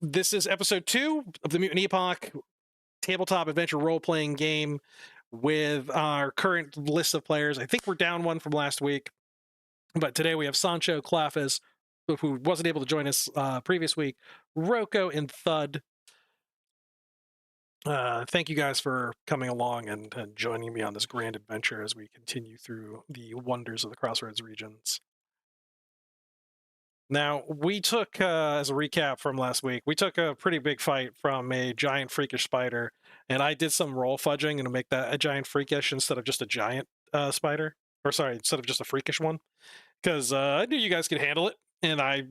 This is episode 2 of the Mutant Epoch tabletop adventure role-playing game with our current list of players. I think we're down one from last week, but today we have Sancho, Clafis, who wasn't able to join us previous week, Rocco, and Thud. Thank you guys for coming along and joining me on this grand adventure as we continue through the wonders of the Crossroads regions. Now, we took, as a recap from last week, we took a pretty big fight from a giant freakish spider, and I did some roll fudging to make that a giant freakish instead of just a giant spider. Or sorry, instead of just a freakish one. Because I knew you guys could handle it, and I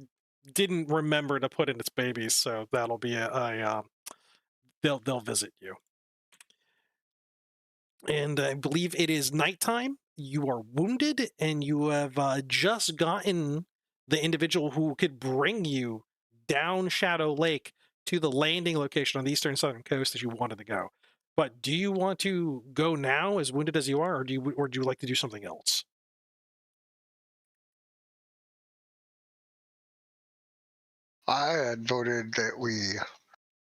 didn't remember to put in its babies, so that'll be they'll visit you. And I believe it is nighttime. You are wounded, and you have just gotten the individual who could bring you down Shadow Lake to the landing location on the eastern southern coast as you wanted to go. But do you want to go now, as wounded as you are, or do you like to do something else? I had voted that we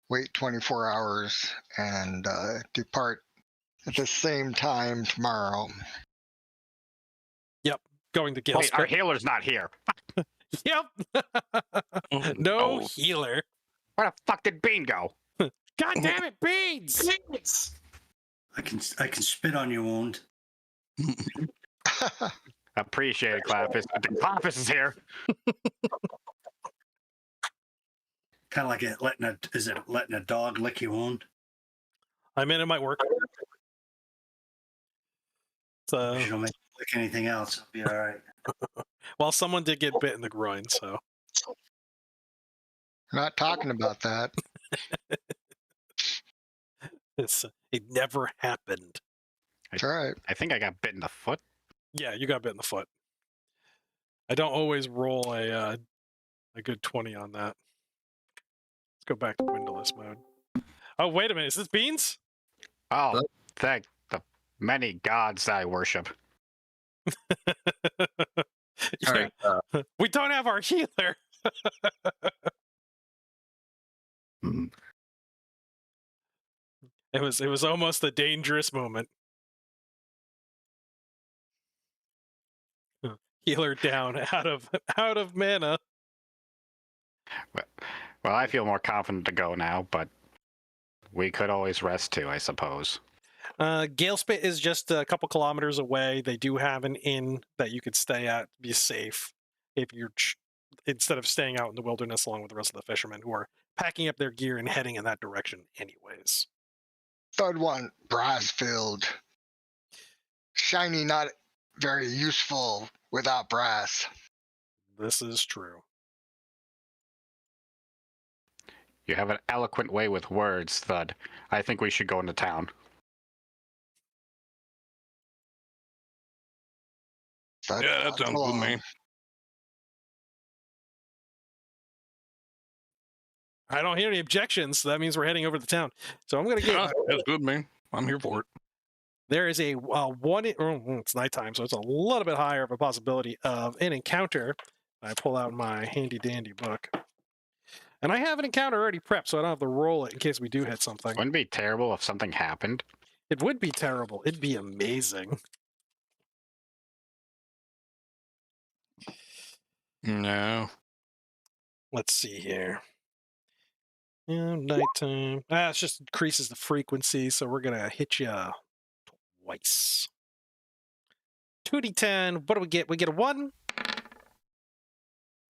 wait 24 hours and depart at the same time tomorrow. Yep, going to Galespit. Wait, our healer's not here. Yep. No healer. Where the fuck did Bean go? God damn it, Beans! I can spit on your wound. Appreciate it, Clafis. But the Clafis is here. Kind of like letting a dog lick your wound? I mean, it might work. So, If you don't make it lick anything else, it'll be all right. well, someone did get bit in the groin, so. We're not talking about that. It never happened. That's right. I think I got bit in the foot. Yeah, you got bit in the foot. I don't always roll a good 20 on that. Let's go back to windowless mode. Oh, wait a minute. Is this Beans? Oh, thank the many gods I worship. Yeah. Right, we don't have our healer. It was almost a dangerous moment. Healer down, out of mana. Well, I feel more confident to go now, but we could always rest too, I suppose. Galespit is just a couple kilometers away. They do have an inn that you could stay at, be safe, if you're instead of staying out in the wilderness along with the rest of the fishermen who are packing up their gear and heading in that direction anyways. Third one, brass filled. Shiny, not very useful without brass. This is true. You have an eloquent way with words, Thud. I think we should go into town. Yeah, that sounds good, man. I don't hear any objections, so that means we're heading over to town. So I'm going to get... Yeah, that's good, man. I'm here for it. There is a it's nighttime, so it's a little bit higher of a possibility of an encounter. I pull out my handy-dandy book. And I have an encounter already prepped, so I don't have to roll it in case we do hit something. Wouldn't it be terrible if something happened? It would be terrible. It'd be amazing. No. Let's see here. Yeah, nighttime. It just increases the frequency, so we're going to hit you twice. 2d10. What do we get? We get a 1.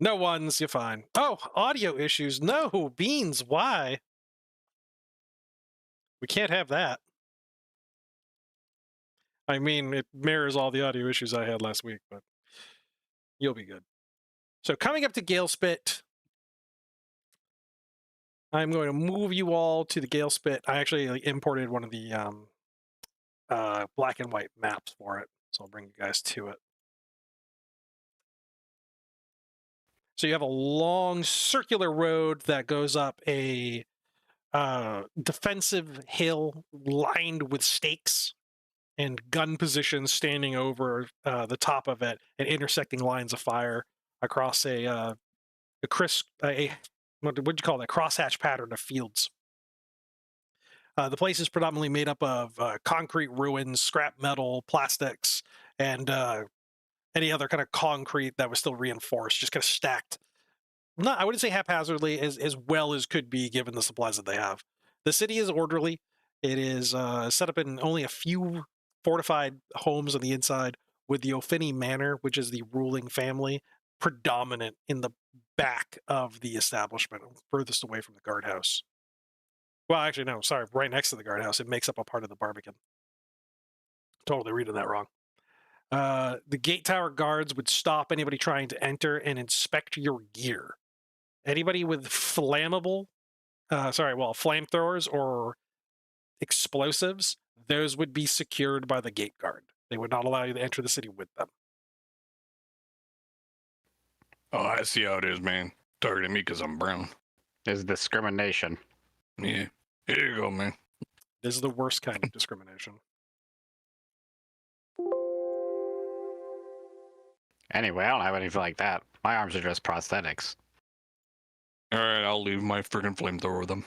No ones. You're fine. Oh, audio issues. No, Beans. Why? We can't have that. I mean, it mirrors all the audio issues I had last week, but you'll be good. So coming up to Galespit, I'm going to move you all to the Galespit. I actually imported one of the black and white maps for it, so I'll bring you guys to it. So you have a long circular road that goes up a defensive hill lined with stakes and gun positions standing over the top of it and intersecting lines of fire across a what would you call that, crosshatch pattern of fields. The place is predominantly made up of concrete ruins, scrap metal, plastics, and any other kind of concrete that was still reinforced, just kind of stacked. Not, I wouldn't say haphazardly, as well as could be given the supplies that they have. The city is orderly. It is set up in only a few fortified homes on the inside, with the O'Finney Manor, which is the ruling family, predominant in the back of the establishment, furthest away from the guardhouse. Well, actually, no, sorry, right next to the guardhouse. It makes up a part of the Barbican. Totally reading that wrong. The gate tower guards would stop anybody trying to enter and inspect your gear. Anybody with flammable, flamethrowers or explosives, those would be secured by the gate guard. They would not allow you to enter the city with them. Oh, I see how it is, man. Targeting me because I'm brown. Is discrimination. Yeah. Here you go, man. This is the worst kind of discrimination. Anyway, I don't have anything like that. My arms are just prosthetics. All right, I'll leave my freaking flamethrower with them.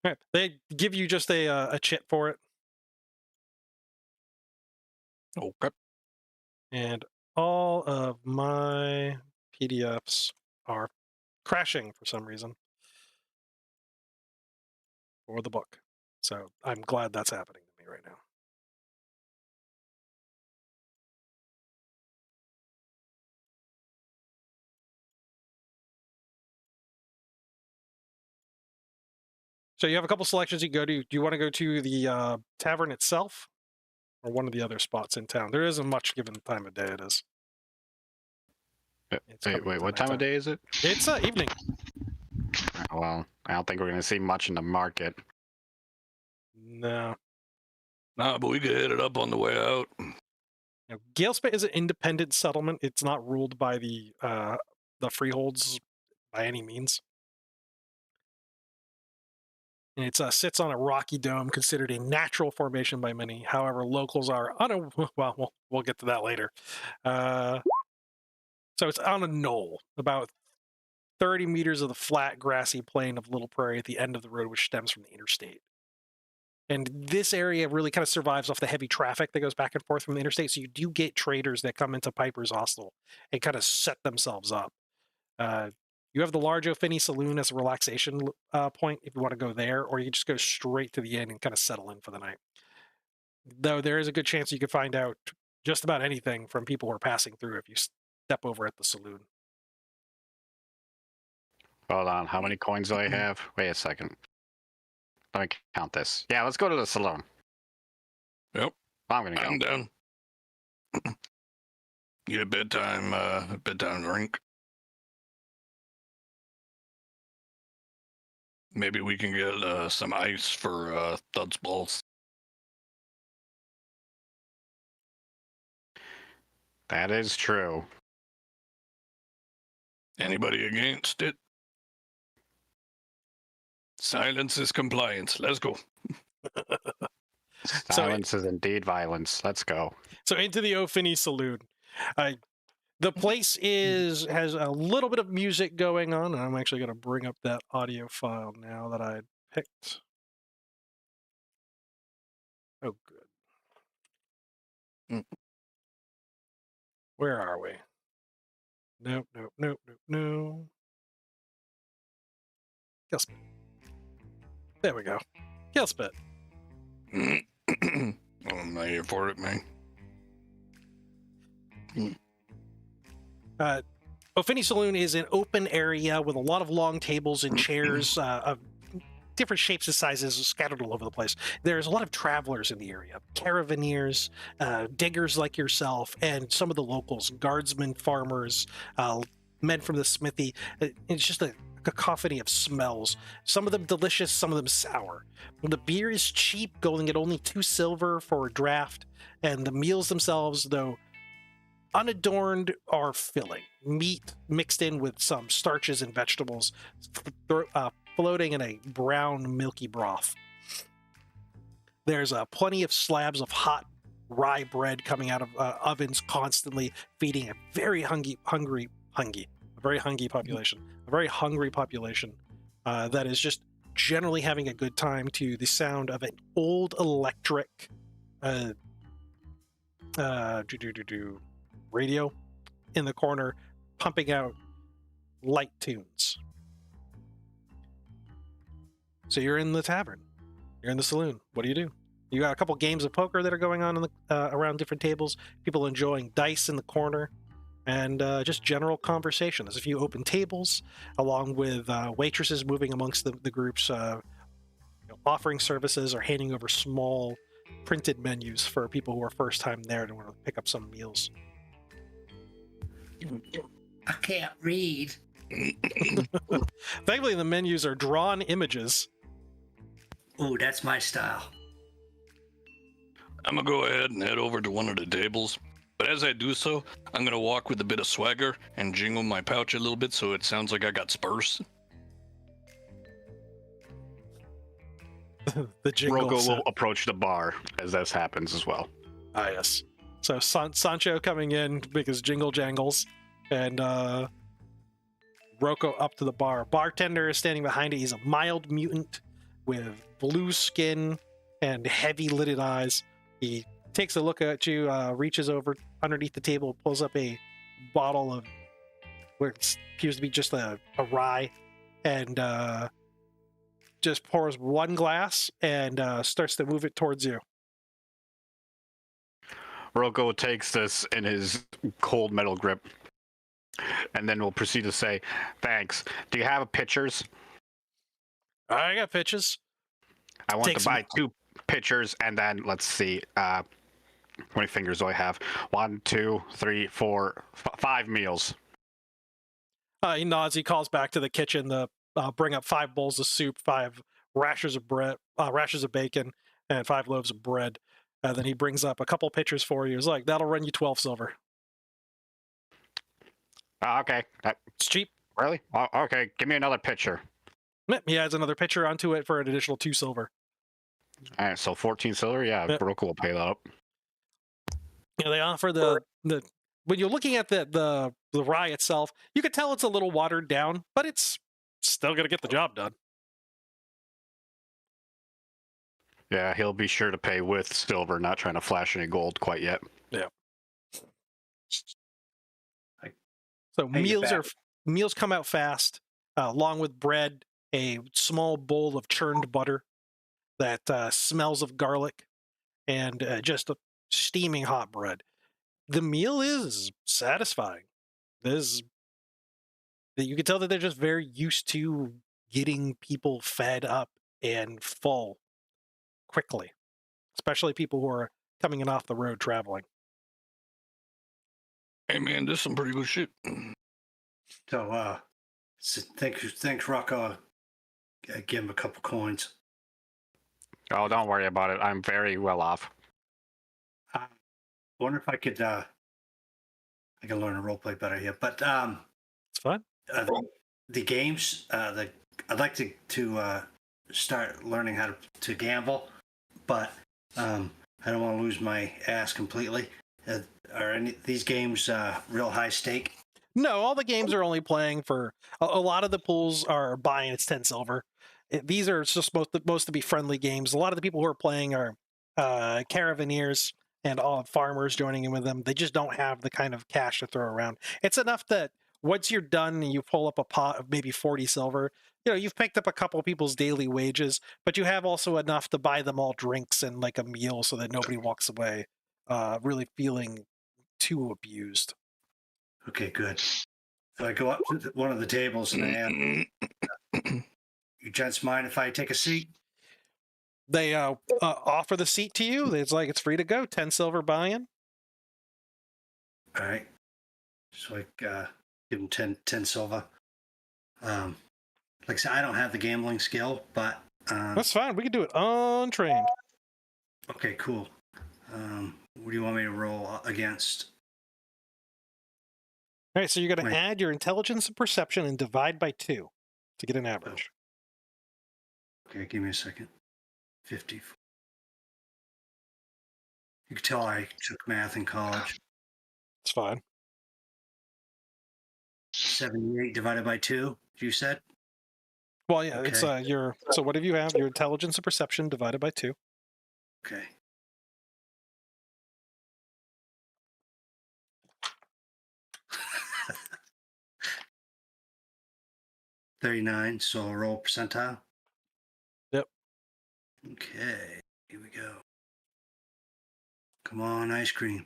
Right. They give you just a chip for it. Okay. And all of my PDFs are crashing for some reason for the book. So I'm glad that's happening to me right now. So you have a couple selections you can go to. Do you want to go to the tavern itself or one of the other spots in town? There isn't much given the time of day it is. Wait, what time of day is it? It's evening. Well, I don't think we're going to see much in the market. No. Nah, but we could hit it up on the way out. Galespit is an independent settlement. It's not ruled by the freeholds by any means. And it sits on a rocky dome, considered a natural formation by many. However, locals are well, we'll get to that later. So it's on a knoll, about 30 meters of the flat, grassy plain of Little Prairie at the end of the road, which stems from the interstate. And this area really kind of survives off the heavy traffic that goes back and forth from the interstate. So you do get traders that come into Piper's Hostel and kind of set themselves up. You have the large O'Finney Saloon as a relaxation point if you want to go there, or you can just go straight to the inn and kind of settle in for the night. Though there is a good chance you could find out just about anything from people who are passing through if you step over at the saloon. Hold on, how many coins do I have? Wait a second. Let me count this. Yeah, let's go to the saloon. Yep. I'm gonna go. I'm down. Get a bedtime drink. Maybe we can get some ice for Thud's balls. That is true. Anybody against it? Silence is compliance. Let's go. Silence is indeed violence. Let's go. So into the O'Finney Saloon. The place has a little bit of music going on, and I'm actually going to bring up that audio file now that I picked. Oh, good. Where are we? Nope. Galespit. There we go. Galespit. I'm not here for it, man. O'Finney Saloon is an open area with a lot of long tables and chairs of different shapes and sizes scattered all over the place. There's a lot of travelers in the area, caravaneers, diggers like yourself, and some of the locals, guardsmen, farmers, men from the smithy. It's just a cacophony of smells, some of them delicious, some of them sour. The beer is cheap, going at only 2 silver for a draft, and the meals themselves, though unadorned, are filling. Meat mixed in with some starches and vegetables, floating in a brown, milky broth. There's plenty of slabs of hot rye bread coming out of ovens constantly, feeding a very hungry very hungry population, a very hungry population that is just generally having a good time to the sound of an old electric radio in the corner, pumping out light tunes. So you're in the tavern, you're in the saloon. What do? You got a couple games of poker that are going on in the, around different tables, people enjoying dice in the corner, and just general conversation. There's a few open tables, along with waitresses moving amongst the groups, offering services or handing over small printed menus for people who are first time there to want to pick up some meals. I can't read. Thankfully, the menus are drawn images. Ooh, that's my style. I'm gonna go ahead and head over to one of the tables. But as I do so, I'm gonna walk with a bit of swagger and jingle my pouch a little bit so it sounds like I got spurs. The jingle. Rocco will approach the bar as this happens as well. Ah, yes. So Sancho coming in because jingle jangles, and Rocco up to the bar. Bartender is standing behind it. He's a mild mutant with blue skin and heavy lidded eyes. He takes a look at you, reaches over underneath the table, pulls up a bottle of what appears to be just a rye, and just pours one glass and starts to move it towards you. Rocco takes this in his cold metal grip and then will proceed to say, "Thanks. Do you have pitchers? I got pitches. I want Take to buy 2 pitchers, and then let's see. How many fingers do I have? 1, 2, 3, 4, 5 meals." He nods. He calls back to the kitchen to bring up 5 bowls of soup, 5 rashers of bread, rashers of bacon, and 5 loaves of bread. And then he brings up a couple pitchers for you. He's like, "That'll run you 12 silver." Okay. It's cheap. Really? Okay. Give me another pitcher. Yep, he adds another pitcher onto it for an additional 2 silver. All right. So 14 silver. Yeah. Yep. Rocco will pay that up. They offer the when you're looking at the rye itself, you can tell it's a little watered down, but it's still gonna get the job done. Yeah, he'll be sure to pay with silver, not trying to flash any gold quite yet. Yeah. So Pay you back. meals come out fast, along with bread, a small bowl of churned butter that smells of garlic, and just a steaming hot bread. The meal is satisfying. You can tell that they're just very used to getting people fed up and full quickly, especially people who are coming in off the road traveling. Hey man, this is some pretty good shit. So, thanks, Rocco. Give him a couple coins. Oh, don't worry about it. I'm very well off. I wonder if I could learn to roleplay better here. But It's fun. the games, I'd like to start learning how to gamble, but I don't want to lose my ass completely. Are any of these games real high stake? No, all the games are only playing for a lot of the pools are buying it's 10 silver. These are just supposed to be friendly games. A lot of the people who are playing are caravaneers and all farmers joining in with them. They just don't have the kind of cash to throw around. It's enough that once you're done and you pull up a pot of maybe 40 silver, you've picked up a couple of people's daily wages, but you have also enough to buy them all drinks and like a meal so that nobody walks away really feeling too abused. Okay, good. So I go up to one of the tables and I ask, "You gents mind if I take a seat?" They offer the seat to you. It's like it's free to go. 10 silver buy-in. All right. So I give him 10 silver. Like I said, I don't have the gambling skill, but That's fine. We can do it untrained. okay, cool. What do you want me to roll against? All right, so you're going Right. to add your intelligence and perception and divide by 2 to get an average. Okay, give me a second. 50. You can tell I took math in college. It's fine. 78 divided by 2, you said? Well, yeah, it's Okay. your. So what do you have? Your intelligence and perception divided by 2. Okay. $39, so roll percentile. Yep. Okay, here we go. Come on, ice cream.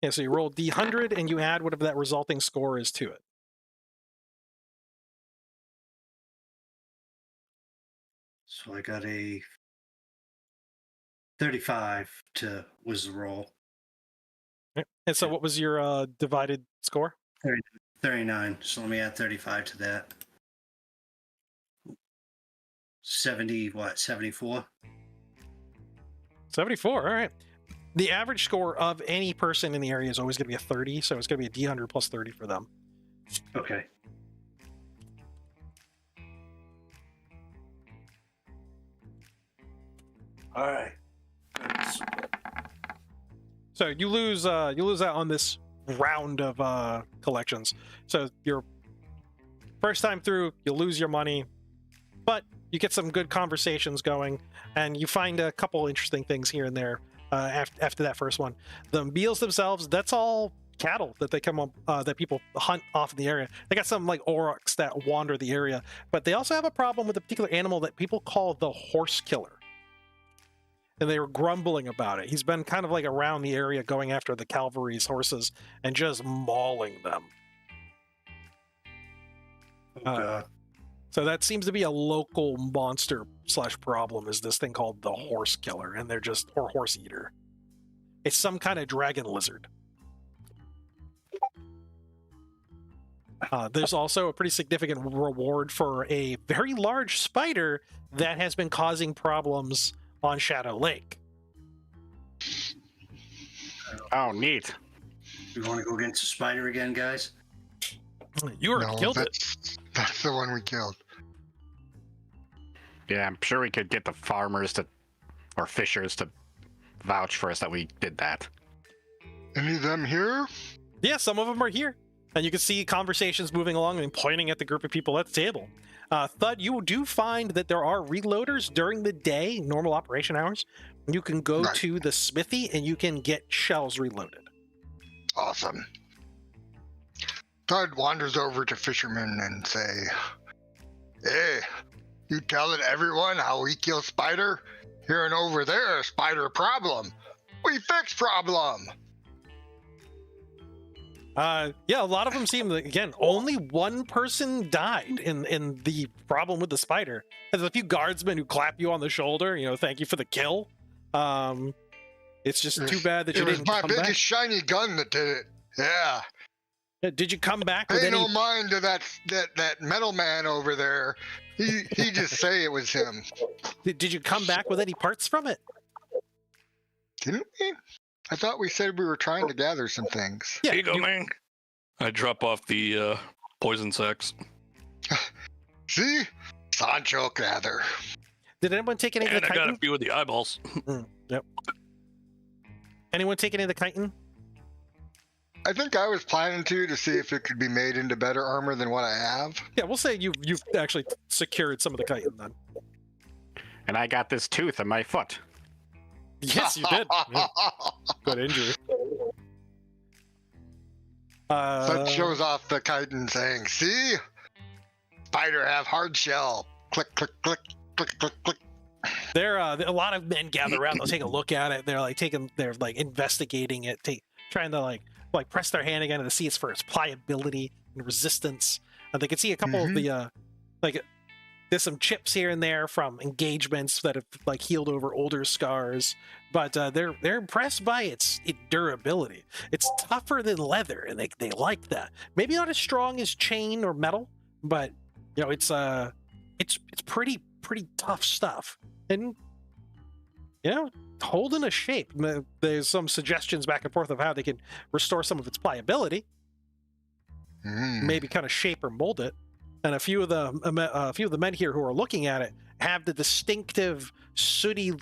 Yeah, so you roll D100 and you add whatever that resulting score is to it. So I got a 35 was the roll. Right. And so what was your divided score? 39. So let me add 35 to that. 70, what, 74? 74, all right. The average score of any person in the area is always going to be a 30, so it's going to be a D100 plus 30 for them. Okay. All right. So you lose out on this round of collections. So your first time through, you lose your money, but you get some good conversations going, and you find a couple interesting things here and there after that first one. The meals themselves, that's all cattle that they come up that people hunt off in the area. They got some like aurochs that wander the area, but they also have a problem with a particular animal that people call the horse killer. And they were grumbling about it. He's been kind of like around the area going after the cavalry's horses and just mauling them. Oh, God. So that seems to be a local monster / problem, is this thing called the horse killer, and they're just, or horse eater. It's some kind of dragon lizard. There's also a pretty significant reward for a very large spider that has been causing problems on Shadow Lake. Oh, neat. You want to go against the spider again, guys? You already killed it. That's the one we killed. Yeah, I'm sure we could get the farmers to, or fishers to vouch for us that we did that. Any of them here? Yeah, some of them are here. And you can see conversations moving along and pointing at the group of people at the table. Thud, you do find that there are reloaders during the day, normal operation hours. You can go Right. to the smithy and you can get shells reloaded. Awesome. Todd wanders over to fishermen and say, "Hey, you telling everyone how we kill spider? Here and over there, spider problem. We fix problem." Yeah, a lot of them seem, again, only one person died in the problem with the spider. There's a few guardsmen who clap you on the shoulder, thank you for the kill. It's just too bad that you It was didn't my come biggest back. shiny gun that did it. Yeah. Did you come back with Pay any? no mind to that metal man over there. He just say it was him. Did you come back with any parts from it? Didn't we? I thought we said we were trying to gather some things. Yeah, Here you go, man. I drop off the poison sacks. See? Sancho gather. Did anyone take any of And the I got a chitin? few of the eyeballs. Yep. Anyone take any of the chitin? I think I was planning to see if it could be made into better armor than what I have. Yeah, we'll say you've actually secured some of the chitin then. And I got this tooth in my foot. Yes, you did. Yeah, good injury. That shows off the chitin saying, "See? Spider have hard shell. Click, click, click, click, click, click." There, a lot of men gather around. They'll take a look at it. They're investigating it, trying to like press their hand again to see for its pliability and resistance. And they can see a couple of the there's some chips here and there from engagements that have healed over older scars, but they're impressed by its durability. It's tougher than leather, and they like that. Maybe not as strong as chain or metal, but it's pretty tough stuff, and holding a shape. There's some suggestions back and forth of how they can restore some of its pliability, maybe kind of shape or mold it. And a few of the men here who are looking at it have the distinctive sooty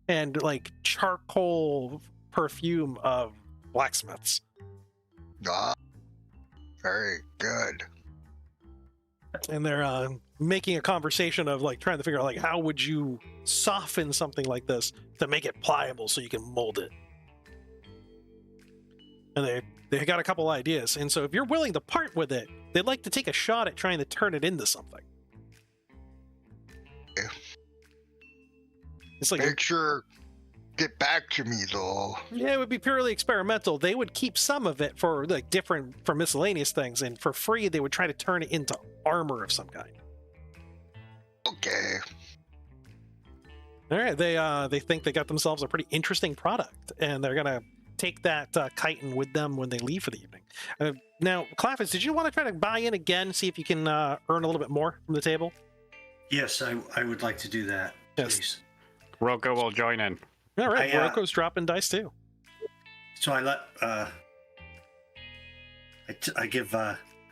and charcoal perfume of blacksmiths. Very good. And they're making a conversation of like trying to figure out like how would you soften something like this to make it pliable so you can mold it. And they got a couple ideas. And so if you're willing to part with it, they'd like to take a shot at trying to turn it into something. Yeah. It's like Make sure, get back to me though. yeah, it would be purely experimental. They would keep some of it for like different for miscellaneous things, and for free they would try to turn it into armor of some kind. Okay. All right, they think they got themselves a pretty interesting product, and they're gonna take that chitin with them when they leave for the evening. Now, Claffus, did you want to try to buy in again, see if you can earn a little bit more from the table? Yes, I would like to do that. Yes. Please. Rocco will join in. All right, I, Rocco's dropping dice too. So I let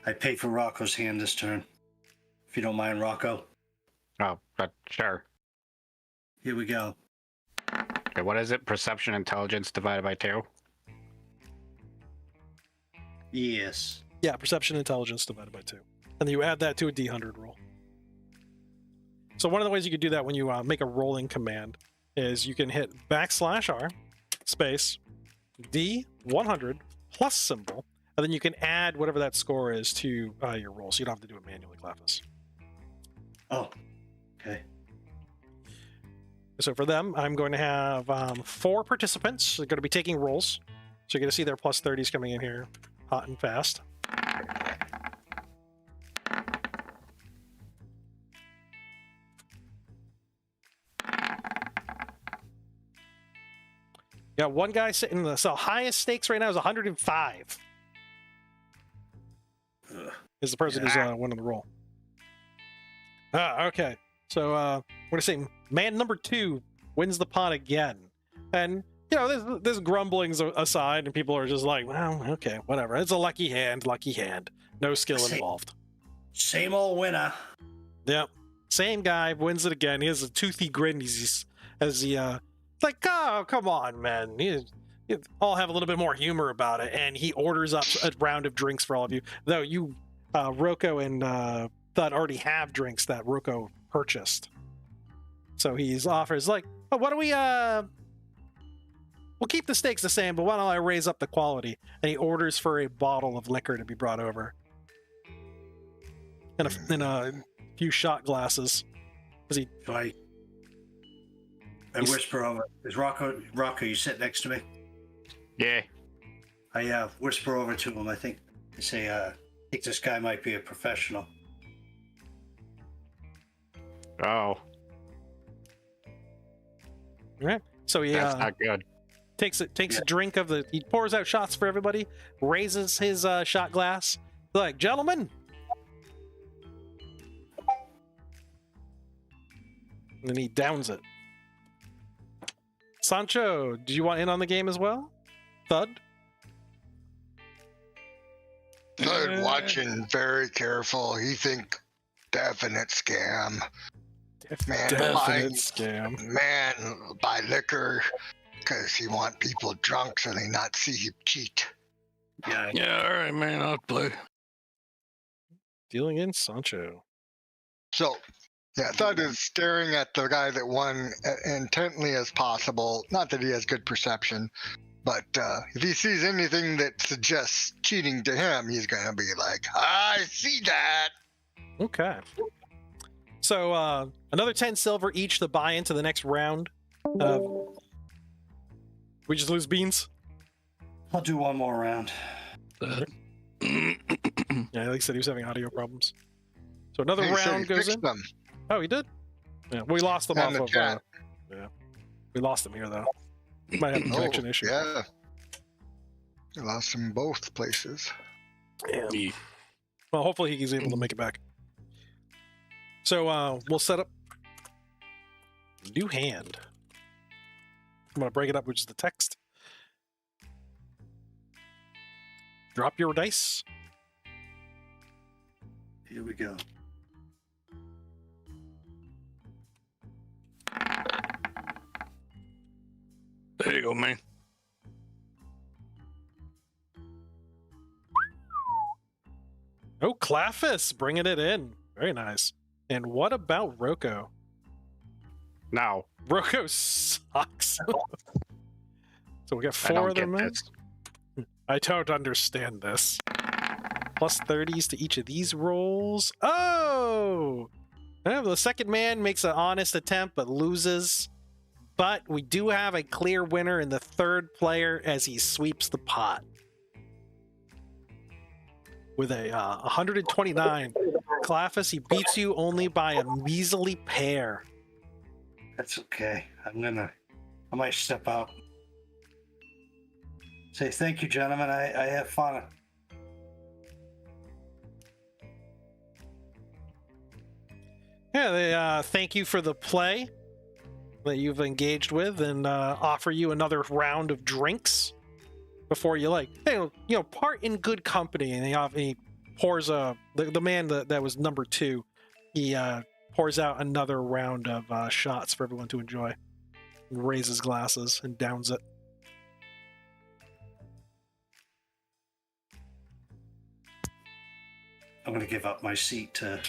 I pay for Rocco's hand this turn. If you don't mind, Rocco. Oh, but sure. Here we go. Okay, what is it? Perception intelligence divided by 2? Yes. Yeah, perception intelligence divided by 2. And then you add that to a D100 roll. So one of the ways you could do that when you make a rolling command is you can hit \R space D100 plus symbol, and then you can add whatever that score is to your roll, so you don't have to do it manually, Claffus. Oh, okay. So for them, I'm going to have 4 participants. They're going to be taking rolls. So you're going to see their plus 30s coming in here hot and fast. Got one guy sitting, so highest stakes right now is 105. Is the person who's winning the roll. Okay. So we're going to say man number 2 wins the pot again. And, you know, there's grumblings aside, and people are just like, well, okay, whatever. It's a lucky hand. No skill involved. Same old winner. Yep. Same guy wins it again. He has a toothy grin as he like, oh, come on, man. You all have a little bit more humor about it. And he orders up a round of drinks for all of you. Though you, Rocco and Thud already have drinks that Rocco purchased. So he's offers like, oh, why don't we'll keep the stakes the same, but why don't I raise up the quality? And he orders for a bottle of liquor to be brought over. And a few shot glasses. So I whisper over. Is Rocco, you sit next to me? Yeah. I whisper over to him. I say, I think this guy might be a professional. Oh. All right. So he That's not good. takes a drink of he pours out shots for everybody, raises his shot glass. Like, gentlemen. And then he downs it. Sancho, do you want in on the game as well? Thud? Thud watching very careful. He think definite scam. Definite scam. Man, buy liquor because he want people drunk so they not see him cheat. Yeah, all right, man, I'll play. Dealing in Sancho. So, yeah, Thud is staring at the guy that won intently as possible. Not that he has good perception, but if he sees anything that suggests cheating to him, he's going to be like, I see that. Okay. So, another 10 silver each to buy into the next round. We just lose beans? I'll do one more round. Yeah, like I said, he was having audio problems. So another He said round he goes fixed in. them. Oh, he did? Yeah, we lost them On off the of... chat. yeah. We lost them here, though. Might have a connection issue. Yeah. We lost him both places. Yeah. Well, hopefully he's able to make it back. So we'll set up new hand. I'm going to break it up, which is the text. Drop your dice. Here we go. There you go, man. Clafus bringing it in. Very nice. And what about Rocco? No, Rocco sucks. So we got I 4 don't of get them in. this. I don't understand this. Plus 30s to each of these rolls. Oh! The second man makes an honest attempt but loses. But we do have a clear winner in the third player as he sweeps the pot. With a 129. Clafus, he beats you only by a measly pair. That's okay. I might step out. Say thank you, gentlemen. I have fun. Yeah, they thank you for the play that you've engaged with and offer you another round of drinks before you part in good company. And he pours the man that was number 2. He pours out another round of shots for everyone to enjoy and raises glasses and downs it. I'm going to give up my seat to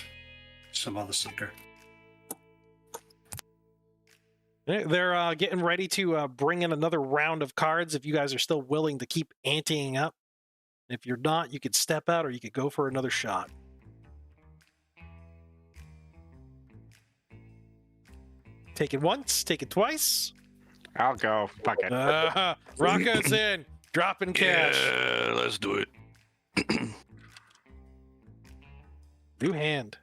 some other sucker. They're getting ready to bring in another round of cards if you guys are still willing to keep anteing up. If you're not, you could step out or you could go for another shot. Take it once, take it twice. I'll go. Fuck it. Rocco's in, dropping cash. Yeah, let's do it. New hand.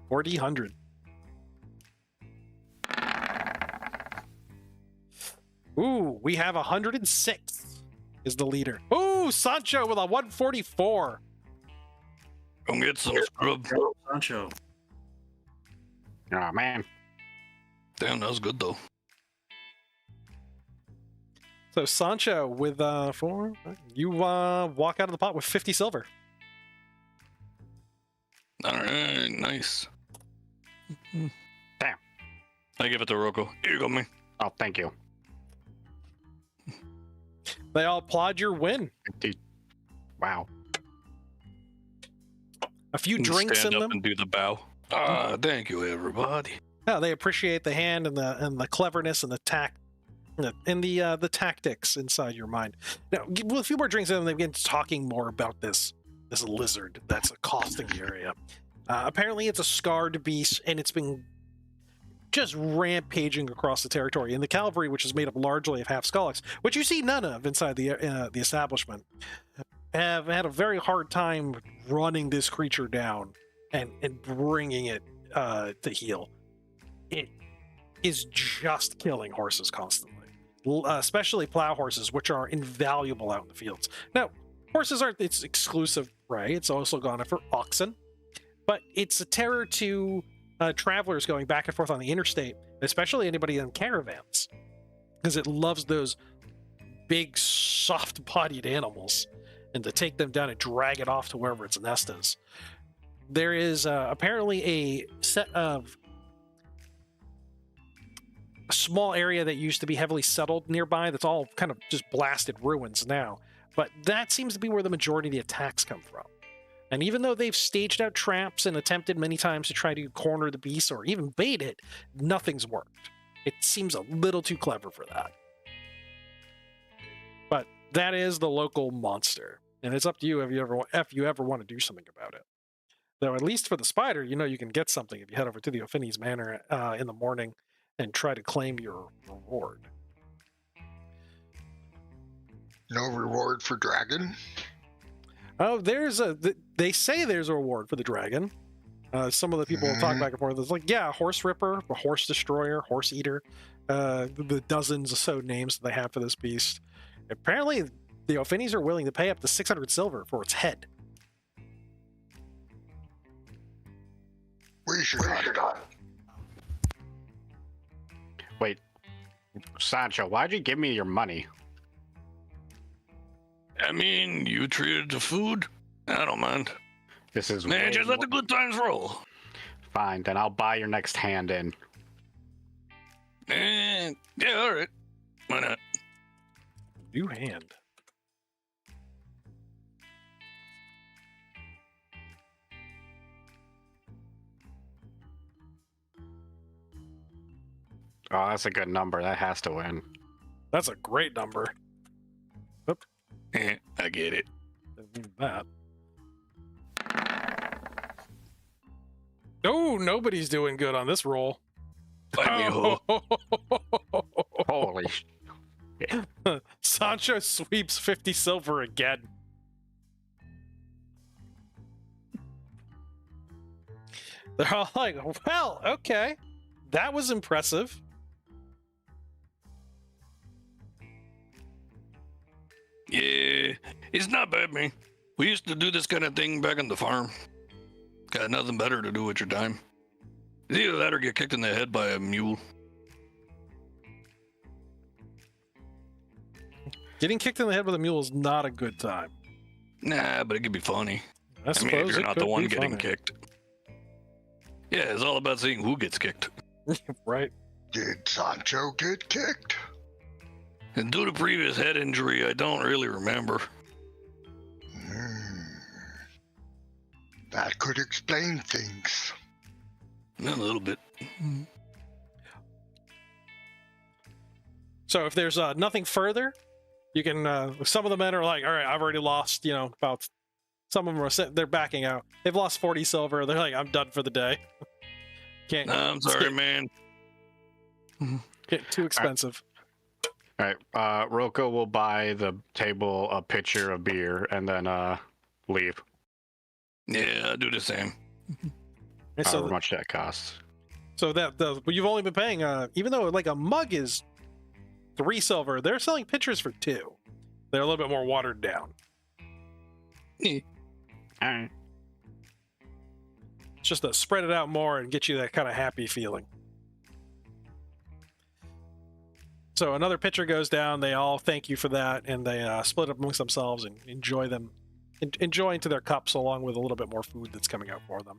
4,100. Ooh, we have 106 is the leader. Ooh, Sancho with a 144. Come get some scrub. Sancho. Oh, man. Damn, that was good though. So Sancho with 4, you walk out of the pot with 50 silver. All right, nice. Damn. I give it to Rocco. Here you go, man. Oh, thank you. They all applaud your win. Dude. Wow. A few drinks Stand in up them. and do the bow. Thank you, everybody. Yeah, they appreciate the hand and the cleverness and the tact and the tactics inside your mind. Now, with a few more drinks in them, they begin talking more about this lizard that's accosting the area. Apparently, it's a scarred beast, and it's been just rampaging across the territory. And the cavalry, which is made up largely of half-Skolniks, which you see none of inside the establishment, have had a very hard time running this creature down and bringing it to heel. It is just killing horses constantly, especially plow horses, which are invaluable out in the fields. Now, horses aren't its exclusive prey. It's also gone for oxen, but it's a terror to travelers going back and forth on the interstate, especially anybody in caravans, because it loves those big, soft-bodied animals, and to take them down and drag it off to wherever its nest is. There is apparently a small area that used to be heavily settled nearby that's all kind of just blasted ruins now, but that seems to be where the majority of the attacks come from. And even though they've staged out traps and attempted many times to try to corner the beast or even bait it, nothing's worked. It seems a little too clever for that. But that is the local monster, and it's up to you if you ever want to do something about it. Though at least for the spider, you can get something if you head over to the Ophinis Manor in the morning and try to claim your reward. No reward for dragon? Oh, they say there's a reward for the dragon. Some of the people will talk back and forth. It's like, yeah, horse ripper, a horse destroyer, horse eater, the dozens or so names that they have for this beast. Apparently, the Ophinis are willing to pay up to 600 silver for its head. We should not. Wait. Sancho, why'd you give me your money? I mean, you treated the food. I don't mind. This is Man, way just let the more- good times roll. Fine, then I'll buy your next hand in. And yeah, all right. Why not? New hand. Oh, that's a good number. That has to win. That's a great number. I get it. Didn't mean that. Oh, nobody's doing good on this roll. Fight me, ho. Holy Sancho sweeps 50 silver again. They're all like, well, okay. That was impressive. Yeah, it's not bad, man. We used to do this kind of thing back on the farm. Got nothing better to do with your time. It's either that or get kicked in the head by a mule. Getting kicked in the head with a mule is not a good time. Nah, but it could be funny. I I mean, if suppose you're it not could the one be getting funny. kicked. Yeah, it's all about seeing who gets kicked. Right. Did Sancho get kicked? And due to previous head injury, I don't really remember. That could explain things. A little bit. So if there's nothing further, you can. Some of the men are like, all right, I've already lost. About some of them they're backing out. They've lost 40 silver. They're like, I'm done for the day. Can't. Nah, I'm sorry, man. Get too expensive. All right. Rocco will buy the table a pitcher of beer and then leave. Yeah, I do the same. And However much that costs. So but you've only been paying, even though like a mug is 3 silver, they're selling pitchers for 2. They're a little bit more watered down. Eh. All right. It's just to spread it out more and get you that kind of happy feeling. So another pitcher goes down. They all thank you for that, and they split up amongst themselves and enjoy into their cups along with a little bit more food that's coming out for them.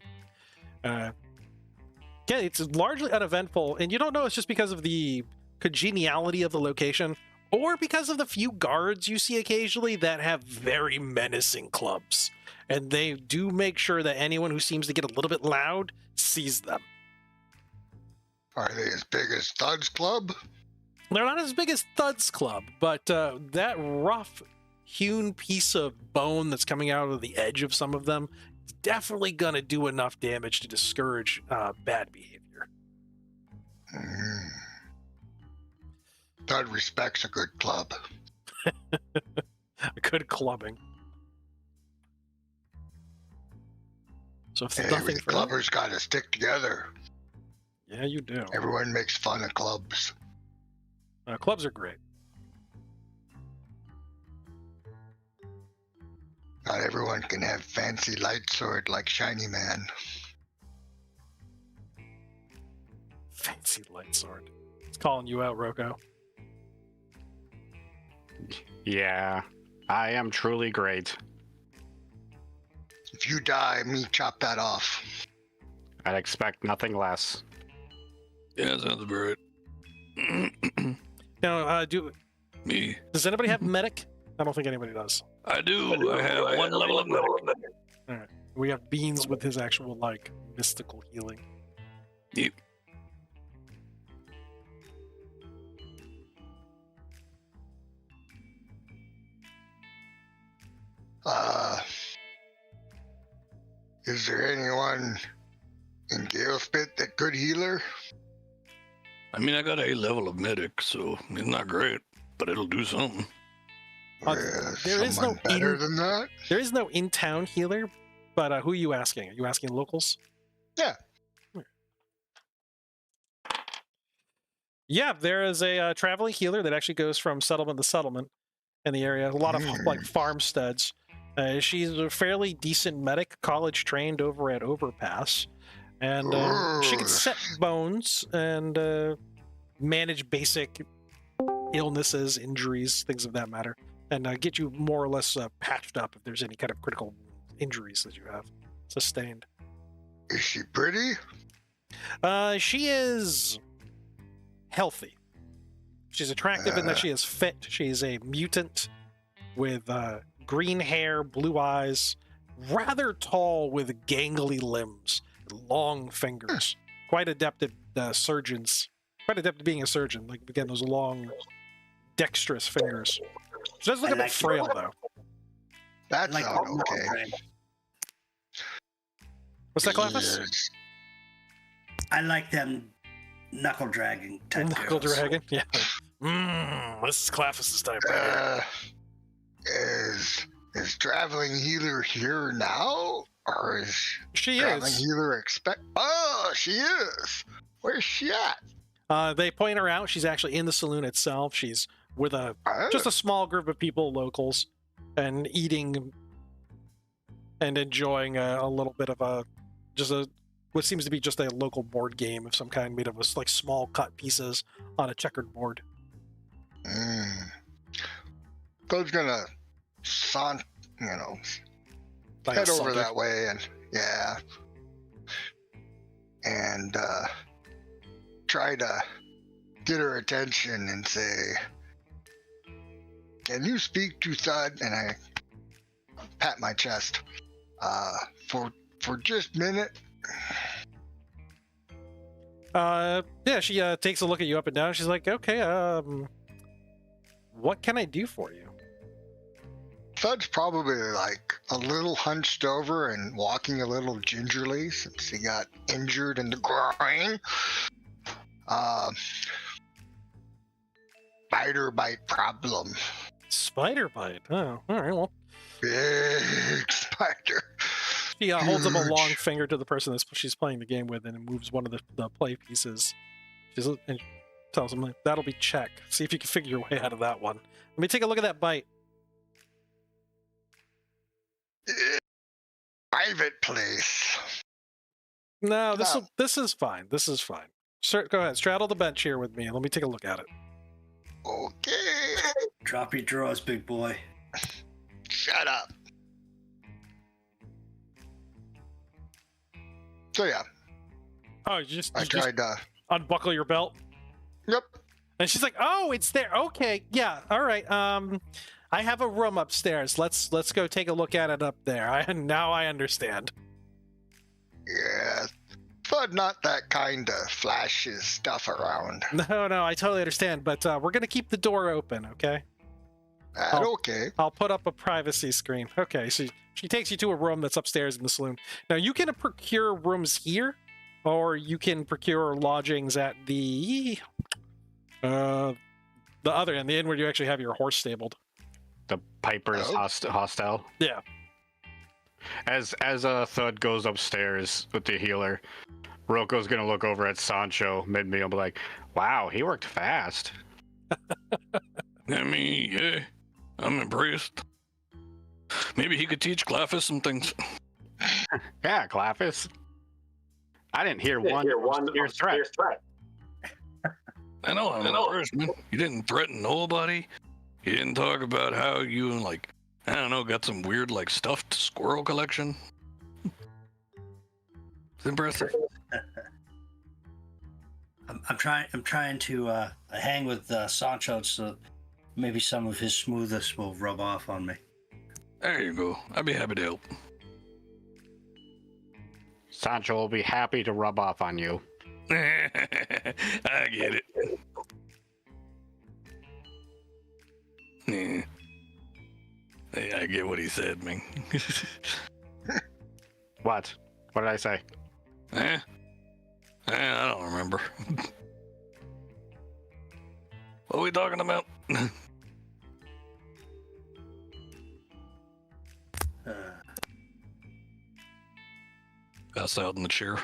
Yeah, it's largely uneventful, and you don't know it's just because of the congeniality of the location or because of the few guards you see occasionally that have very menacing clubs. And they do make sure that anyone who seems to get a little bit loud sees them. Are they as big as Thud's Club? They're not as big as Thud's Club, but that rough hewn piece of bone that's coming out of the edge of some of them is definitely going to do enough damage to discourage bad behavior. Thud respects a good club. A good clubbing. So if there's Hey, nothing we for clubbers gotta stick together. yeah, you do. Everyone makes fun of clubs. Clubs are great. Not everyone can have fancy light sword like Shiny Man. Fancy light sword. It's calling you out, Rocco. Yeah, I am truly great. If you die, me chop that off. I'd expect nothing less. Yeah, sounds about right. Now, Me. does anybody have medic? I don't think anybody does. I do. I have one level of medic. All right. We have Beans with his actual like mystical healing. Yep. Is there anyone in Galespit that could heal her? I mean, I got a level of medic, so it's not great, but it'll do something. Well, there is someone no better than that? There is no in-town healer, but who are you asking? Are you asking locals? Yeah. Yeah, there is a traveling healer that actually goes from settlement to settlement in the area. A lot of like farmsteads. She's a fairly decent medic, college trained over at Overpass, and she can set bones and manage basic illnesses, injuries, things of that matter, and get you more or less patched up if there's any kind of critical injuries that you have sustained. Is she pretty? She is healthy. She's attractive in that she is fit. She's a mutant with green hair, blue eyes, rather tall with gangly limbs, long fingers. Quite adept at surgeons quite adept at being a surgeon. Like again, those long, dexterous fingers. She does look I a bit like frail though. That like sounds the okay. dragon. What's that, Cleopas? Yes. I like them knuckle dragging type Knuckle girls. dragon. Yeah. This is Cleopas' type. Right here. Is traveling healer here now, or is She traveling is. healer expect? Oh, she is. Where's she at? They point her out. She's actually in the saloon itself. She's with Oh, just a small group of people, locals, and eating and enjoying a little bit of what seems to be just a local board game of some kind, made of like small cut pieces on a checkered board. Go's gonna Like head a over saunter. that way, and try to get her attention and say, "Can you speak to Thud?" And I pat my chest. For just a minute. Yeah, she takes a look at you up and down. She's like, okay, what can I do for you? Thud's probably like a little hunched over and walking a little gingerly since he got injured in the groin. Spider bite problem. Spider bite. Oh, all right. Well, Big spider. she holds up a long Huge. finger to the person that she's playing the game with and moves one of the play pieces. And tells him, like, that'll be check. See if you can figure your way out of that one. Let me take a look at that bite. Private place. No, No. this is fine. This is fine. Sir, go ahead. Straddle the bench here with me. Let me take a look at it. Okay. Drop your drawers, big boy. Shut up. So yeah, Oh, you just I tried to. unbuckle your belt? Yep. And she's like, "Oh, it's there. Okay, yeah, all right. I have a room upstairs. Let's go take a look at it up there. Now I understand." Yeah. But not that kind of flashes stuff around. No, I totally understand. But we're gonna keep the door open, okay? Okay. I'll put up a privacy screen. Okay, so she takes you to a room that's upstairs in the saloon. Now you can procure rooms here, or you can procure lodgings at the other end, the end where you actually have your horse stabled. The Piper's Oh. hostel. Yeah. As Thud goes upstairs with the healer, Roko's gonna look over at Sancho mid-meal and be like, "Wow, he worked fast." I mean, yeah, I'm impressed. Maybe he could teach Cleopas some things. Yeah, Claffus. I didn't hear one serious threat. I know I'm impressed, man. You didn't threaten nobody. You didn't talk about how you, like, I don't know, got some weird, like, stuffed squirrel collection. It's impressive. I'm trying to hang with Sancho so maybe some of his smoothness will rub off on me. There you go. I'd be happy to help. Sancho will be happy to rub off on you. I get it. Yeah. Hey, I get what he said, man. What? What did I say? I don't remember. What are we talking about? Pass out in the chair.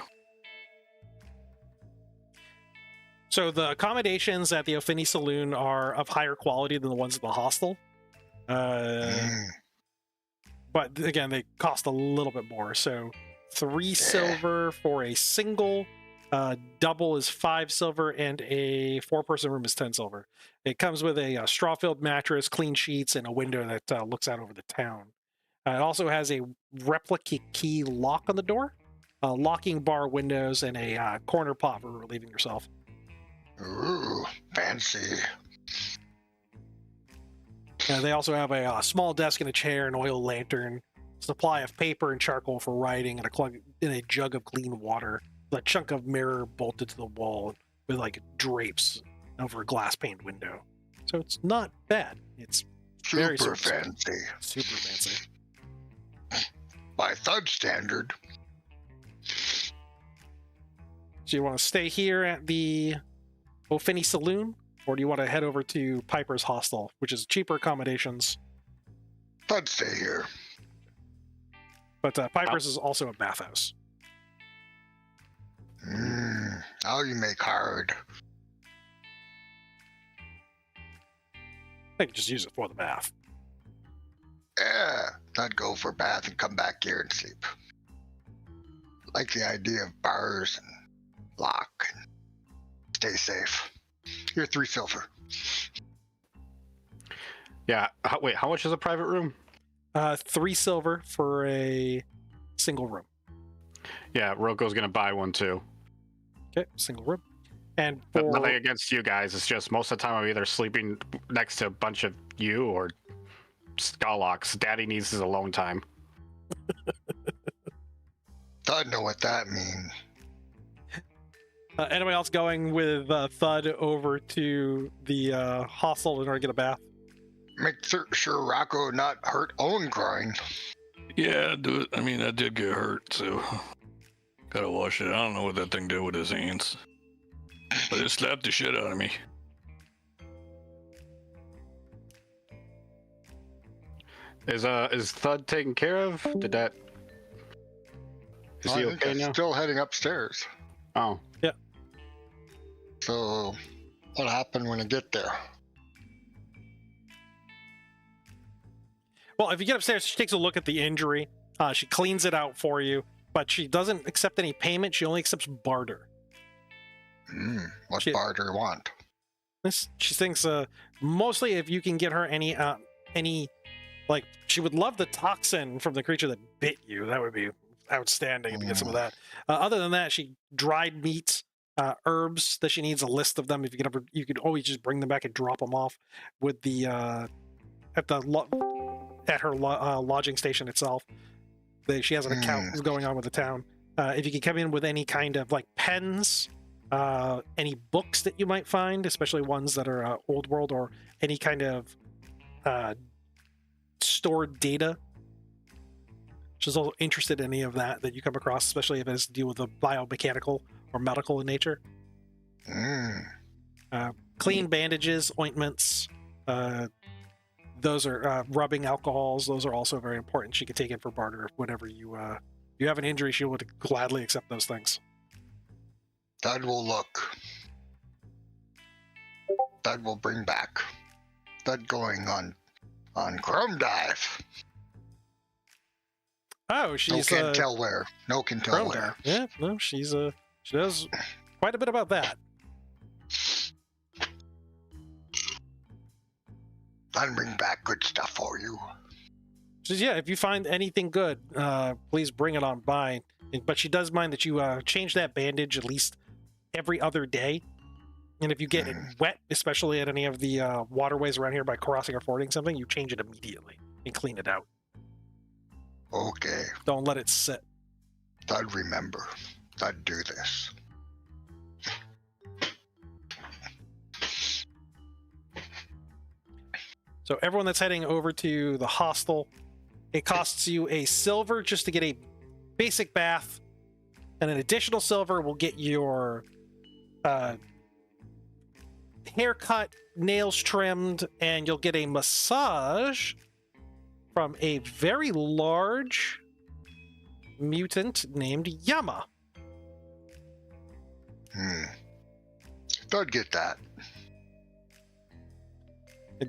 So the accommodations at the O'Finney Saloon are of higher quality than the ones at the hostel. But again, they cost a little bit more. So 3 silver for a single, double is 5 silver, and a 4-person room is 10 silver. It comes with a straw-filled mattress, clean sheets, and a window that looks out over the town. It also has a replica key lock on the door, locking bar windows, and a corner pot for relieving yourself. Ooh, fancy. They also have a small desk and a chair, an oil lantern, supply of paper and charcoal for writing, and a jug of clean water, with a chunk of mirror bolted to the wall, with like drapes over a glass paned window. So it's not bad. It's very Super serviceable. fancy. Super fancy. By thud standard. So you want to stay here at the O'Finney Saloon, or do you want to head over to Piper's Hostel, which is cheaper accommodations? Thud stay here. But Piper's is also a bathhouse. Now you make hard. They can just use it for the bath. Yeah, I'd go for a bath and come back here and sleep. Like the idea of bars and lock and stay safe. Here, 3 silver. Yeah. Wait, how much is a private room? 3 silver for a single room. Yeah, Roko's gonna buy one too. Okay, single room. And But for nothing against you guys. It's just most of the time I'm either sleeping next to a bunch of you or Skylarks. Daddy needs his alone time. Thud know what that means. anybody else going with Thud over to the hostel in order to get a bath? Make sure Rocco not hurt own groin. Yeah, do it. I mean, I did get hurt, so gotta wash it. I don't know what that thing did with his hands, but it slapped the shit out of me. Is Thud taken care of? Did that? Is he I think okay I'm now? still heading upstairs. Oh, So, what happened when I get there? Well, if you get upstairs, she takes a look at the injury. She cleans it out for you, but she doesn't accept any payment. She only accepts barter. What Shit. bar do you want? She thinks mostly if you can get her any like she would love the toxin from the creature that bit you. That would be outstanding if you get some of that. Other than that, she dried meats, herbs that she needs, a list of them. If you could ever, you could always just bring them back and drop them off with the at her lodging station itself. She has an account going on with the town. If you could come in with any kind of like pens, any books that you might find, especially ones that are old world, or any kind of stored data. She's also interested in any of that you come across, especially if it has to deal with the biomechanical or medical in nature. Clean bandages, ointments, those are rubbing alcohols. Those are also very important. She could take in for barter whenever you have an injury. She would gladly accept those things. Thud will look. Thud will bring back. Thud going on Chrome Dive. Oh, No she's can tell where. No can tell Chrome where. Dive. Yeah, no, she does quite a bit about that. I'll bring back good stuff for you. She says, yeah, if you find anything good, please bring it on by. But she does mind that you change that bandage at least every other day. And if you get it wet, especially at any of the waterways around here by crossing or fording something, you change it immediately and clean it out. Okay. Don't let it sit. Thud remember. Thud do this. So everyone that's heading over to the hostel, it costs you a silver just to get a basic bath, and an additional silver will get your haircut, nails trimmed, and you'll get a massage from a very large mutant named Yama. Thud get that.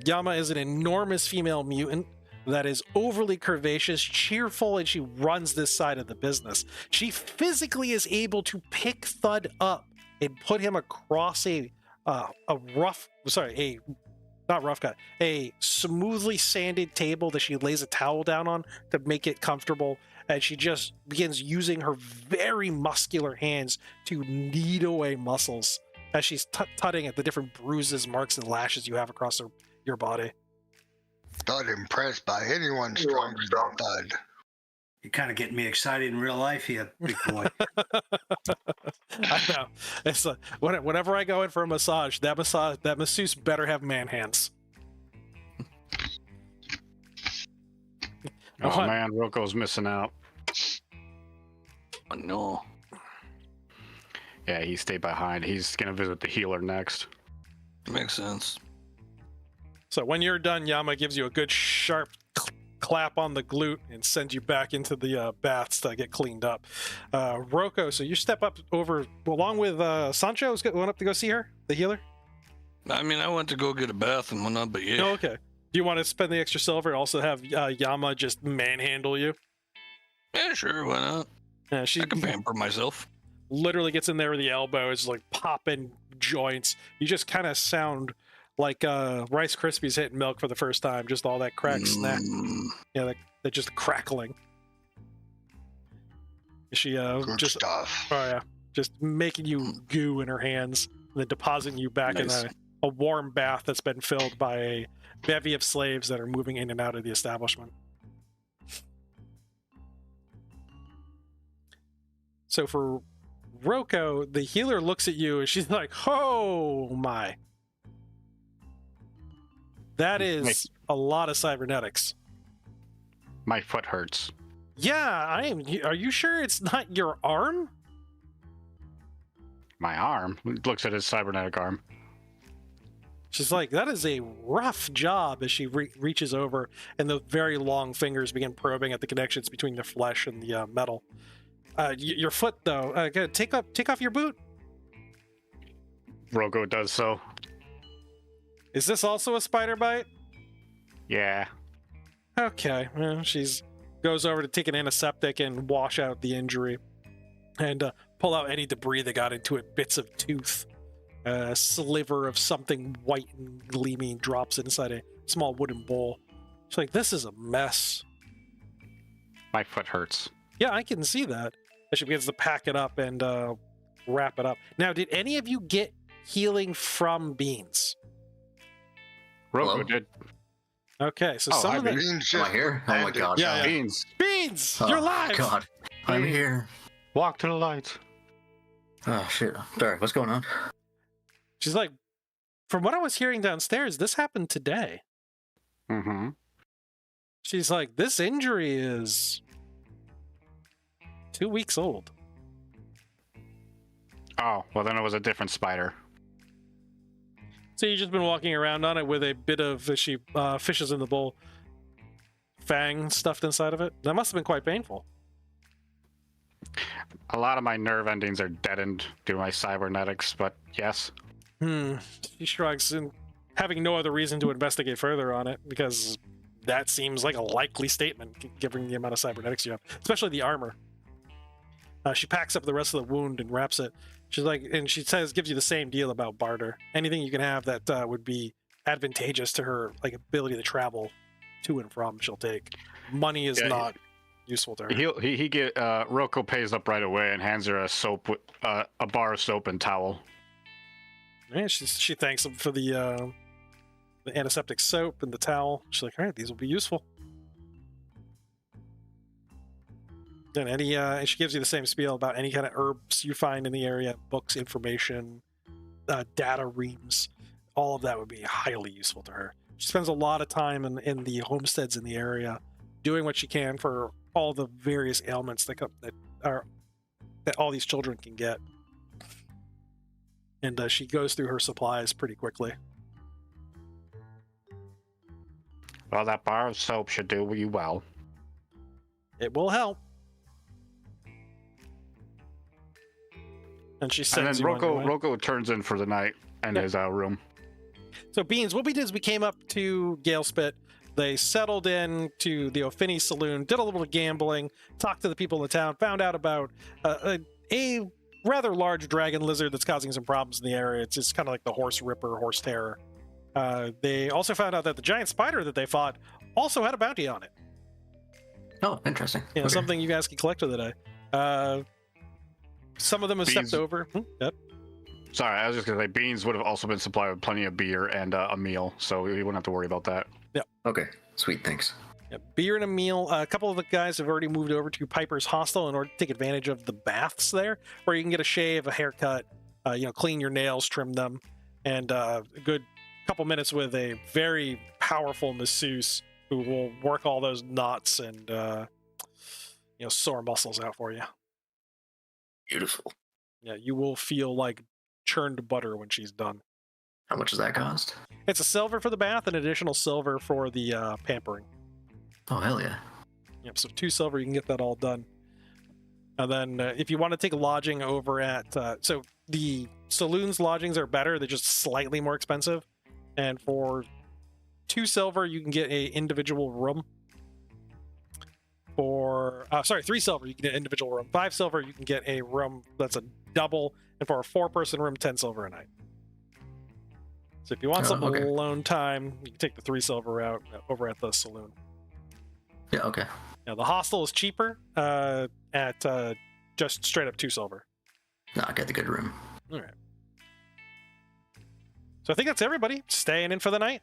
Yama is an enormous female mutant that is overly curvaceous, cheerful, and she runs this side of the business. She physically is able to pick Thud up and put him across a smoothly sanded table that she lays a towel down on to make it comfortable. And she just begins using her very muscular hands to knead away muscles as she's tutting at the different bruises, marks, and lashes you have across your body. Thud impressed by anyone stronger than Thud. You're kind of getting me excited in real life here, big boy. I know. It's whenever I go in for a massage, that masseuse better have man hands. Oh What? man, Roko's missing out. Oh, no. Yeah, he stayed behind. He's gonna visit the healer next. Makes sense. So when you're done, Yama gives you a good sharp clap on the glute and sends you back into the baths to get cleaned up. Roko, so you step up over along with Sancho. Went up to go see her, the healer. I mean, I went to go get a bath and whatnot, but yeah. Oh, okay. Do you want to spend the extra silver? Also have Yama just manhandle you. Yeah, sure, why not? Yeah, she I can pamper myself. literally gets in there with the elbow. It's like popping joints. You just kind of sound like Rice Krispies hitting milk for the first time. Just all that crack snap. Yeah, they're just crackling. She Good just stuff. oh yeah, just making you goo in her hands, and then depositing you back Nice. in a warm bath that's been filled by a bevy of slaves that are moving in and out of the establishment. So for Roko, the healer looks at you and she's like, "Oh my, that is a lot of cybernetics." My foot hurts. Yeah, I am. Are you sure it's not your arm? My arm? Looks at his cybernetic arm. She's like, "That is a rough job." As she reaches over, and the very long fingers begin probing at the connections between the flesh and the metal. Your foot, though, take off your boot. Roko does so. Is this also a spider bite? Yeah. Okay, well, she's goes over to take an antiseptic and wash out the injury, and pull out any debris that got into it. Bits of tooth, a sliver of something white and gleaming drops inside a small wooden bowl. She's like, "This is a mess." My foot hurts. Yeah, I can see that. As she begins to pack it up and wrap it up. Now, did any of you get healing from Beans? Roko Hello? did. Okay, so Oh, some I of the Beans Am just I here? Oh my landed. god. Yeah, yeah. Beans, Beans, Oh, you're live. God. I'm Hey. here. walk to the light. Oh shit. Sorry, what's going on? She's like, from what I was hearing downstairs, this happened today. Mm-hmm. She's like, this injury is 2 weeks old. Oh, well then it was a different spider. So you've just been walking around on it with a bit of she fishes in the bowl, fang stuffed inside of it. That must have been quite painful. A lot of my nerve endings are deadened due to my cybernetics, but yes. She shrugs, and having no other reason to investigate further on it, because that seems like a likely statement given the amount of cybernetics you have, especially the armor. She packs up the rest of the wound and wraps it. She's like, and she says, gives you the same deal about barter. Anything you can have that would be advantageous to her, like ability to travel to and from, she'll take. Money is Yeah, not useful to her. He get Roko pays up right away and hands her a soap, a bar of soap and towel. Yeah, she thanks him for the antiseptic soap and the towel. She's like, all right, these will be useful. And and she gives you the same spiel about any kind of herbs you find in the area, books, information, data reams. All of that would be highly useful to her. She spends a lot of time in the homesteads in the area, doing what she can for all the various ailments that all these children can get. And she goes through her supplies pretty quickly. Well, that bar of soap should do you well. It will help. And she And sends then you on your way. Roko turns in for the night in Yep. his room. So Beans, what we did is we came up to Galespit. They settled in to the O'Finney Saloon, did a little bit of gambling, talked to the people in the town, found out about a rather large dragon lizard that's causing some problems in the area. It's just kind of like the horse ripper, horse terror. They also found out that the giant spider that they fought also had a bounty on it. Oh, interesting. You know, Okay. something you guys can collect for the day. Some of them have Beans- stepped over. Yep. Sorry, I was just gonna say Beans would have also been supplied with plenty of beer and a meal, so we wouldn't have to worry about that. Okay, sweet, thanks. Yeah, beer and a meal. A couple of the guys have already moved over to Piper's Hostel in order to take advantage of the baths there, where you can get a shave, a haircut, clean your nails, trim them, and a good couple minutes with a very powerful masseuse who will work all those knots and sore muscles out for you. Beautiful. Yeah, you will feel like churned butter when she's done. How much does that cost? It's a silver for the bath and additional silver for the pampering. Oh, hell yeah. Yep, so 2 silver, you can get that all done. And then if you want to take lodging over at... so the saloon's lodgings are better. They're just slightly more expensive. And for 2 silver, you can get a individual room. For... 3 silver, you can get an individual room. 5 silver, you can get a room that's a double. And for a 4-person room, 10 silver a night. So if you want some alone time, you can take the 3 silver out over at the saloon. Yeah, okay. Now, the hostel is cheaper at just straight up 2 silver. No, I got the good room. All right. So I think that's everybody staying in for the night.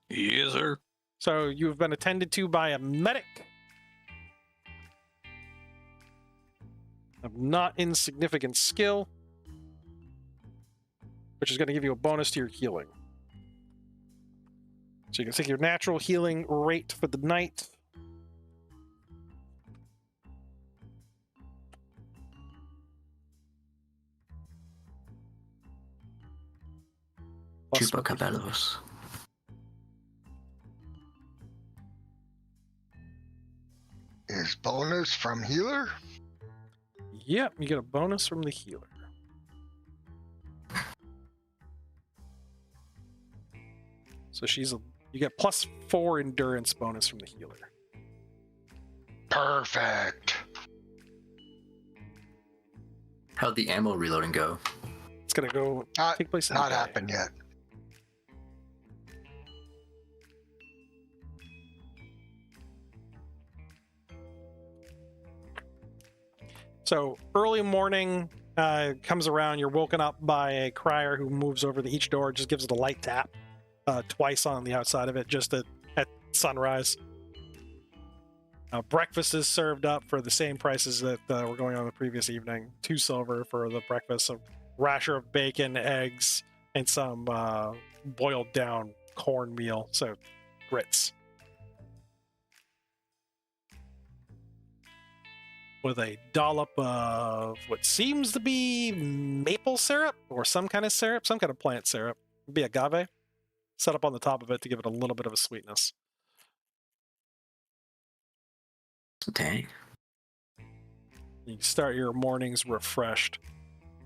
Yes, sir. So you've been attended to by a medic of not insignificant skill, which is going to give you a bonus to your healing. So you can take your natural healing rate for the night. Plus Chupa Caballos. Is bonus from healer? Yep, you get a bonus from the healer. So you get +4 endurance bonus from the healer. Perfect. How'd the ammo reloading go? It's gonna go take place in Not the day. happened yet. So early morning comes around. You're woken up by a crier who moves over to each door, just gives it a light tap twice on the outside of it, just at sunrise. Breakfast is served up for the same prices that were going on the previous evening. 2 silver for the breakfast, a rasher of bacon, eggs, and some boiled down cornmeal, so grits. With a dollop of what seems to be maple syrup or some kind of syrup, some kind of plant syrup. It'd be agave. Set up on the top of it to give it a little bit of a sweetness. Dang. You start your mornings refreshed.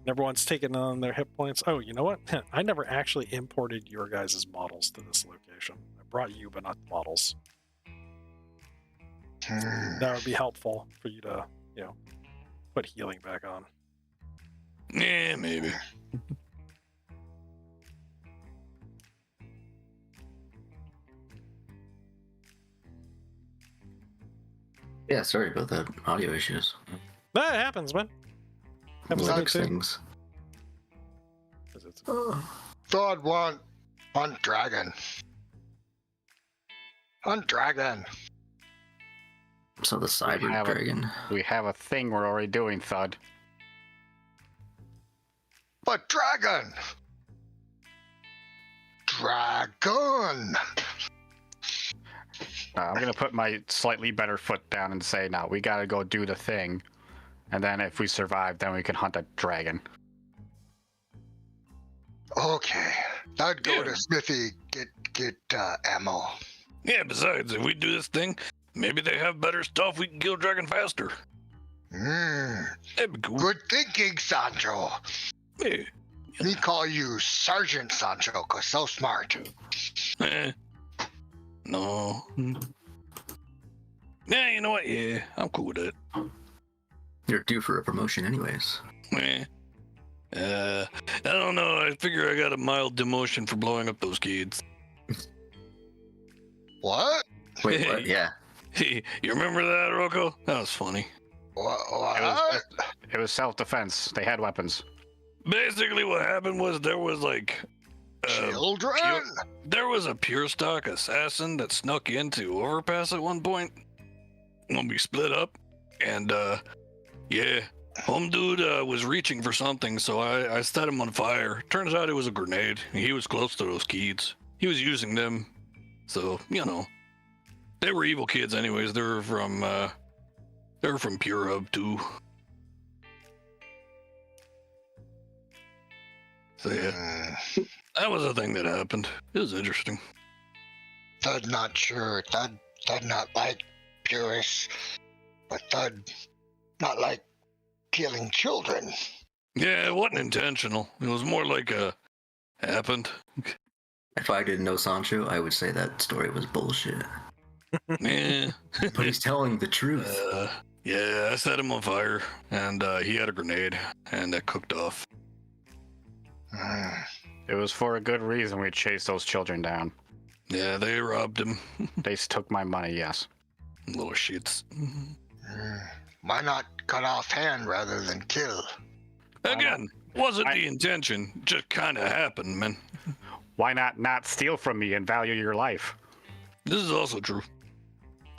Everyone's taking on their hit points. Oh, you know what? I never actually imported your guys' models to this location. I brought you, but not the models. That would be helpful for you to, put healing back on. Yeah, maybe. Yeah, sorry about that. Audio issues. That happens, man. Happens to me Like too. things. Thought one on dragon. On dragon. So the cyber have dragon. We have a thing we're already doing, Thud. But dragon! Dragon! I'm gonna put my slightly better foot down and say, no, we gotta go do the thing. And then if we survive, then we can hunt a dragon. Okay. I'd go Yeah. to Smithy, get ammo. Yeah, besides, if we do this thing, maybe they have better stuff. We can kill dragon faster. That'd be cool. Good thinking, Sancho. Yeah. Me call you Sergeant Sancho, 'cause so smart. Eh. No. Yeah, you know what? Yeah, I'm cool with it. You're due for a promotion anyways. Eh. I don't know. I figure I got a mild demotion for blowing up those kids. What? Wait, what? Yeah. Hey, you remember that, Rocco? That was funny. What? It was self-defense. They had weapons. Basically, what happened was there was like Children! There was a pure stock assassin that snuck into Overpass at one point when we split up, and yeah, home dude was reaching for something, so I set him on fire. Turns out it was a grenade. He was close to those kids. He was using them, so you know, they were evil kids anyways. They were from Pure Hub too. So yeah, that was a thing that happened. It was interesting. Thud not sure. Thud not like purists, but Thud not like killing children. Yeah, it wasn't intentional. It was more like happened. If I didn't know Sancho, I would say that story was bullshit. Yeah. But he's telling the truth. Yeah, I set him on fire, and he had a grenade, and that cooked off. It was for a good reason we chased those children down. Yeah, they robbed him. They took my money, yes. Little shits. Why not cut off hand rather than kill? Again, wasn't the intention. Just kind of happened, man. Why not steal from me and value your life? This is also true.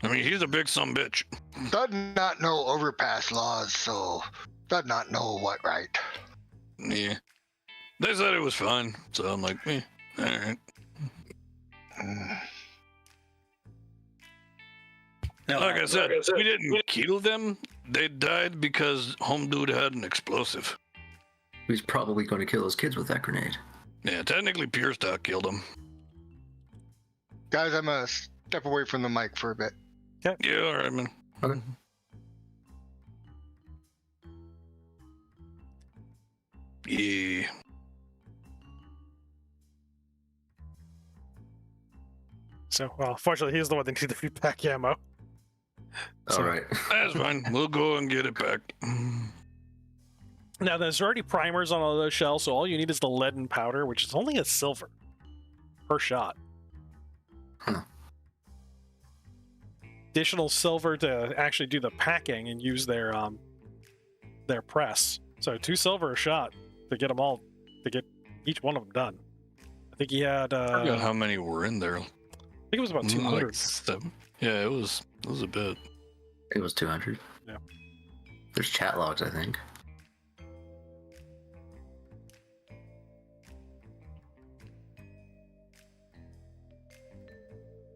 I mean, he's a big sumbitch. Does not know overpass laws, so does not know what right. Yeah. They said it was fine, so I'm like, alright. No, Like I said, we didn't kill them. They died because home dude had an explosive. He's probably going to kill his kids with that grenade. Yeah, technically Pure Stock killed him. Guys, I'm gonna step away from the mic for a bit. Yeah, alright, man. Okay. Yeah. So, well, fortunately, he's the one that needed the feedback ammo. All right. That's fine. We'll go and get it back. Now, there's already primers on all those shells, so all you need is the lead and powder, which is only a silver per shot. Huh. Additional silver to actually do the packing and use their press. So 2 silver a shot to get them all, to get each one of them done. I think he had. I forgot how many were in there. I think it was about 200. Like 7. Yeah, it was a bit. It was 200. Yeah. There's chat logs, I think.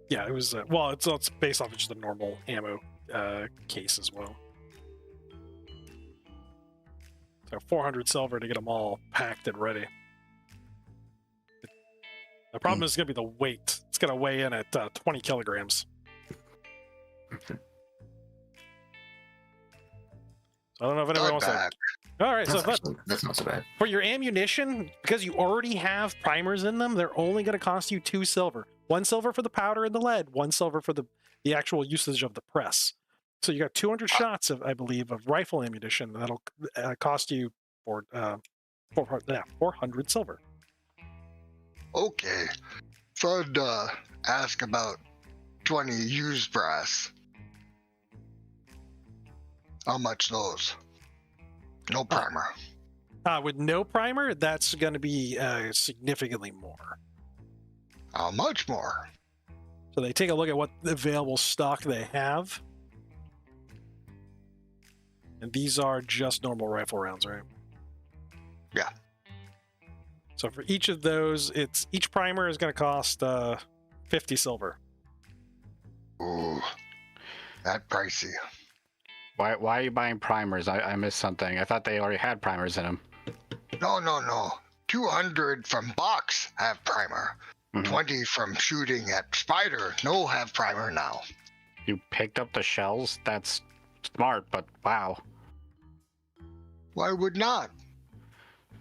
Yeah, it was. Well, it's based off of just a normal ammo case as well. So 400 silver to get them all packed and ready. The problem is going to be the weight. It's going to weigh in at 20 kilograms. So I don't know if anyone wants to. All right, That's not so bad. for your ammunition, because you already have primers in them, they're only going to cost you 2 silver. 1 silver for the powder and the lead, 1 silver for the actual usage of the press. So you got 200 shots of, I believe, of rifle ammunition that'll cost you 400 silver. Okay. Thud ask about 20 used brass. How much those? No primer. With no primer, that's going to be significantly more. How much more? So they take a look at what available stock they have. And these are just normal rifle rounds, right? Yeah. So for each of those, each primer is going to cost 50 silver. Ooh, that pricey. Why are you buying primers? I missed something. I thought they already had primers in them. No. 200 from box have primer. Mhm. 20 from shooting at spider. No have primer now. You picked up the shells? That's smart, but wow. Why would not?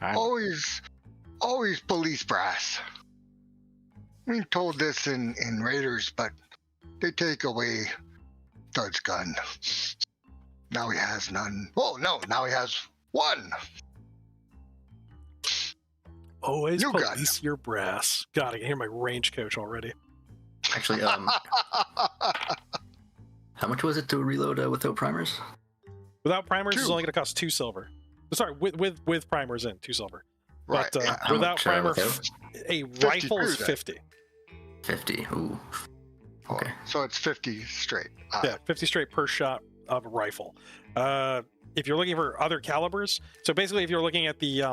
I- Always police brass. We told this in Raiders, but they take away Thud's gun. Now he has none. Oh no, now he has 1. Always You got police your brass. God, I can hear my range coach already. Actually, how much was it to reload without primers? Without primers, it's 2. only going to cost 2 silver. Sorry, with primers in, 2 silver. Right. But Yeah. How without much, primer, without? a rifle is 52 then. 50. 50. Ooh. Okay. So it's 50 straight. Yeah, 50 straight per shot of a rifle. If you're looking for other calibers, so basically if you're looking at the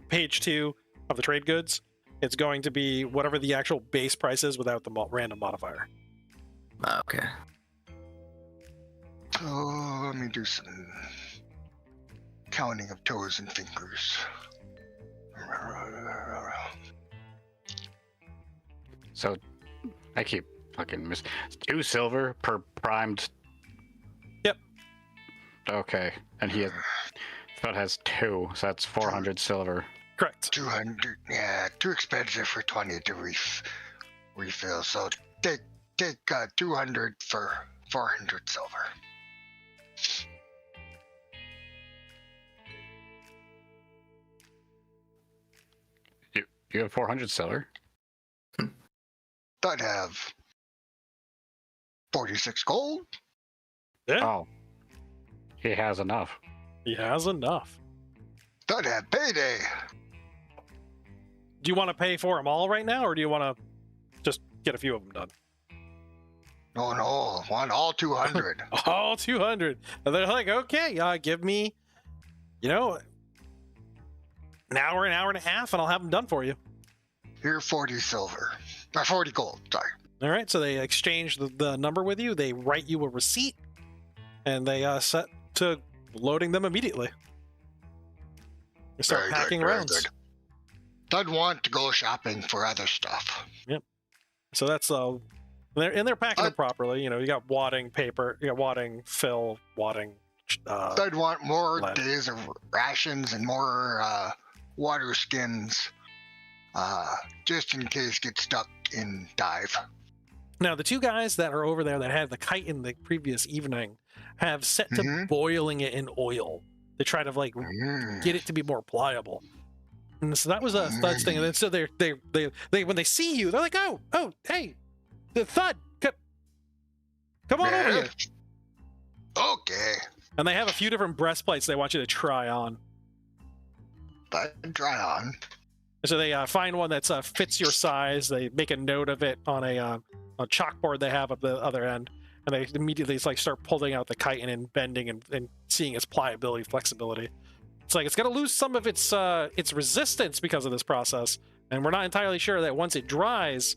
page 2 of the trade goods, it's going to be whatever the actual base price is without the random modifier. Okay. Oh, let me do some counting of toes and fingers. So I keep fucking 2 silver per primed. Yep. Okay, and he has 2, so that's 400 silver. Correct. 200. Yeah, too expensive for 20 to refill. So take 200 for 400 silver. You have 400 silver? I'd have 46 gold. Yeah, Oh, he has enough. he has enough. I'd have payday. Do you want to pay for them all right now, or do you want to just get a few of them done? No, want all 200. All 200. And they're like, okay, give me, an hour and a half, and I'll have them done for you. Here, 40 silver. 40 gold, sorry. All right, so they exchange the number with you. They write you a receipt, and they set to loading them immediately. They start Very packing good, very rounds. good. I'd want to go shopping for other stuff. So that's they're packing them properly. You got wadding paper, you got wadding fill, wadding. I'd want more lead. days of rations and more water skins, just in case get stuck in dive. Now the 2 guys that are over there that had the kite in the previous evening have set to Mhm. boiling it in oil to try to get it to be more pliable. And so that was a Thud's thing. And then so they when they see you, they're like, oh, hey, the Thud, come on over here. Okay, And they have a few different breastplates they want you to try on. I'd try on. So they find one that fits your size. They make a note of it on a chalkboard they have at the other end, and they immediately start pulling out the chitin and bending and seeing its pliability, flexibility. It's like it's going to lose some of its resistance because of this process, and we're not entirely sure that once it dries,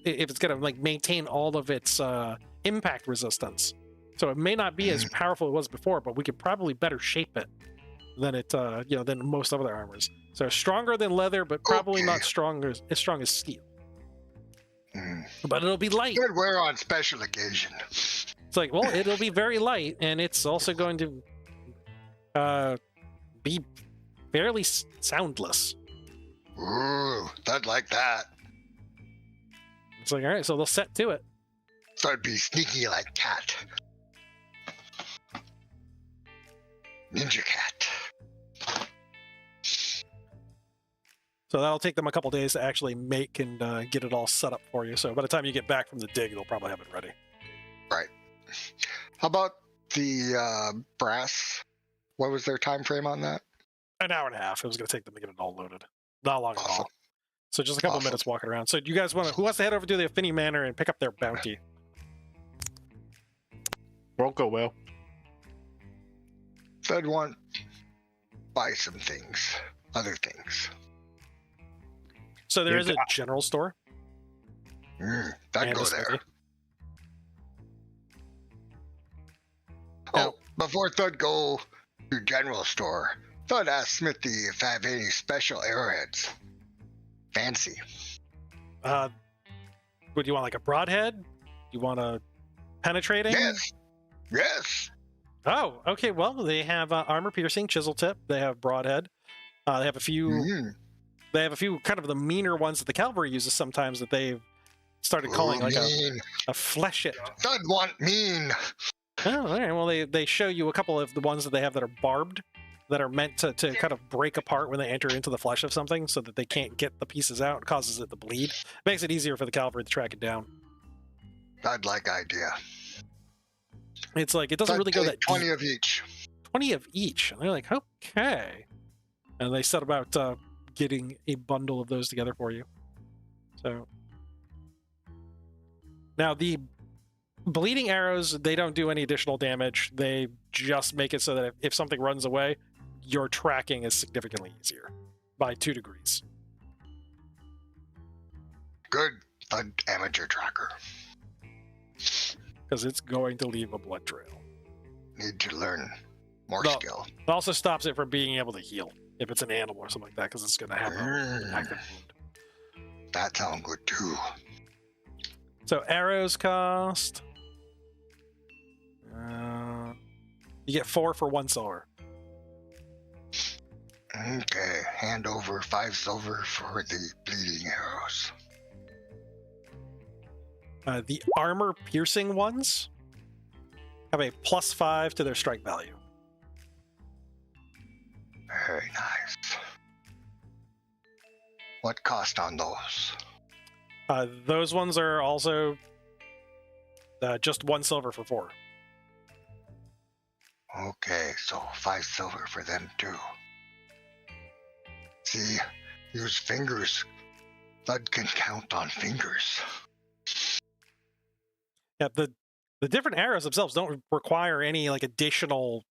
if it's gonna maintain all of its impact resistance. So it may not be as powerful as it was before, but we could probably better shape it than than most other armors. So stronger than leather, but probably not as strong as steel. But it'll be light. Good wear on special occasion. It's like, well, it'll be very light, and it's also going to be fairly soundless. Ooh, I'd like that. It's like, all right, so they'll set to it. So I'd be sneaky like cat. Ninja cat. So that'll take them a couple days to actually make and get it all set up for you. So by the time you get back from the dig, they'll probably have it ready. Right. How about the brass? What was their time frame on that? An hour and a half. It was going to take them to get it all loaded. Not long at Awesome. all. So just a couple Awesome. minutes walking around. So do you guys who wants to head over to the Affinity Manor and pick up their bounty? Rocco will. So I'd want buy some things, other things. So there Yeah, is a general store. I'd and go a smithy. there. Now- Oh, before Thud go to general store, Thud asked Smithy if I have any special arrowheads. Fancy. Would you want like a broadhead? You want a penetrating? Yes. Yes. Oh, okay. Well, they have armor piercing, chisel tip. They have broadhead. They have a few. Mm. They have a few kind of the meaner ones that the cavalry uses sometimes that they've started calling Ooh, like mean. a flesh it. Thud want mean. Oh, all right. Well, they show you a couple of the ones that they have that are barbed, that are meant to kind of break apart when they enter into the flesh of something, so that they can't get the pieces out. It causes it to bleed. Makes it easier for the cavalry to track it down. I'd like idea. It's like it doesn't Thud really go take that 20 deep. of each. 20 of each. And they're like, okay. And they set about getting a bundle of those together for you. So now the bleeding arrows, they don't do any additional damage. They just make it so that if something runs away, your tracking is significantly easier by 2 degrees. Good, an amateur tracker. Because it's going to leave a blood trail. Need to learn more No. skill. It also stops it from being able to heal if it's an animal or something like that, because it's going to have an active wound. That sounds good too. So arrows cost. You get 4 for 1 silver. Okay, hand over 5 silver for the bleeding arrows. The armor piercing ones have a +5 to their strike value. Very nice. What cost on those? Those ones are also just 1 silver for 4. Okay, so 5 silver for them too. See, use fingers. Thud can count on fingers. Yeah, the different arrows themselves don't require any like additional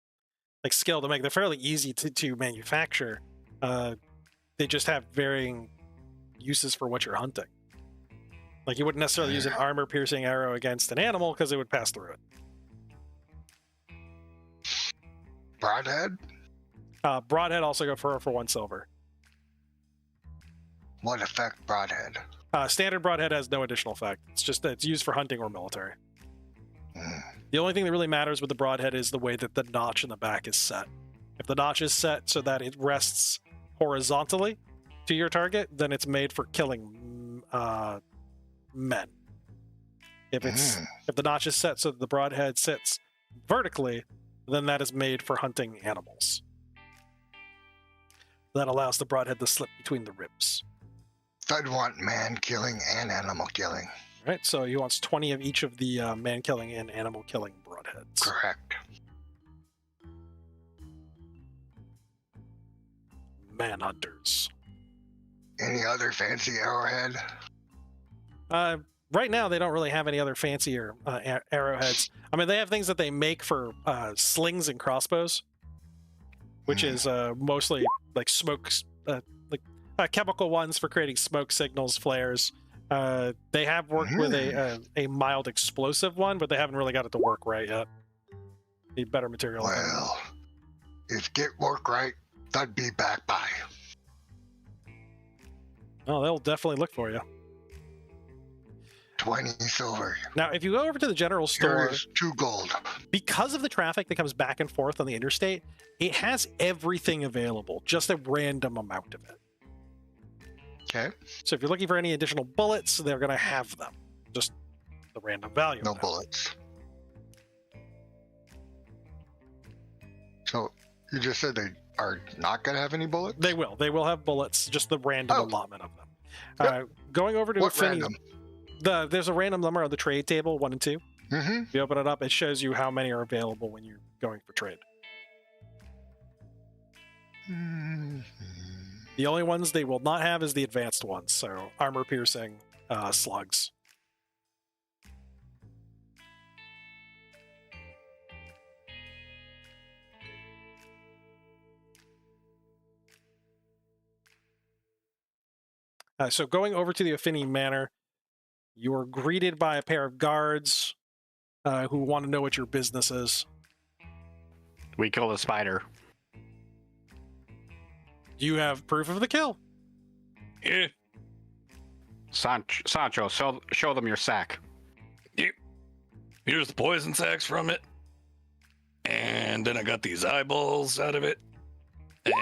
like skill to make. They're fairly easy to manufacture. They just have varying uses for what you're hunting. Like you wouldn't necessarily use an armor piercing arrow against an animal because it would pass through it. Broadhead? Broadhead also go for 1 silver. What effect broadhead? Standard broadhead has no additional effect. It's just that it's used for hunting or military. Hmm. The only thing that really matters with the broadhead is the way that the notch in the back is set. If the notch is set so that it rests horizontally to your target, then it's made for killing men. If the notch is set so that the broadhead sits vertically, then that is made for hunting animals. That allows the broadhead to slip between the ribs. Thud want man killing and animal killing. Right, so he wants 20 of each of the man killing and animal killing broadheads. Correct. Manhunters. Any other fancy arrowhead? Right now, they don't really have any other fancier arrowheads. I mean, they have things that they make for slings and crossbows, which is mostly like smokes, chemical ones for creating smoke signals, flares. They have worked with a mild explosive one, but they haven't really got it to work right yet. Need better material. Well, if get work right, that'd be back by. Oh, they'll definitely look for you. 20 silver. Now, if you go over to the general store, Here is 2 gold. because of the traffic that comes back and forth on the interstate, it has everything available, just a random amount of it. Okay. So if you're looking for any additional bullets, they're going to have them. Just the random value. No of them. bullets. So you just said they are not going to have any bullets? They will. They will have bullets, just the random Oh. allotment of them. Yep. Going over to What Affinity, random? there's a random number on the trade table, 1 and 2. Mm-hmm. If you open it up, it shows you how many are available when you're going for trade. The only ones they will not have is the advanced ones, so armor piercing, slugs. So going over to the Affinity Manor, you are greeted by a pair of guards who want to know what your business is. We killed a spider. Do you have proof of the kill? Yeah. Sancho, show them your sack. Here's the poison sacks from it. And then I got these eyeballs out of it.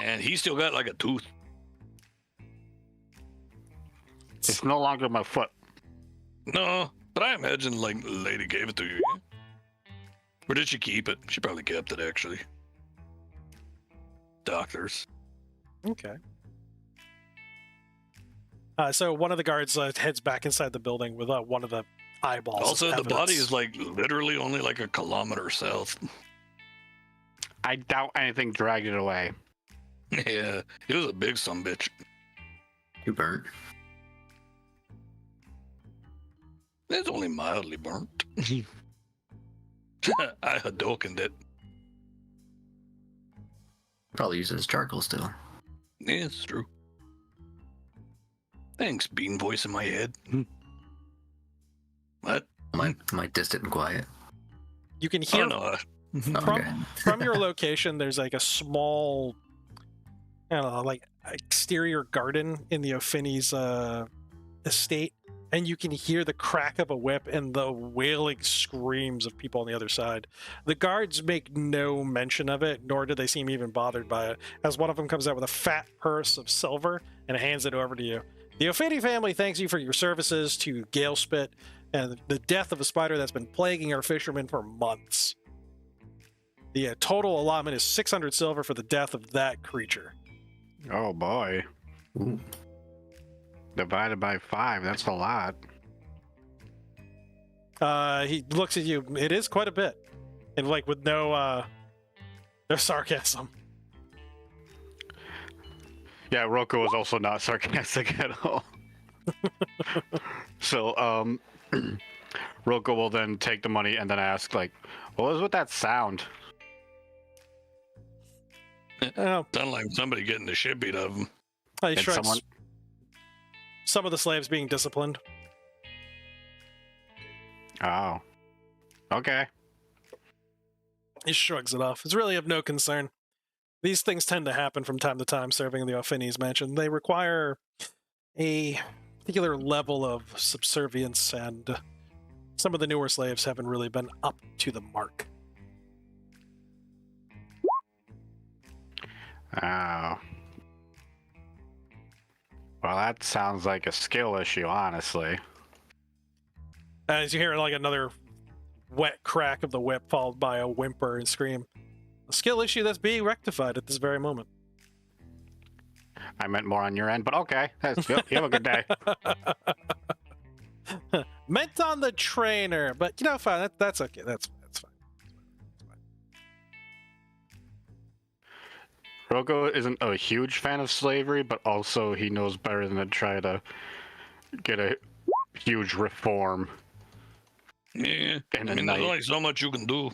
And he still got like a tooth. It's no longer my foot. No, but I imagine like the lady gave it to you. Or did she keep it? She probably kept it actually. Doctors. Okay. So one of the guards heads back inside the building with one of the eyeballs. as Also, the evidence. body is like literally only like a kilometer south. I doubt anything dragged it away. Yeah, it was a big sumbitch. You burnt. It's only mildly burnt. I Hadokened it. Probably use it as charcoal still. Yeah, it's true. Thanks, bean voice in my head. What? Am I distant and quiet? You can Oh hear no. from Okay. from your location. There's like a small, I don't know, like exterior garden in the O'Finney's estate, and you can hear the crack of a whip and the wailing screams of people on the other side. The guards make no mention of it, nor do they seem even bothered by it, as one of them comes out with a fat purse of silver and hands it over to you. The O'Finney family thanks you for your services to Galespit and the death of a spider that's been plaguing our fishermen for months. The total allotment is 600 silver for the death of that creature. Oh boy. Ooh. Divided by 5, that's a lot. He looks at you. It is quite a bit, and like with no sarcasm. Yeah, Roko was also not sarcastic at all. So, Roko will then take the money and then ask, like, what was with that sound? Oh, Sound like somebody getting the shit beat out of him. he And shrugs. someone- Some of the slaves being disciplined. Oh. Okay. He shrugs it off. It's really of no concern. These things tend to happen from time to time serving in the O'Finney's mansion. They require a particular level of subservience, and some of the newer slaves haven't really been up to the mark. Oh. Well, that sounds like a skill issue, honestly. As you hear like another wet crack of the whip followed by a whimper and scream. A skill issue that's being rectified at this very moment. I meant more on your end, but okay. You have a good day. Meant on the trainer, but you know, fine. That's okay. That's fine. Roko isn't a huge fan of slavery, but also he knows better than to try to get a huge reform. Yeah, In I a mean, night. there's only so much you can do.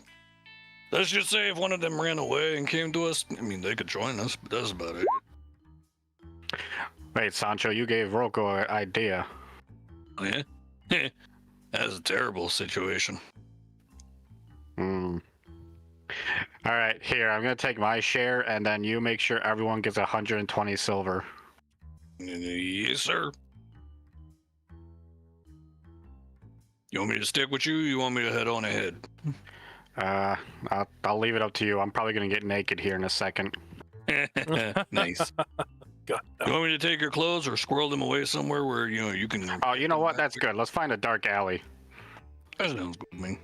Let's just say if one of them ran away and came to us, I mean, they could join us, but that's about it. Wait, Sancho, you gave Roko an idea. Oh, yeah? That's a terrible situation. Hmm. All right, here, I'm going to take my share, and then you make sure everyone gets 120 silver. Yes, sir. You want me to stick with you? Or you want me to head on ahead? I'll leave it up to you. I'm probably going to get naked here in a second. Nice. God, You want me to take your clothes or squirrel them away somewhere where you can? Oh, you know what? That's good. Let's find a dark alley. That sounds good to me.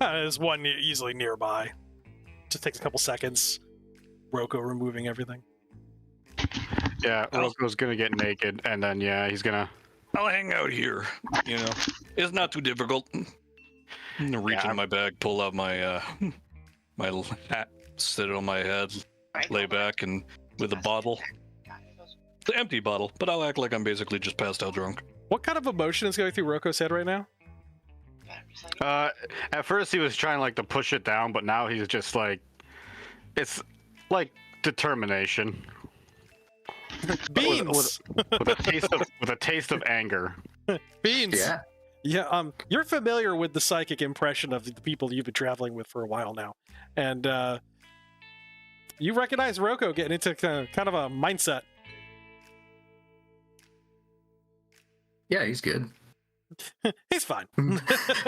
There's one easily nearby. Just takes a couple seconds. Roko removing everything. Yeah, Oh. Roko's going to get naked, and then, yeah, he's going to... I'll hang out here. You know, it's not too difficult. I'm gonna reach Yeah, in my bag, pull out my my hat, sit it on my head, lay back, and with a bottle. It's an empty bottle, but I'll act like I'm basically just passed out drunk. What kind of emotion is going through Roko's head right now? At first he was trying, like, to push it down, but now he's just, like... It's, like, determination. Beans. With a taste of anger. Beans. Yeah. Yeah. You're familiar with the psychic impression of the people you've been traveling with for a while now, and you recognize Roko getting into kind of a mindset. Yeah, he's good. He's fine.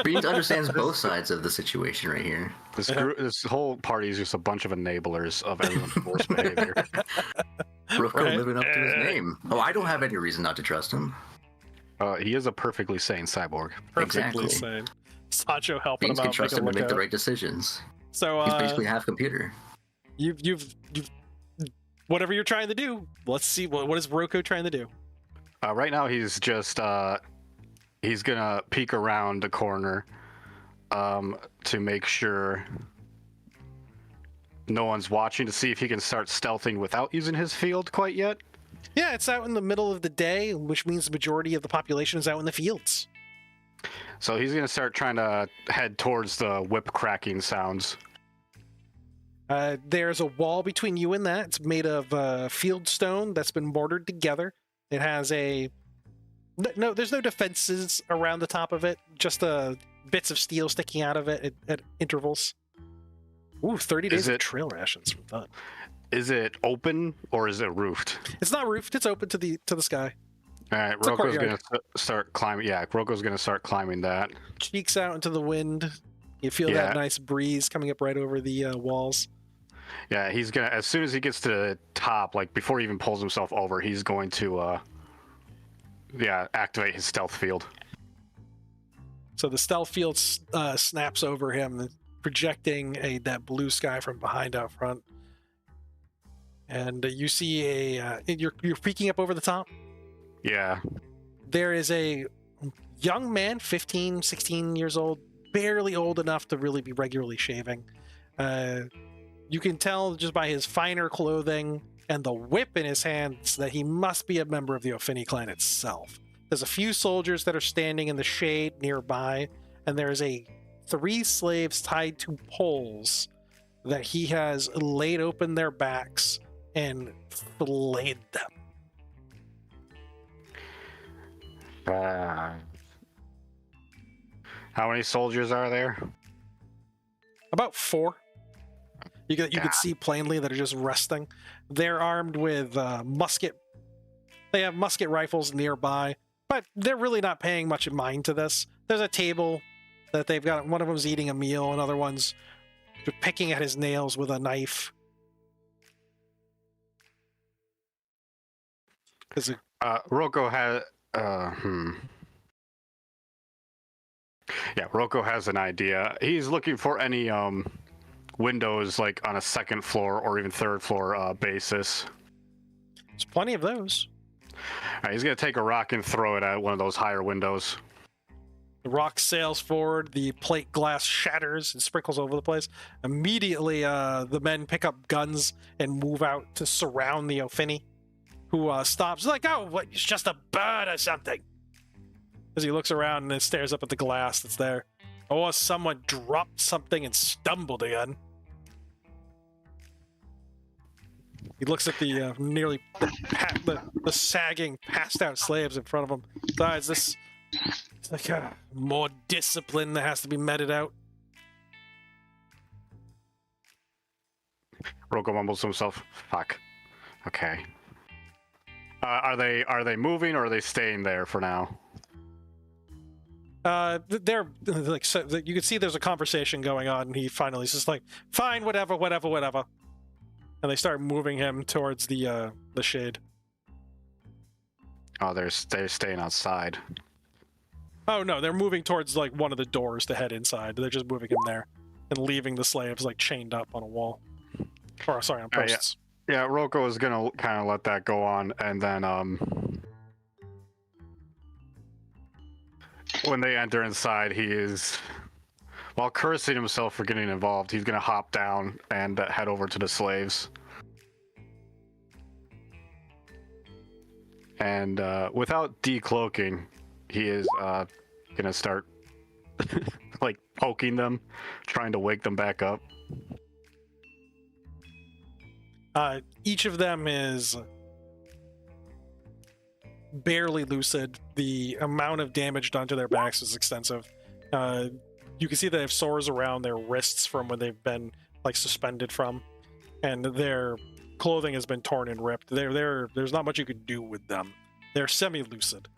Beans understands both sides of the situation right here. This whole party is just a bunch of enablers of everyone's worst behavior. Roko Right. living up to his name. Oh, I don't have any reason not to trust him. He is a perfectly sane cyborg. Perfectly Exactly. sane. Sancho helping Beans him can out. trust make a him to make the lookout. right decisions. So He's basically half computer. you've whatever you're trying to do. Let's see what is Roko trying to do. Right now he's just he's gonna peek around the corner to make sure no one's watching, to see if he can start stealthing without using his field quite yet. Yeah, it's out in the middle of the day, which means the majority of the population is out in the fields. So he's gonna start trying to head towards the whip cracking sounds. There's a wall between you and that. It's made of field stone that's been mortared together. It has no, there's no defenses around the top of it, just bits of steel sticking out of it at intervals. Ooh, 30 days of trail rations from Thud. Is it open or is it roofed? It's not roofed. It's open to the sky. All right, It's a Roko's courtyard. gonna start climbing. Yeah, Roko's gonna start climbing that. Cheeks out into the wind. You feel Yeah. that nice breeze coming up right over the walls. Yeah, he's gonna, as soon as he gets to the top, like before he even pulls himself over, he's going to activate his stealth field. So the stealth field snaps over him, projecting that blue sky from behind out front. And you see you're peeking up over the top. Yeah. There is a young man, 15, 16 years old, barely old enough to really be regularly shaving. You can tell just by his finer clothing and the whip in his hands that he must be a member of the O'Finney clan itself. There's a few soldiers that are standing in the shade nearby, and there's 3 slaves tied to poles that he has laid open their backs and filleted them. How many soldiers are there? About 4. You can see plainly that are just resting. They're armed with musket. They have musket rifles nearby, but they're really not paying much mind to this. There's a table that they've got. One of them's eating a meal, another one's picking at his nails with a knife. Roko has. Yeah, Roko has an idea. He's looking for any windows like on a second floor or even third floor basis. There's plenty of those. All right, he's gonna take a rock and throw it at one of those higher windows. The rock sails forward, the plate glass shatters and sprinkles over the place. Immediately, the men pick up guns and move out to surround the O'Finney, who stops. He's like, oh, what? It's just a bird or something. As he looks around and then stares up at the glass that's there. Oh, someone dropped something and stumbled again. He looks at the the sagging, passed-out slaves in front of him. Besides, this it's like more discipline that has to be meted out. Roko mumbles to himself, "Fuck. Okay. Are they moving or are they staying there for now?" They're like, so you can see there's a conversation going on, and he finally is just like, "Fine, whatever," and they start moving him towards the shade. Oh, they're staying outside. Oh no, they're moving towards like one of the doors to head inside. They're just moving him there and leaving the slaves like chained up on a wall, or sorry, on posts. Yeah, Roko is gonna kind of let that go on, and then when they enter inside, he is, while cursing himself for getting involved, he's gonna hop down and head over to the slaves. And without decloaking, he is gonna start like poking them, trying to wake them back up. Each of them is barely lucid. The amount of damage done to their backs is extensive. You can see they have sores around their wrists from when they've been like suspended from, and their clothing has been torn and ripped. There's not much you can do with them. They're semi-lucid.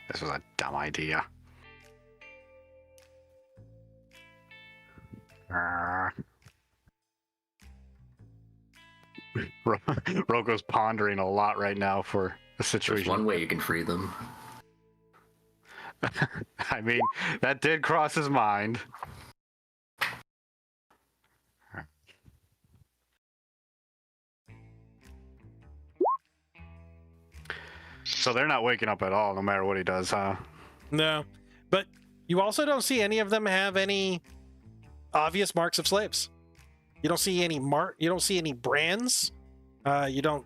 This was a dumb idea. Roko's pondering a lot right now for the There's situation. one way you can free them. I mean, that did cross his mind. So they're not waking up at all, no matter what he does, huh? No, but you also don't see any of them have any obvious marks of slaves. You don't see any You don't see any brands. You don't.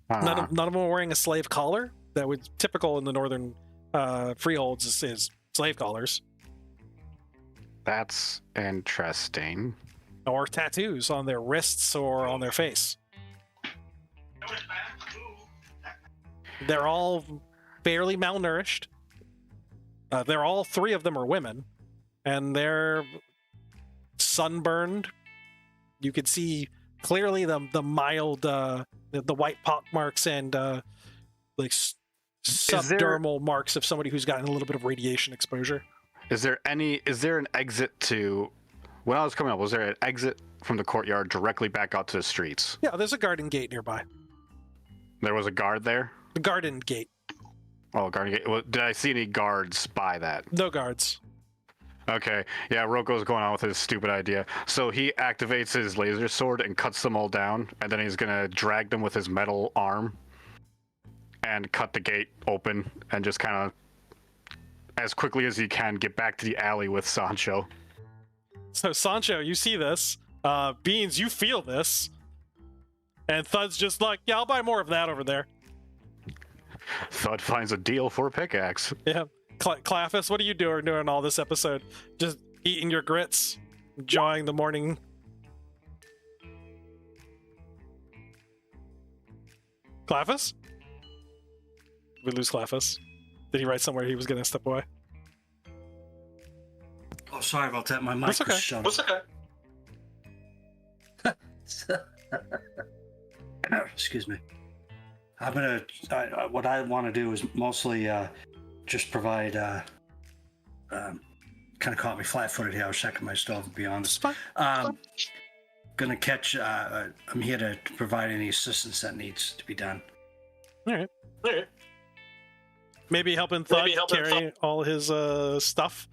None of them are wearing a slave collar. That would typical in the northern freeholds is slave collars. That's interesting. Or tattoos on their wrists or on their face. They're all fairly malnourished. They're all three of them are women, and they're sunburned. You could see clearly the mild the white pock marks and like subdermal marks of somebody who's gotten a little bit of radiation exposure. Is there an exit to? When I was coming up, was there an exit from the courtyard directly back out to the streets? Yeah, there's a garden gate nearby. There was a guard there? The garden gate. Oh, garden gate. Well, did I see any guards by that? No guards. Okay. Yeah, Roko's going on with his stupid idea. So he activates his laser sword and cuts them all down, and then he's going to drag them with his metal arm and cut the gate open and just kind of, as quickly as he can, get back to the alley with Sancho. So Sancho, you see this. Beans, you feel this. And Thud's just like, yeah, I'll buy more of that over there. Thud finds a deal for a pickaxe. Yeah. Claffus, what are you doing during all this episode? Just eating your grits, enjoying the morning. Claffus? We lose Claffus. Did he write somewhere he was going to step away? Oh, sorry about that. My mic That's okay. was shut. That's okay. Excuse me. I'm gonna. What I want to do is mostly just provide. Kind of caught me flat-footed here. I was checking my stove, to be honest. Gonna catch. I'm here to provide any assistance that needs to be done. All right. Maybe helping Thud carry all his stuff.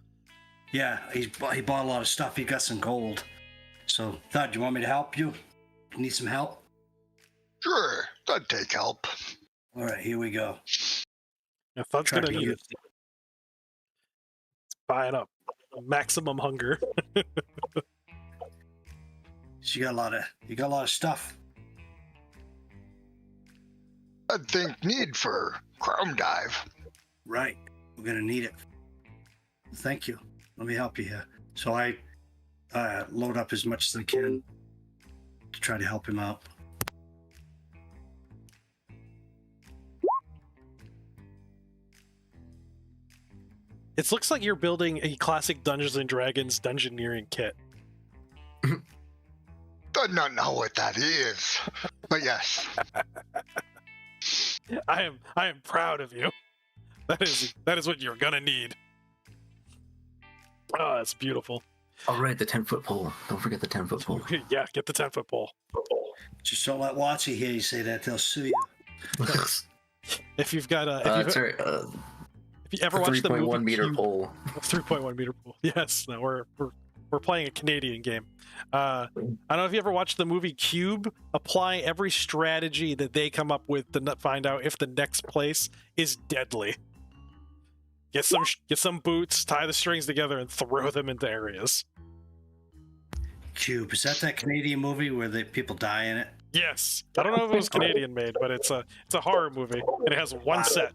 Yeah, he bought a lot of stuff. He got some gold. So, Thud, do you want me to help you? You need some help? Sure, that'd take help. All right, here we go. Yeah, Thud's Try gonna to need use it. Buying up. Maximum hunger. You got a lot of stuff. I'd think need for Chrome Dive. Right. We're gonna need it. Thank you. Let me help you here. So I load up as much as I can to try to help him out. It looks like you're building a classic Dungeons and Dragons dungeoneering kit. Does not know what that is, but yes. I am proud of you. That is what you're gonna need. Oh, that's beautiful. All right, the 10-foot pole. Don't forget the 10-foot pole. Yeah, get the 10-foot pole. Just don't let Watsy hear you say that; they'll sue you. If you've got a, That's right. if you ever watched the movie 3.1 meter Cube- pole. 3.1 meter pool. Yes, no, we're playing a Canadian game. I don't know if you ever watched the movie Cube. Apply every strategy that they come up with to find out if the next place is deadly. Get some boots, tie the strings together, and throw them into areas. Cube, is that Canadian movie where the people die in it? Yes, I don't know if it was Canadian made, but it's a horror movie, and it has one set.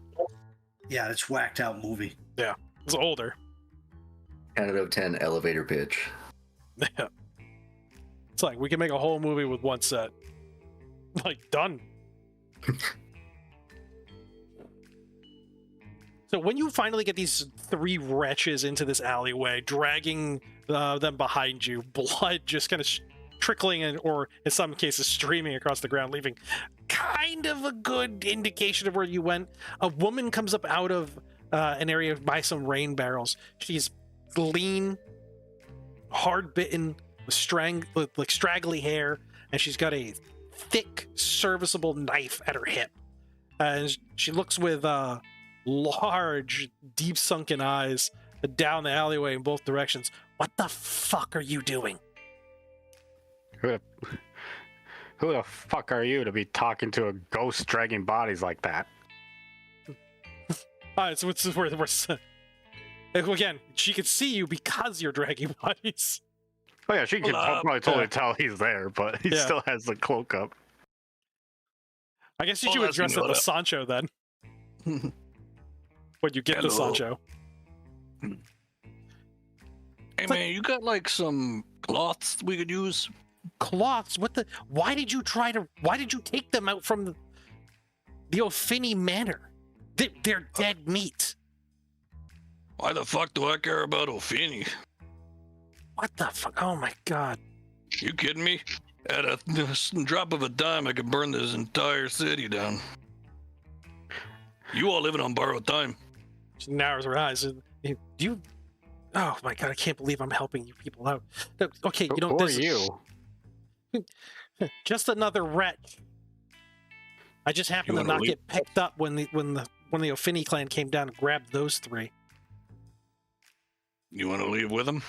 Yeah, it's whacked out movie. Yeah, it's older. 10 out of 10 elevator pitch. Yeah. It's like we can make a whole movie with one set. Like, done. So when you finally get these three wretches into this alleyway, dragging them behind you, blood just kind of trickling in, or in some cases streaming across the ground, leaving kind of a good indication of where you went. A woman comes up out of an area by some rain barrels. She's lean, hard-bitten, with straggly hair, and she's got a thick, serviceable knife at her hip. And she looks with large, deep-sunken eyes down the alleyway in both directions. What the fuck are you doing? Who the fuck are you to be talking to a ghost dragging bodies like that? Alright, so we're again, she could see you because you're dragging bodies. Oh yeah, she can probably totally Yeah. tell he's there, but he Yeah. still has the cloak up. I guess you Well, should that's address it what to up. Sancho then. When you get to Hello. Sancho. Hey man, you got like some cloths we could use? Cloths? What the? Why did you take them out from the O'Finney Manor? They're dead meat. Why the fuck do I care about O'Finney? What the fuck? Oh my god. You kidding me? At a drop of a dime, I could burn this entire city down. You all living on borrowed time. She narrows her eyes. You. Oh my god! I can't believe I'm helping you people out. No, okay, you know Who are this. you? Just another wretch. I just happened to wanna not leave? get picked up when the O'Finney clan came down and grabbed those three. You want to leave with him?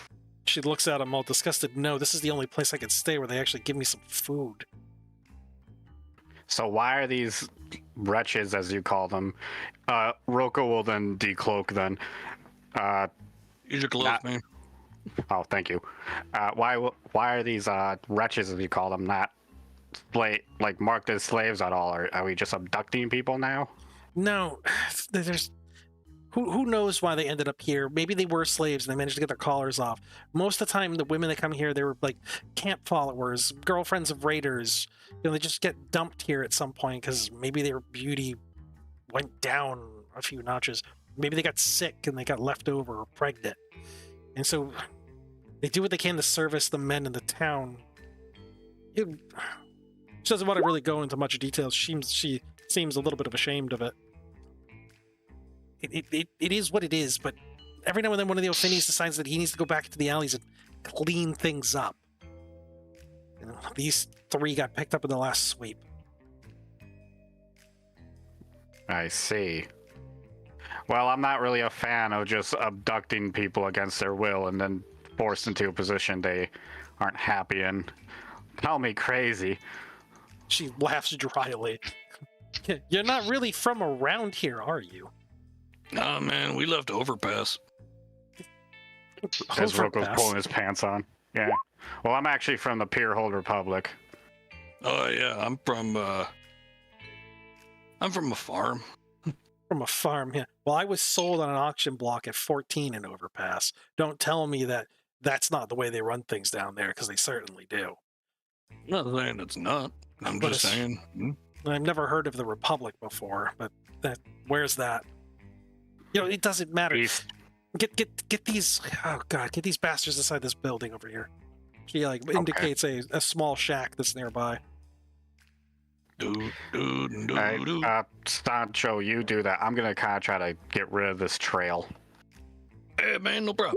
She looks at him all disgusted. No, this is the only place I could stay where they actually give me some food. So why are these wretches, as you call them? Roko will then decloak then. Use your clothes, Not- man. Oh, thank you. Why are these wretches, as you call them, not marked as slaves at all? Are we just abducting people now? No, there's who knows why they ended up here. Maybe they were slaves and they managed to get their collars off. Most of the time, the women that come here, they were like camp followers, girlfriends of raiders. You know, they just get dumped here at some point because maybe their beauty went down a few notches. Maybe they got sick and they got left over or pregnant. And so they do what they can to service the men in the town. She doesn't want to really go into much detail. She seems a little bit of ashamed of it. It is what it is, but every now and then one of the O'Finneys decides that he needs to go back to the alleys and clean things up. You know, these three got picked up in the last sweep. I see. Well, I'm not really a fan of just abducting people against their will and then forced into a position they aren't happy in. Call me crazy. She laughs dryly. You're not really from around here, are you? Nah, man, we left Overpass. As Roko's Overpass. pulling his pants on. Yeah. Well, I'm actually from the Peerhold Republic. Oh yeah, I'm from a farm. From a farm, yeah. Well, I was sold on an auction block at 14 in Overpass. Don't tell me that that's not the way they run things down there, because they certainly do. Not saying it's not. I'm But just it's- saying. I've never heard of the Republic before, but where's that? You know, it doesn't matter. East. Get these, oh god, get these bastards inside this building over here. She indicates a small shack that's nearby. Dude. Alright, Sancho, you do that. I'm gonna kind of try to get rid of this trail. Hey man, no problem.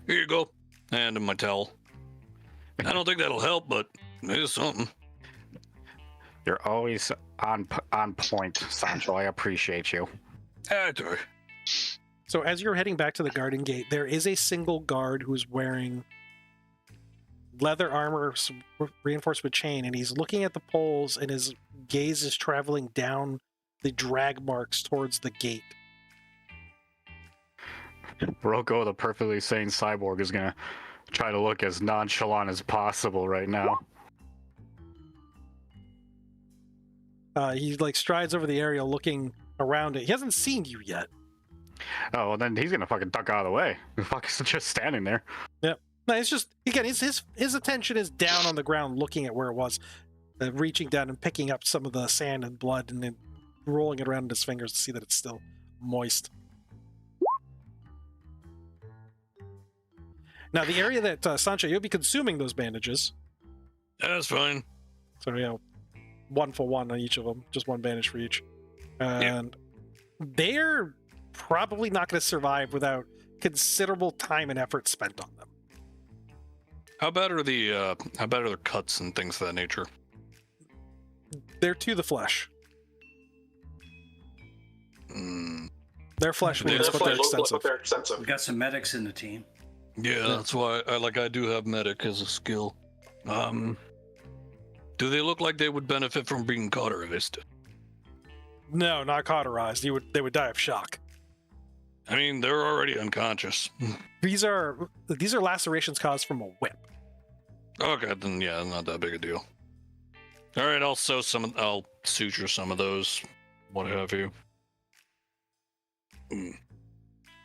Here you go. Hand him my towel. I don't think that'll help, but it's something. You're always on point, Sancho. I appreciate you. That's all right. So as you're heading back to the garden gate, there is a single guard who's wearing leather armor reinforced with chain, and he's looking at the poles, and his gaze is traveling down the drag marks towards the gate. Roko, the perfectly sane cyborg, is gonna try to look as nonchalant as possible right now. He strides over the area looking around it. He hasn't seen you yet. Oh, well, then he's gonna fucking duck out of the way. Fucking just standing there. No, it's just, again, his attention is down on the ground looking at where it was, reaching down and picking up some of the sand and blood and then rolling it around in his fingers to see that it's still moist. Now, the area that, Sancho, you'll be consuming those bandages. That's fine. So, 1 for 1 on each of them, just 1 bandage for each. And they're probably not going to survive without considerable time and effort spent on them. How bad are the cuts and things of that nature? They're to the flesh. Mm, Their flesh They wounds, but they're extensive. They're extensive. We got some medics in the team. yeah, that's why I do have medic as a skill. Do they look like they would benefit from being cauterized? No, not cauterized. They would die of shock. I mean, they're already unconscious. These are lacerations caused from a whip. Okay, then yeah, not that big a deal. All right, I'll suture some of those, what have you.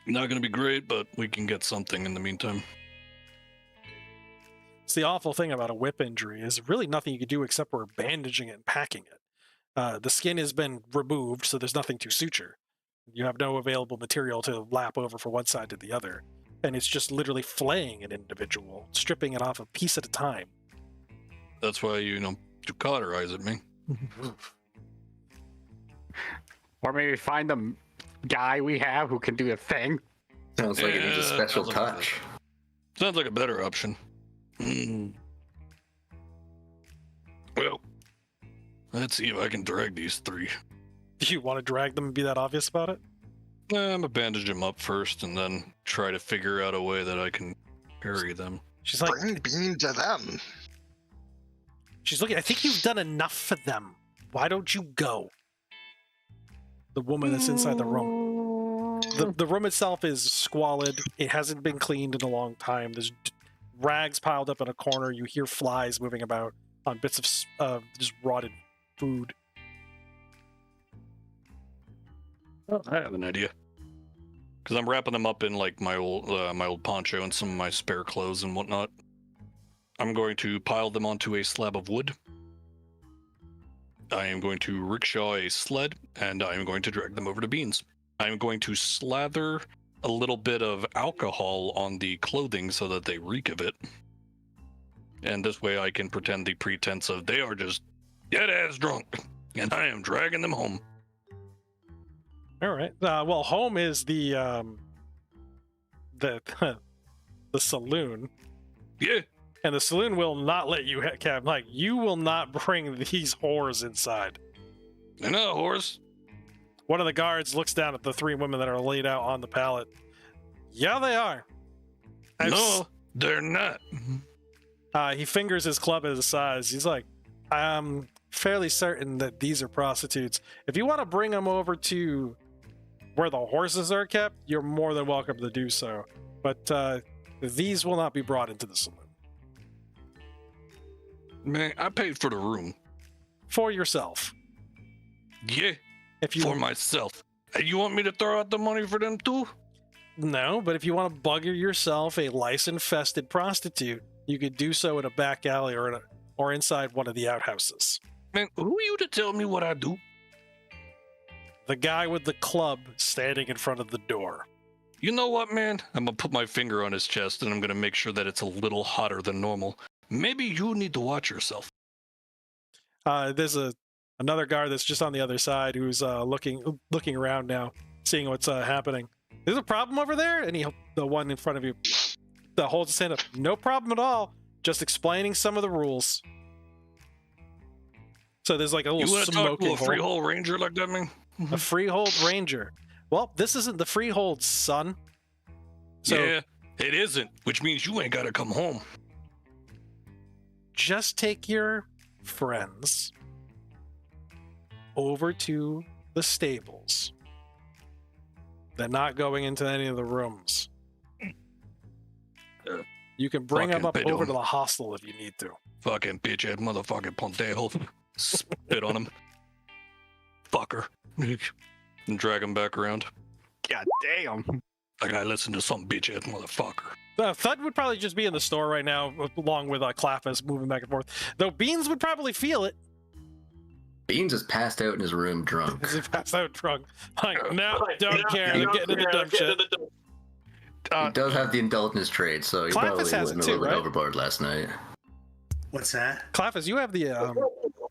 Not gonna be great, but we can get something in the meantime. It's the awful thing about a whip injury is really nothing you can do except for bandaging it and packing it. The skin has been removed, so there's nothing to suture. You have no available material to lap over from one side to the other, and it's just literally flaying an individual, stripping it off a piece at a time. That's why you cauterize at me. Or maybe find the guy we have who can do a thing. Sounds like it needs a special sounds like touch. Sounds like a better option. Well, let's see if I can drag these 3. Do you want to drag them and be that obvious about it? I'm gonna bandage them up first, and then try to figure out a way that I can carry them. She's like, Bring Bean to them. she's looking. I think you've done enough for them. Why don't you go? The woman that's inside the room. The room itself is squalid. It hasn't been cleaned in a long time. There's rags piled up in a corner. You hear flies moving about on bits of just rotted food. Oh, I have an idea. Because I'm wrapping them up in like my old poncho and some of my spare clothes and whatnot. I'm going to pile them onto a slab of wood. I am going to rickshaw a sled, and I am going to drag them over to Beans. I am going to slather a little bit of alcohol on the clothing so that they reek of it. And this way I can pretend the pretense of they are just dead-ass drunk, and I am dragging them home. All right. Well, home is the the saloon, Yeah, and the saloon will not let you cab. Like, you will not bring these whores inside. I know, horse. One of the guards looks down at the 3 women that are laid out on the pallet. Yeah, they are. No, they're not. He fingers his club at his size. He's like, I'm fairly certain that these are prostitutes. If you want to bring them over to where the horses are kept, you're more than welcome to do so. But these will not be brought into the saloon. Man, I paid for the room. For yourself. Yeah, If you for myself. And you want me to throw out the money for them too? No, but if you want to bugger yourself a lice-infested prostitute, you could do so in a back alley or inside one of the outhouses. Man, who are you to tell me what I do? The guy with the club standing in front of the door. You know what, man? I'm gonna put my finger on his chest and I'm gonna make sure that it's a little hotter than normal. Maybe you need to watch yourself. There's another guard that's just on the other side who's looking around now, seeing what's happening. There's a problem over there? And the one in front of you that holds his hand up. No problem at all. Just explaining some of the rules. So there's like a little You want to talk smoking to a hole. freehold ranger like that, man? A freehold ranger. Well, this isn't the freehold, son. So Yeah, it isn't, which means you ain't gotta come home. just take your friends over to the stables. They're not going into any of the rooms. You can bring them Fucking up over pedon. to the hostel if you need to. Fucking bitch ass motherfucking Pontejo. Spit on him. Fucker. And drag him back around. God damn. I gotta listen to some bitch ass motherfucker. Thud would probably just be in the store right now, along with Claffus moving back and forth. Though Beans would probably feel it. Beans is passed out in his room drunk. Because he passed out drunk. Like, no, don't care. I'm getting into dumb shit. He does have the indulgence trade, so he Claffus probably has went it a too, little bit right? overboard last night. What's that? Claffus, you have the.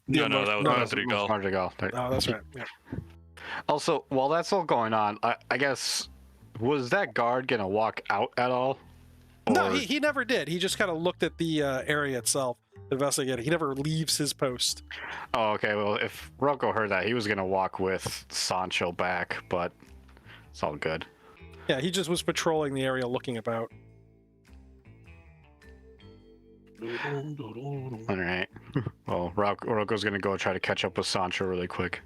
No, that was no, Madrigal. Madrigal. Oh, that's right. Yeah. Also, while that's all going on, I guess, was that guard gonna walk out at all? No, Or- he never did. He just kind of looked at the area itself, investigated. He never leaves his post. Oh, okay. Well, if Rocco heard that, he was gonna walk with Sancho back, but it's all good. Yeah, he just was patrolling the area, looking about. All right. Well, Rocco's gonna go try to catch up with Sancho really quick.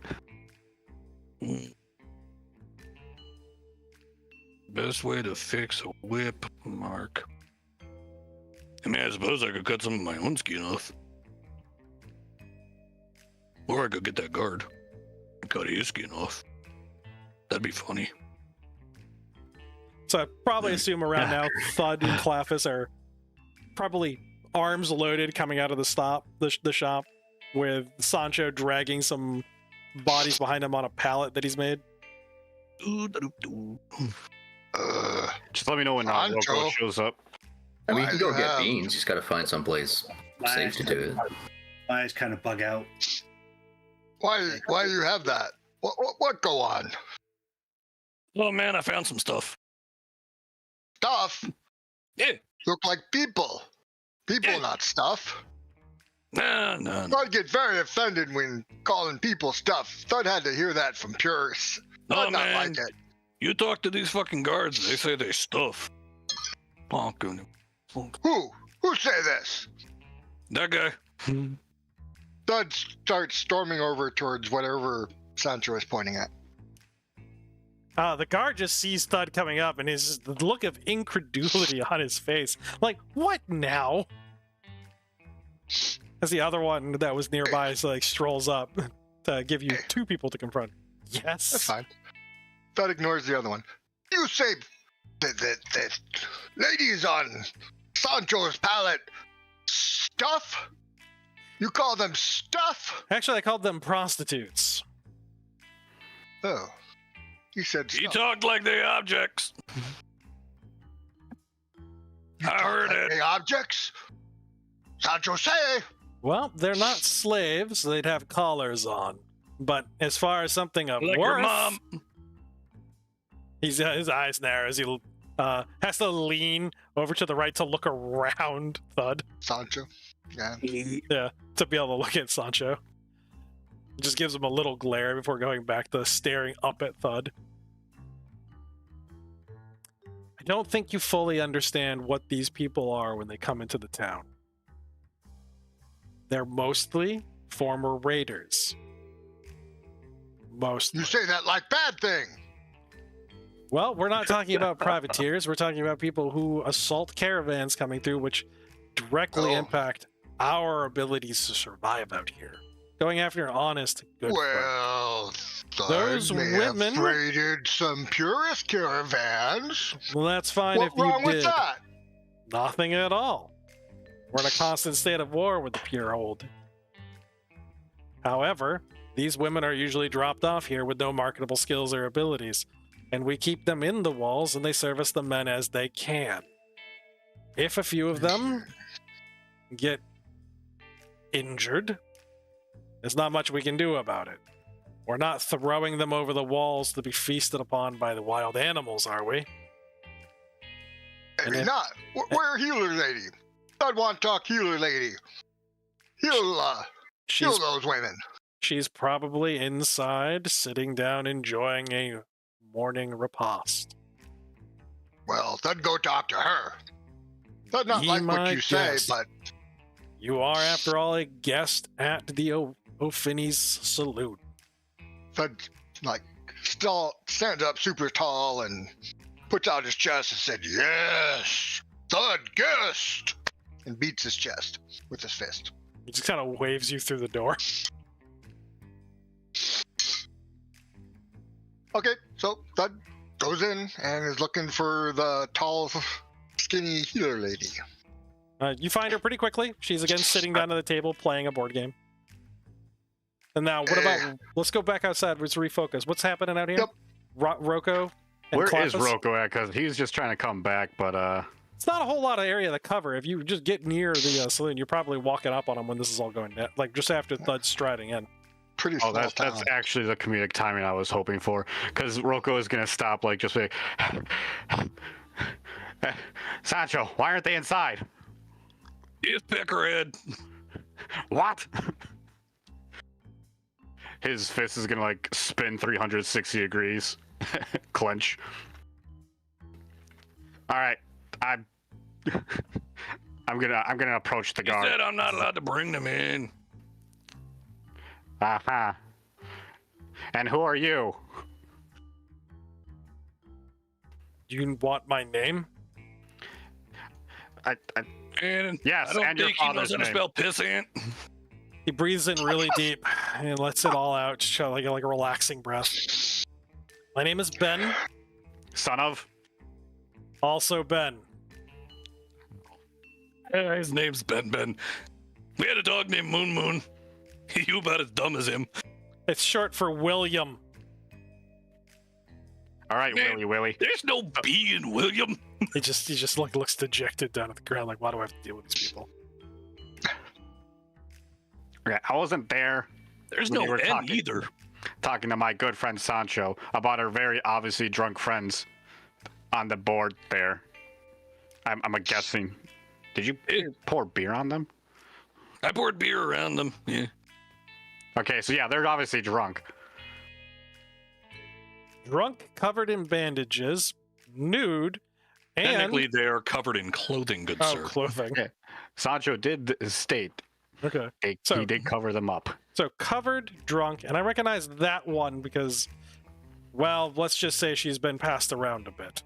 best way to fix a whip, Mark? I mean, I suppose I could cut some of my own skin off. Or I could get that guard and cut his skin off. That'd be funny. So I probably assume around now, Thud and Claffus are probably arms loaded coming out of the shop, with Sancho dragging some bodies behind him on a pallet that he's made. Just let me know when Sancho. Rocco shows up. I mean, you Why can do go you get have- beans. You just gotta find someplace safe to do it. My eyes kind of bug out. Why do you have that? What go on? Oh man, I found some stuff. Stuff? Yeah. Look like people. People, Yeah. not stuff. Nah. Thud get very offended when calling people stuff. Thud had to hear that from purists. Oh Thud not man, like it. you talk to these fucking guards, they say they stuff. Oh, goodness. Who? Who say this? That guy. Thud starts storming over towards whatever Sancho is pointing at. The guard just sees Thud coming up, and the look of incredulity on his face. Like, what now? As the other one that was nearby strolls up to give you two people to confront. Yes. That's fine. Thud ignores the other one. You say the ladies on Sancho's pallet stuff? You call them stuff? Actually, I called them prostitutes. Oh. He said He stuff. talked like they objects. You I talk heard like it. they objects? Sancho say. Well, they're not slaves, so they'd have collars on. But as far as something of Like worth, your mom. his eyes narrow as he has to lean over to the right to look around Thud. Sancho. Yeah. Yeah, to be able to look at Sancho. Just gives him a little glare before going back to staring up at Thud. I don't think you fully understand what these people are when they come into the town. They're mostly former raiders. Mostly. You say that like bad thing. Well, we're not talking about privateers. We're talking about people who assault caravans coming through, which directly Oh. impact our abilities to survive out here. Going after an honest, good folk. Well, Those Thud may women- have raided some purist caravans. Well, that's fine What's if you wrong did. with that? Nothing at all. We're in a constant state of war with the pure hold. However, these women are usually dropped off here with no marketable skills or abilities, and we keep them in the walls and they service the men as they can. If a few of them get injured, there's not much we can do about it. We're not throwing them over the walls to be feasted upon by the wild animals, are we? Maybe if- not. Where healer lady? Thud want to talk healer lady. Heal She's those women. She's probably inside, sitting down, enjoying a morning repast. Well, Thud go talk to her. Thud not Ye like what my you say, guest. but You are, after all, a guest at the O'Finney's saloon. Thud like stands up super tall and puts out his chest and said, "Yes, Thud guest," and beats his chest with his fist. He just kind of waves you through the door. Okay, so Thud goes in and is looking for the tall, skinny healer lady. You find her pretty quickly. She's again sitting down at the table playing a board game. And now, what about... Let's go back outside. Let's refocus. What's happening out here? Yep. Rocco and Where is Claffus? Rocco at? Because he's just trying to come back, but It's not a whole lot of area to cover. If you just get near the saloon, you're probably walking up on him when this is all going down. Like, just after Thud's striding in. Pretty oh, small that's town. actually the comedic timing I was hoping for. Because Rocco is gonna stop, like, just like, Sancho, why aren't they inside? Yes, Peckerhead. What? His fist is gonna like spin 360 degrees, clench. All right, I'm gonna approach the He guard. said I'm not allowed to bring them in. Uh-huh. And who are you? You want my name? And Yes, I don't and your think he knows father's how to name. spell pissant. He breathes in really deep and lets it all out, just like a relaxing breath. My name is Ben. Son of. Also Ben. His name's Ben Ben. We had a dog named Moon Moon. You about as dumb as him. It's short for William. All right, Man. Willy. There's no B in William. He just like looks dejected down at the ground, like, why do I have to deal with these people? Okay, I wasn't there. There's when no you were N either. Talking to my good friend Sancho about our very obviously drunk friends on the board there. I'm guessing. Did you pour beer on them? I poured beer around them. Yeah. Okay, so yeah, they're obviously drunk. Drunk, covered in bandages, nude, and Technically, they are covered in clothing, good sir. clothing. Okay. Sancho did state Okay. he did cover them up. So covered, drunk, and I recognize that one because, well, let's just say she's been passed around a bit.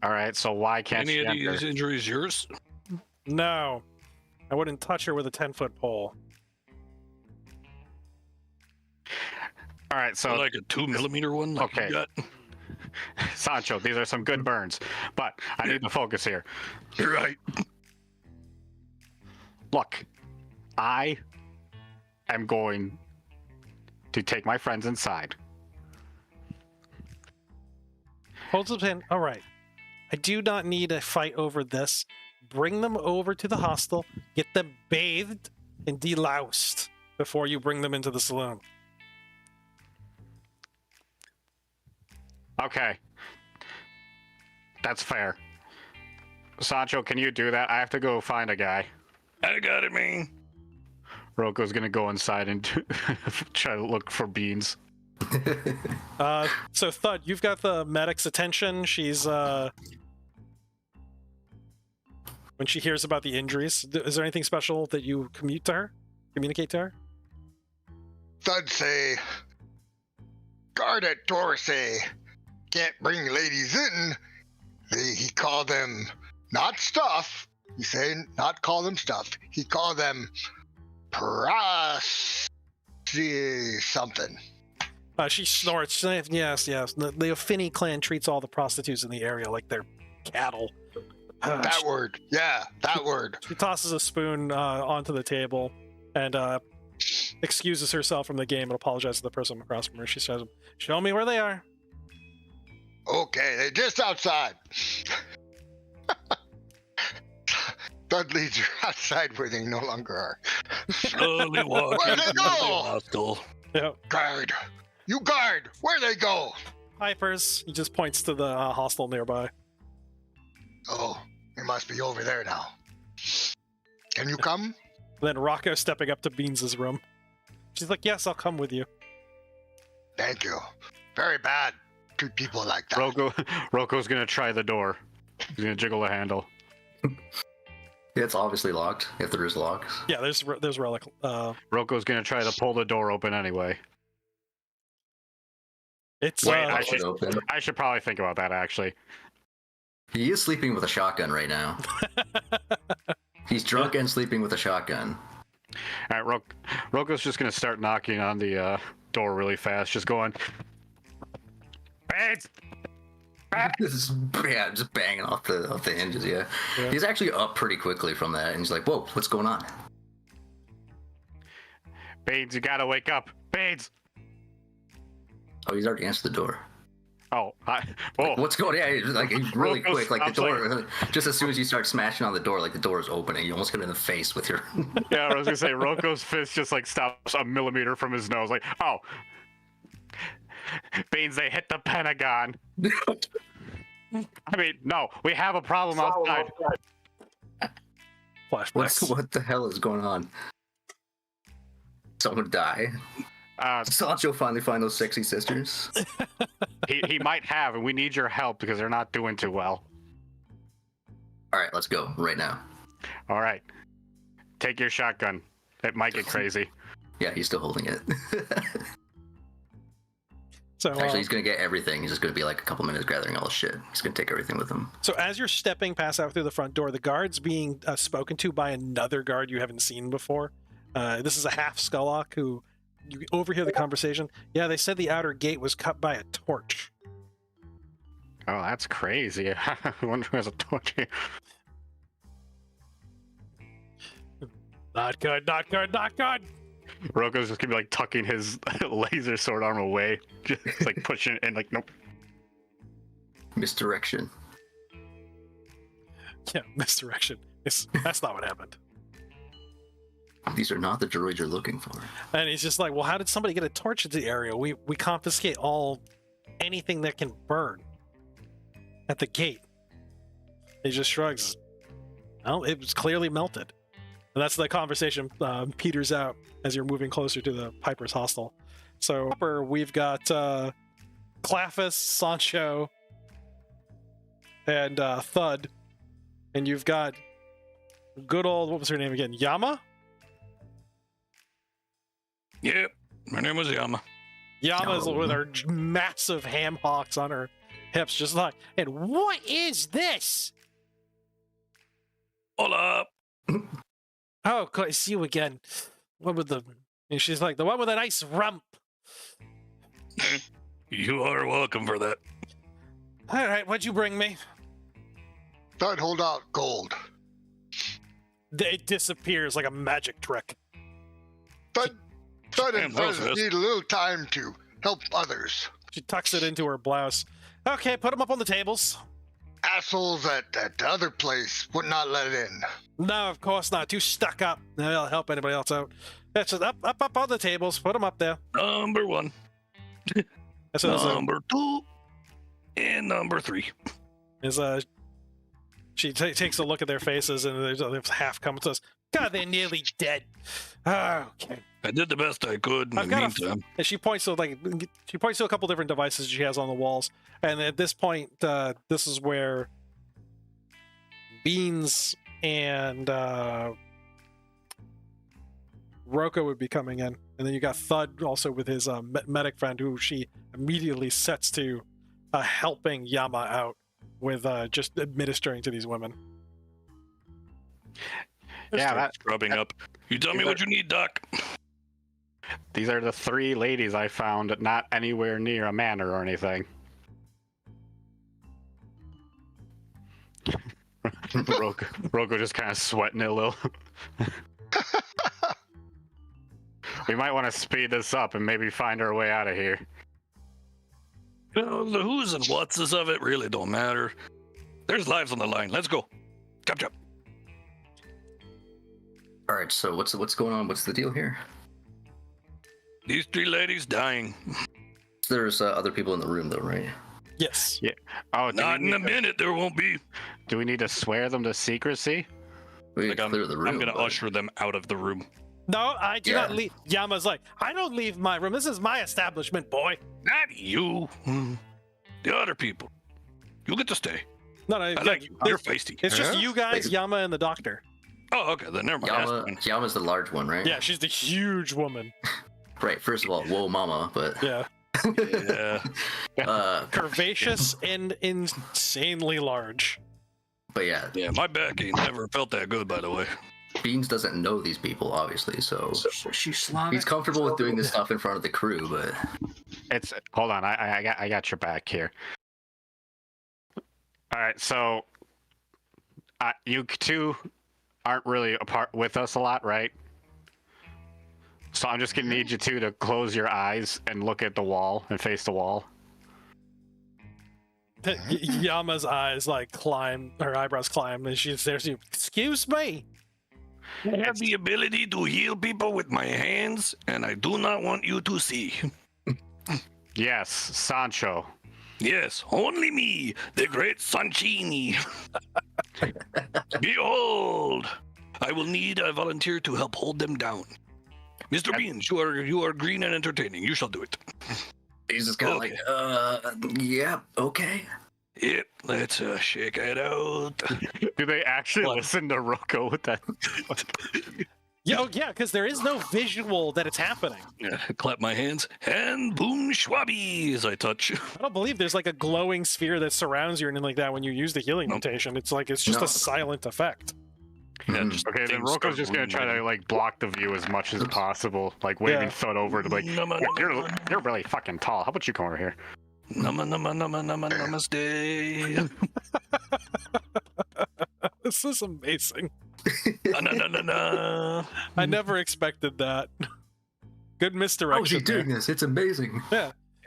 All right, so why can't Any she of enter? these injuries yours? No, I wouldn't touch her with a 10-foot pole. All right, Or so like a 2mm one? Like Okay. you got? Sancho, these are some good burns, but I need to focus here. You're right. Look, I am going to take my friends inside. Holds up hand. All right. I do not need a fight over this. Bring them over to the hostel. Get them bathed and deloused before you bring them into the saloon. Okay. That's fair. Sancho, can you do that? I have to go find a guy. I got it, man. Rocco's gonna go inside and try to look for beans. So Thud, you've got the medic's attention. She's when she hears about the injuries, is there anything special that you communicate to her? Thud say, guard at door say, can't bring ladies in. He call them not stuff. He say not call them stuff. He call them something. She snorts. Yes. The Affinity clan treats all the prostitutes in the area like they're cattle. That word. Yeah, that word. She tosses a spoon onto the table and excuses herself from the game and apologizes to the person across from her. She says, "Show me where they are." Okay, they're just outside. Thud leads her outside where they no longer are. Slowly walking Where'd they through the go? hostel. Yep. Guard. You guard. Where they go? Pipers. He just points to the hostel nearby. Oh, they must be over there now. Can you come? Then Rocco stepping up to Beans' room. She's like, "Yes, I'll come with you." Thank you. Very bad. Treat people like that. Rocco's gonna try the door. He's gonna jiggle the handle. Yeah, it's obviously locked, if there is locks. Yeah, there's relic. Rocco's gonna try to pull the door open anyway. It's Wait, Open. I should probably think about that actually. He is sleeping with a shotgun right now. He's drunk and sleeping with a shotgun. All right, Rocco's just gonna start knocking on the door really fast, just going. Bates! Just banging off the hinges. Yeah, he's actually up pretty quickly from that, and he's like, "Whoa, what's going on?" Bates, you gotta wake up. Bates! Oh, he's already answered the door. Oh, What's going on? Yeah, like really Rocco's- quick, like the I'm door. Just as soon as you start smashing on the door, like the door is opening, you almost get him in the face with your. Yeah, I was gonna say Rocco's fist just like stops a millimeter from his nose, like, oh. Beans, they hit the Pentagon. I mean, no, we have a problem outside. flashbacks. What the hell is going on? Someone die? Sancho finally find those sexy sisters? he might have, and we need your help because they're not doing too well. All right, let's go right now. All right, take your shotgun. It might get crazy. Yeah, he's still holding it. So Actually, he's gonna get everything. He's just gonna be like a couple minutes gathering all the shit. He's gonna take everything with him. So as you're stepping past out through the front door, the guard's being spoken to by another guard you haven't seen before. This is a half Skullock who you overhear the conversation. Yeah, they said the outer gate was cut by a torch. Oh, that's crazy. I wonder who has a torch here. Not good, not good, not good. Roko's just gonna be like tucking his laser sword arm away, just like pushing it in, like nope. Misdirection. Yeah, misdirection. That's not what happened. These are not the droids you're looking for. And he's just like, well, how did somebody get a torch into the area? We confiscate anything that can burn at the gate. He just shrugs. Well, it was clearly melted. And that's the conversation peters out as you're moving closer to the Piper's hostel. So we've got Claffus, Sancho, and Thud. And you've got good old, what was her name again? Yama? Yep, my name was Yama. Yama's with her massive ham hocks on her hips, just like, and what is this? Hola. Oh, good to see you again. What with the... And she's like, the one with a nice rump. You are welcome for that. All right, what'd you bring me? Thud, hold out gold. It disappears like a magic trick. Thud and Damn, that was Fuzz fast. need a little time to help others. She tucks it into her blouse. Okay, put them up on the tables. Assholes at the other place would not let it in. No, of course not. Too stuck up. They'll help anybody else out. That's just up on the tables. Put them up there. Number 1, That's what number 2, and number 3. She takes a look at their faces and there's half coming to us. God, they're nearly dead. Okay. I did the best I could in the meantime. And she points to a couple different devices she has on the walls. And at this point, this is where Beans and Roko would be coming in. And then you got Thud also with his medic friend, who she immediately sets to helping Yama out with just administering to these women. Yeah, Scrubbing up. You tell me what you need, Doc. these are the 3 ladies I found, not anywhere near a manor or anything. Roko just kind of sweating it a little. We might want to speed this up and maybe find our way out of here. You know, the who's and what's of it really don't matter. There's lives on the line. Let's go. Chop chop. All right, so what's going on? What's the deal here? These 3 ladies dying. There's other people in the room, though, right? Yes. Yeah. Oh, Not in a minute. There won't be. Do we need to swear them to secrecy? We Like can clear the room. I'm gonna but- usher them out of the room. No, I do not Yeah. leave. Yama's like, I don't leave my room. This is my establishment, boy. Not you. The other people. You get to stay. No, I like you. You're feisty. It's just Huh? you guys, Yama, and the doctor. Oh, okay. Then never mind. That's fine. Yama's the large one, right? Yeah, she's the huge woman. Right. First of all, whoa, mama, but Yeah. Yeah. Curvaceous and insanely large. but yeah, Yeah, my back ain't never felt that good, by the way. Beans doesn't know these people, obviously, so She's Slavic. he's comfortable with doing this stuff in front of the crew. But It's hold on, I got your back here. All right, so you 2 aren't really apart with us a lot, right? So I'm just gonna need you 2 to close your eyes and look at the wall and face the wall. Yama's eyes climb, her eyebrows climb, and she's there. Excuse me. I have the ability to heal people with my hands, and I do not want you to see. Yes, Sancho. Yes, only me, the great Sanchini. Behold, I will need a volunteer to help hold them down. Mr. Beans, you are green and entertaining. You shall do it. he's just kind of like, yeah, okay. Yep, let's shake it out. Do they actually What? listen to Roko with that? Yeah, oh, yeah, because there is no visual that it's happening. Yeah, clap my hands and boom schwabby as I touch. I don't believe there's like a glowing sphere that surrounds you or anything like that when you use the healing Nope. mutation. It's like it's just No. a silent effect. Yeah, just Okay, then things Roko's start just gonna try to illuminating. like block the view as much as possible, like waving Yeah. Thud over to like, Nama, you're nama, you're really fucking tall. How about you come over here? nama, nama, nama, nama, namaste. This is amazing. Na, na, na, na, na. I never expected that. Good How is misdirection. he doing there. this? It's amazing.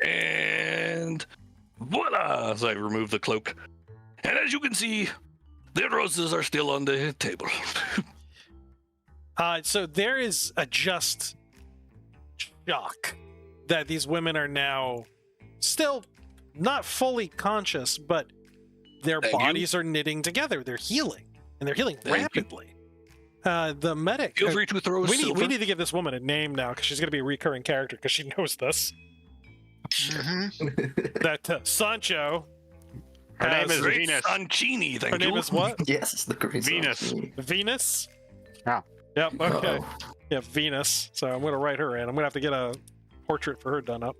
And voila! As I remove the cloak. And as you can see, the roses are still on the table. So there is a just shock that these women are now still not fully conscious, but their Thank you. bodies are knitting together. They're healing, and they're healing Thank you. rapidly. The medic. Feel free to throw we silver. need to give this woman a name now because she's going to be a recurring character because she knows this. Mhm. That Sancho. Her name has- is Great Venus. Sanchini, thank Her name you. is what? Yes, it's the great Venus. song. Venus. Yeah. Yep. Okay. Uh-oh. Yeah, Venus. So I'm going to write her in. I'm going to have to get a portrait for her done up.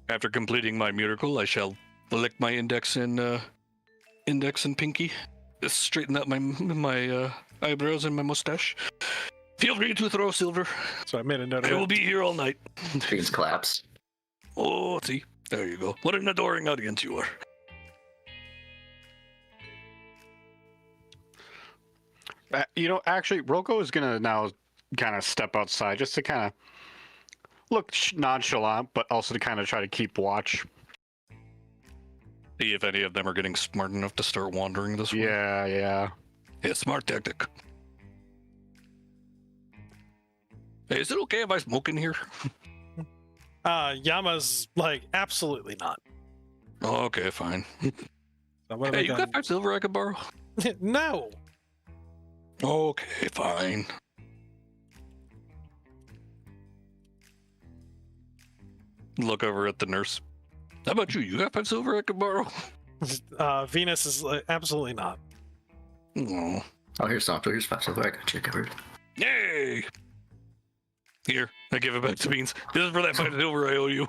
After completing my miracle, I shall lick my index and pinky. Just straighten out my eyebrows and my mustache. Feel free to throw silver. So I made a note of I will it. be here all night. Beans claps. Oh, see, there you go. What an adoring audience you are. You know, actually, Roko is gonna now kind of step outside just to kind of look nonchalant, but also to kind of try to keep watch. See if any of them are getting smart enough to start wandering this way. Yeah, yeah. Yeah, smart tactic. Hey, is it okay if I smoke in here? Yama's like, absolutely not. Oh, okay, fine. So what have I Hey, you done? got 5 silver I could borrow? No. Okay, fine. Look over at the nurse. How about you? You got 5 silver I could borrow? Venus is like, absolutely not. Oh, Oh, here's Sancho. Here's 5 silver. I got you covered. yay! Here, I give it back to Beans. This is for that 5 silver I owe you.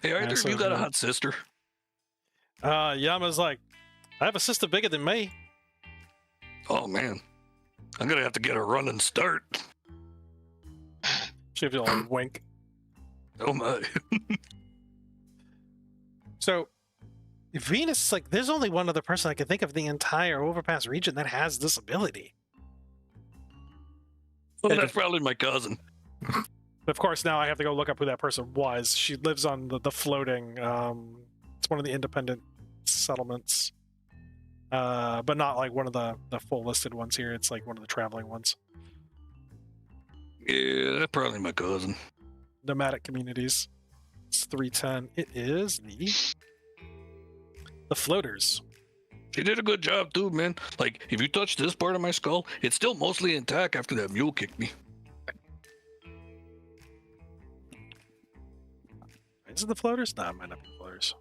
Hey, either Nice of you got a of you. hot sister? Yama's like, I have a sister bigger than me. Oh man, I'm gonna have to get a running start. She gives you a little wink. Oh my. So Venus is like, there's only one other person I can think of in the entire Overpass region that has this ability. Well, Yeah, that's probably my cousin. Of course, now I have to go look up who that person was. She lives on the floating. It's one of the independent settlements, but not like one of the full listed ones here. It's like one of the traveling ones. Yeah, that's probably my cousin. Nomadic communities. It's 310. It is the floaters. She did a good job too, man. Like, if you touch this part of my skull, it's still mostly intact after that mule kicked me. Is it the floaters? No, it might not be the floaters.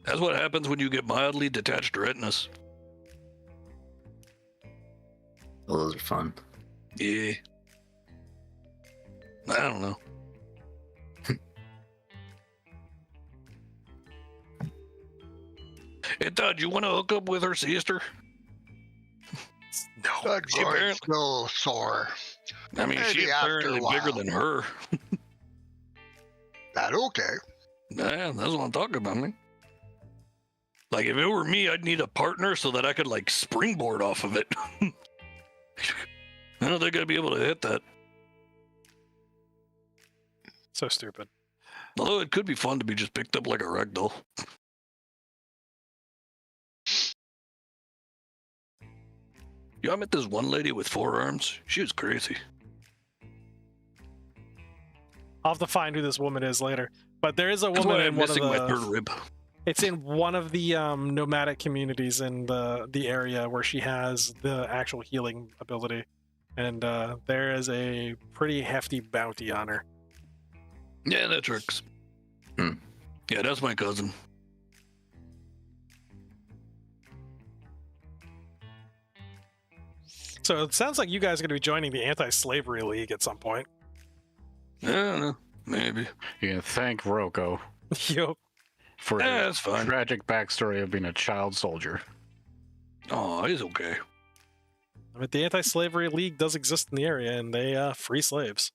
That's what happens when you get mildly detached retinas. Oh, those are fun. Yeah. I don't know. Hey, Todd, you want to hook up with her sister? No. That She groin's apparently- still sore. I mean, she's Maybe after a apparently bigger while. than her. That okay. Yeah, that's what I'm talking about, man. Like, if it were me, I'd need a partner so that I could, like, springboard off of it. I don't think I'd be able to hit that. So stupid. Although it could be fun to be just picked up like a ragdoll. Yeah, I met this one lady with 4 arms. She was crazy. I'll have to find who this woman is later. But there is a That's woman why in I'm one of missing my the. third rib. It's in one of the nomadic communities in the area where she has the actual healing ability, and there is a pretty hefty bounty on her. Yeah, that tricks. Hmm. Yeah, that's my cousin. So it sounds like you guys are going to be joining the Anti-Slavery League at some point. I don't know. Maybe. You can thank Roko Yup. for Yeah, his that's fine. tragic backstory of being a child soldier. Oh, he's okay. I mean, the Anti-Slavery League does exist in the area, and they free slaves.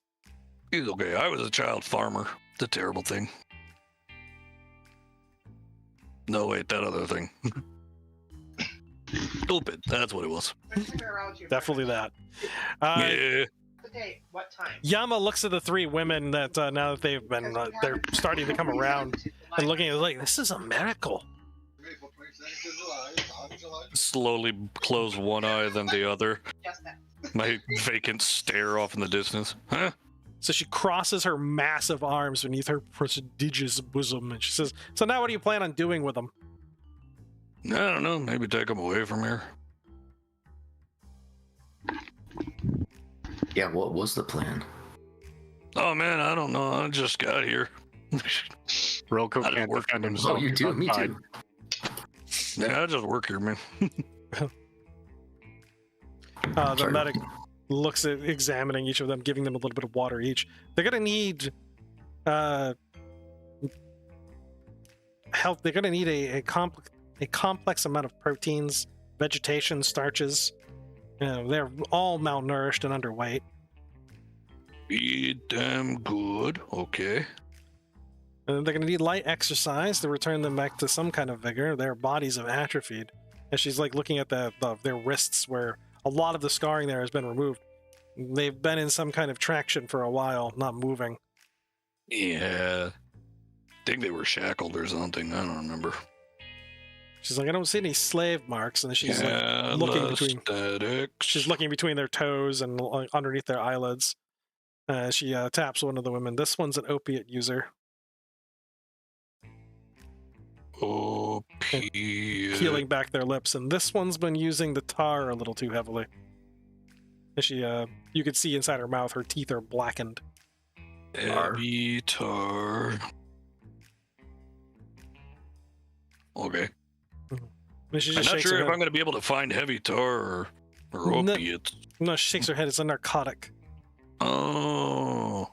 He's okay. I was a child farmer. It's a terrible thing. No, wait, that other thing. Stupid. That's what it was. Definitely that. Yeah. What time? Yama looks at the three women that now that they've been, they're starting to come around and looking at it like, this is a miracle. Slowly close one eye, then the other. Just that. My vacant stare off in the distance. Huh? So she crosses her massive arms beneath her prodigious bosom, and she says, so now what do you plan on doing with them? I don't know. Maybe take him away from here. Yeah, what was the plan? Oh man, I don't know. I just got here. Roko I don't can't work defend for himself. Oh, you too. Me outside. too. Yeah, I just work here, man. The Sorry. medic looks at examining each of them, giving them a little bit of water each. They're gonna need help. They're gonna need a complex amount of proteins, vegetation, starches. They're all malnourished and underweight. Be damn good. Okay. And they're gonna need light exercise to return them back to some kind of vigor. Their bodies have atrophied. And she's like looking at their wrists where a lot of the scarring there has been removed. They've been in some kind of traction for a while, not moving. Yeah. I think they were shackled or something. I don't remember. She's like, I don't see any slave marks, and she's like looking between. Aesthetics. She's looking between their toes and underneath their eyelids. She taps one of the women. This one's an opiate user, Opiate. peeling back their lips, and this one's been using the tar a little too heavily. And she, you could see inside her mouth, her teeth are blackened. Heavy tar. Okay. And she I'm just not shakes sure her if head. I'm going to be able to find heavy tar or No. opiates. No, she shakes her head. It's a narcotic. Oh.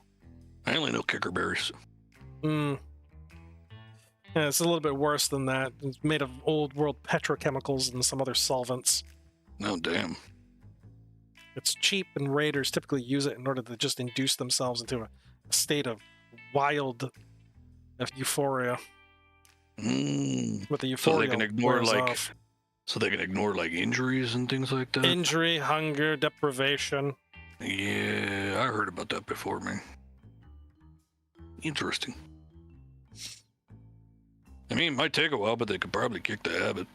I only know kicker berries. Yeah, it's a little bit worse than that. It's made of old world petrochemicals and some other solvents. Oh, damn. It's cheap, and raiders typically use it in order to just induce themselves into a state of wild euphoria. But the So euphoria they can ignore wears like, off. so they can ignore like injuries and things like that. Injury, hunger, deprivation. Yeah, I heard about that before, man. Interesting. I mean, it might take a while, but they could probably kick the habit.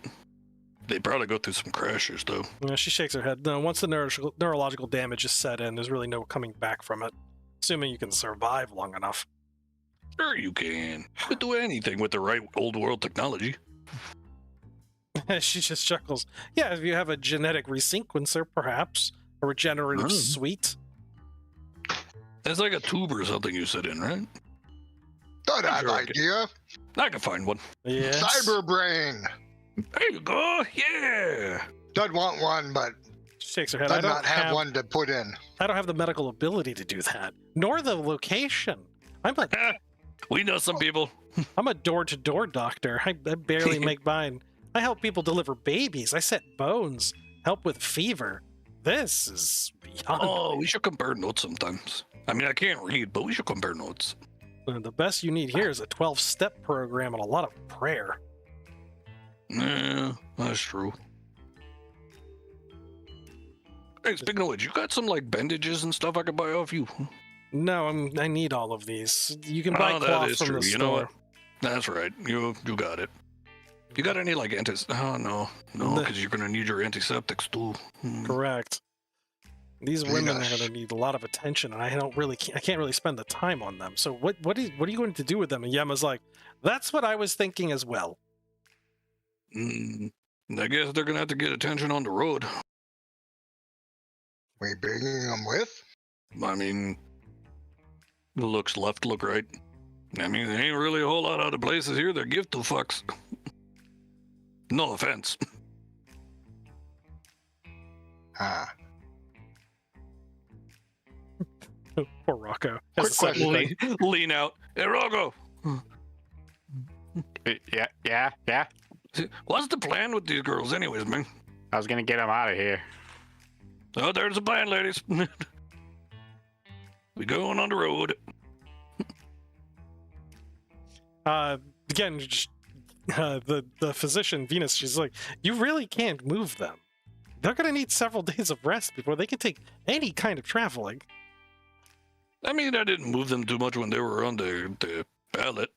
They probably go through some crashes, though. Yeah, she shakes her head. No, once the neurological damage is set in, there's really no coming back from it. Assuming you can survive long enough. Sure, you can. You could do anything with the right old world technology. She just chuckles. Yeah, if you have a genetic resequencer, perhaps. A regenerative suite. It's like a tube or something you sit in, right? Good Sure, I idea. I can find one. Yes. Cyber brain. There you go. Yeah. Does want one, but She shakes her head. does I don't not have one to put in. I don't have the medical ability to do that, nor the location. I'm We know some people. a door-to-door doctor. I barely make mine. I help people deliver babies. I set bones, help with fever. This is beyond. Oh, we should compare notes sometimes. I mean, I can't read, but we should compare notes. The best you need here is a 12-step program and a lot of prayer. Yeah, that's true. Hey, speaking of which, you got some like bandages and stuff I could buy off you? No, I need all of these. You can buy Oh, that cloth is from true. the You store. know what? That's right. You got it. You got any like Oh no, because you're gonna need your antiseptics too. Correct. These Very women are nice. going to need a lot of attention, and I can't really spend the time on them. So what are you going to do with them? And Yema's like, that's what I was thinking as well. I guess they're gonna have to get attention on the road. We bringing them with? I mean, looks left, look right. I mean, there ain't really a whole lot of other places here that give two fucks. No offense. Ah. Poor Rocco. Quick Has the same question. thing. Lean out. Hey, Rogo, Yeah. what's the plan with these girls, anyways, man? I was gonna get him out of here. Oh, there's the plan, ladies. We going on the road. Again, just, the physician Venus, she's like, you really can't move them. They're gonna need several days of rest before they can take any kind of traveling. I mean, I didn't move them too much when they were on the pallet.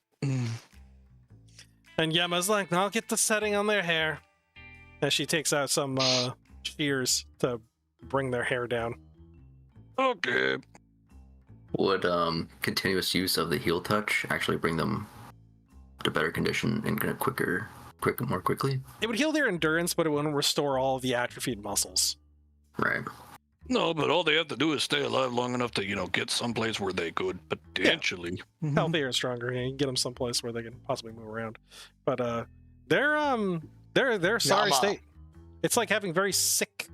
And Yema's like, I'll get the setting on their hair. As she takes out some shears to bring their hair down. Okay. Would continuous use of the heal touch actually bring them to better condition and more quickly? It would heal their endurance, but it wouldn't restore all of the atrophied muscles. Right. No, but all they have to do is stay alive long enough to, get someplace where they could potentially. Healthier and stronger, you can get them someplace where they can possibly move around. But they're sorry Yama. state. It's like having very sick,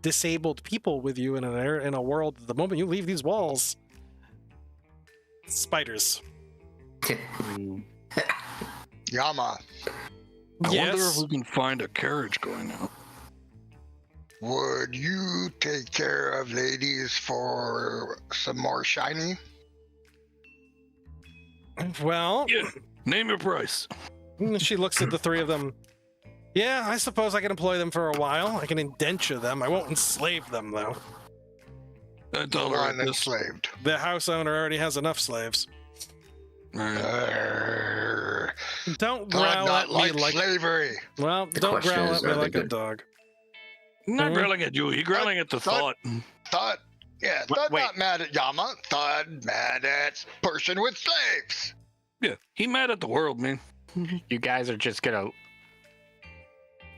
disabled people with you in a world. The moment you leave these walls, spiders. Yama, I wonder Yes. if we can find a carriage going out. would you take care of ladies for some more shiny? Well, Yeah. Name your price. she looks at the three of them. Yeah, I suppose I can employ them for a while. I can indenture them. I won't enslave them, though. I tolerate One this. enslaved. The house owner already has enough slaves. Alright. Don't God, growl not at me like like... slavery. Well, The don't question growl is, at me are they like a good? dog. Not Mhm. growling at you. He growling at the thought. Thought, yeah, Wait, Thought wait. not mad at Yama. Thought mad at person with slaves. Yeah, he mad at the world, man. You guys are just gonna.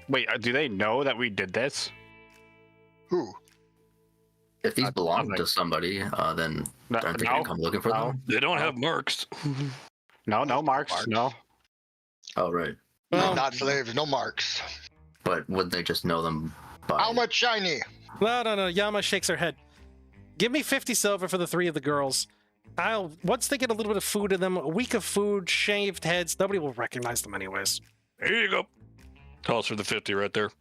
Wait, do they know that we did this? Who? If these I- belong I'm to like- somebody, then No, aren't they gonna come looking for them? They don't have marks. no, marks. Marks. No. Oh, right. Well, Not slaves, no marks. But would they just know them by? How much shiny? no. Yama shakes her head. Give me 50 silver for the three of the girls. Once they get a little bit of food in them, a week of food, shaved heads, nobody will recognize them anyways. Here you go. Toss her the 50 right there.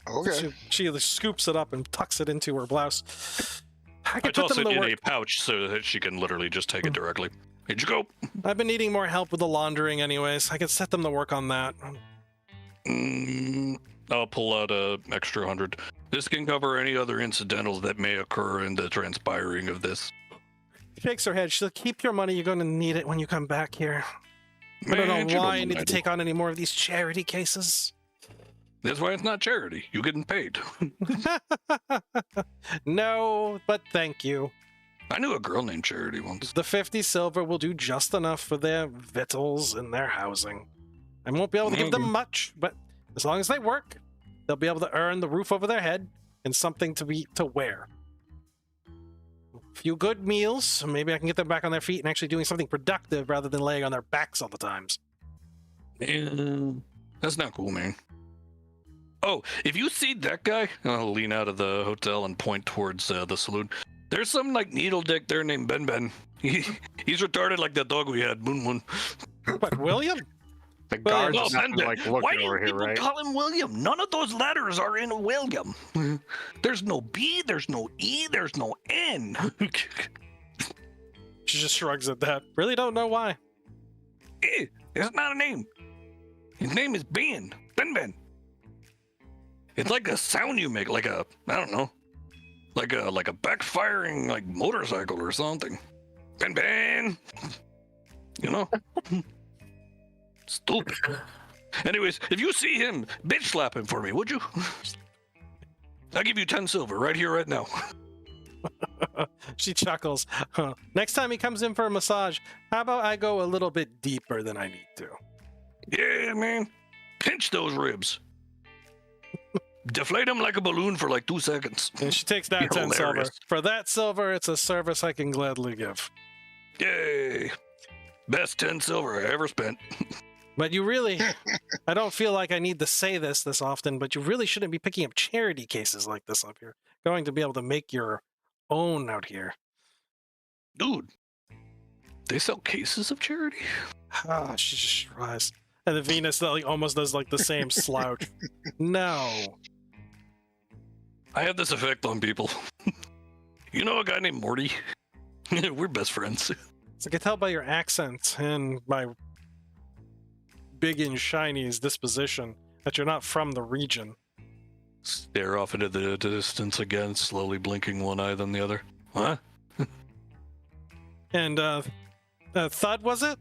Okay. She scoops it up and tucks it into her blouse. I I can put toss them it to in work. a pouch so that she can literally just take it directly. Here you go. I've been needing more help with the laundering anyways. I could set them to work on that. I'll pull out a extra 100. This can cover any other incidentals that may occur in the transpiring of this. She shakes her head. She's like, keep your money. You're going to need it when you come back here. I don't Man, know you why I know need to I do. take on any more of these charity cases. That's why it's not charity. You getting paid. No, but thank you. I knew a girl named Charity once. The 50 silver will do just enough for their victuals and their housing. I won't be able to give them much, but as long as they work, they'll be able to earn the roof over their head and something to wear. A few good meals, maybe I can get them back on their feet and actually doing something productive rather than laying on their backs all the times. Man, that's not cool, man. Oh, if you see that guy, I'll lean out of the hotel and point towards the saloon. There's some needle dick there named Ben Ben. He's retarded like that dog we had, Moon Moon. But William? The Well, guards No, are not Ben gonna, Ben. like looking Why do over you here, people right? call him William? None of those letters are in William. There's no B, there's no E, there's no N. She just shrugs at that. Really don't know why. It's not a name. His name is Ben. Ben Ben. It's like a sound you make, like a, I don't know, like a backfiring motorcycle or something. Ben Ben. You know? Stupid. Anyways, if you see him, bitch slap him for me, would you? I'll give you 10 silver right here, right now. She chuckles. Huh. Next time he comes in for a massage, how about I go a little bit deeper than I need to? Yeah, man. Pinch those ribs. Deflate them like a balloon for 2 seconds. And she takes that You're 10 silver. hilarious. For that silver, it's a service I can gladly give. Yay. Best 10 silver I ever spent. But you really, I don't feel like I need to say this often, but you really shouldn't be picking up charity cases like this up here. Going to be able to make your own out here. Dude, they sell cases of charity? Ah, she just tries. And the Venus like almost does like the same slouch. No. I have this effect on people. You know a guy named Morty? We're best friends. So I can tell by your accent and my big and shiny's disposition that you're not from the region. Stare off into the distance again, slowly blinking one eye then the other. What? And Thud, was it?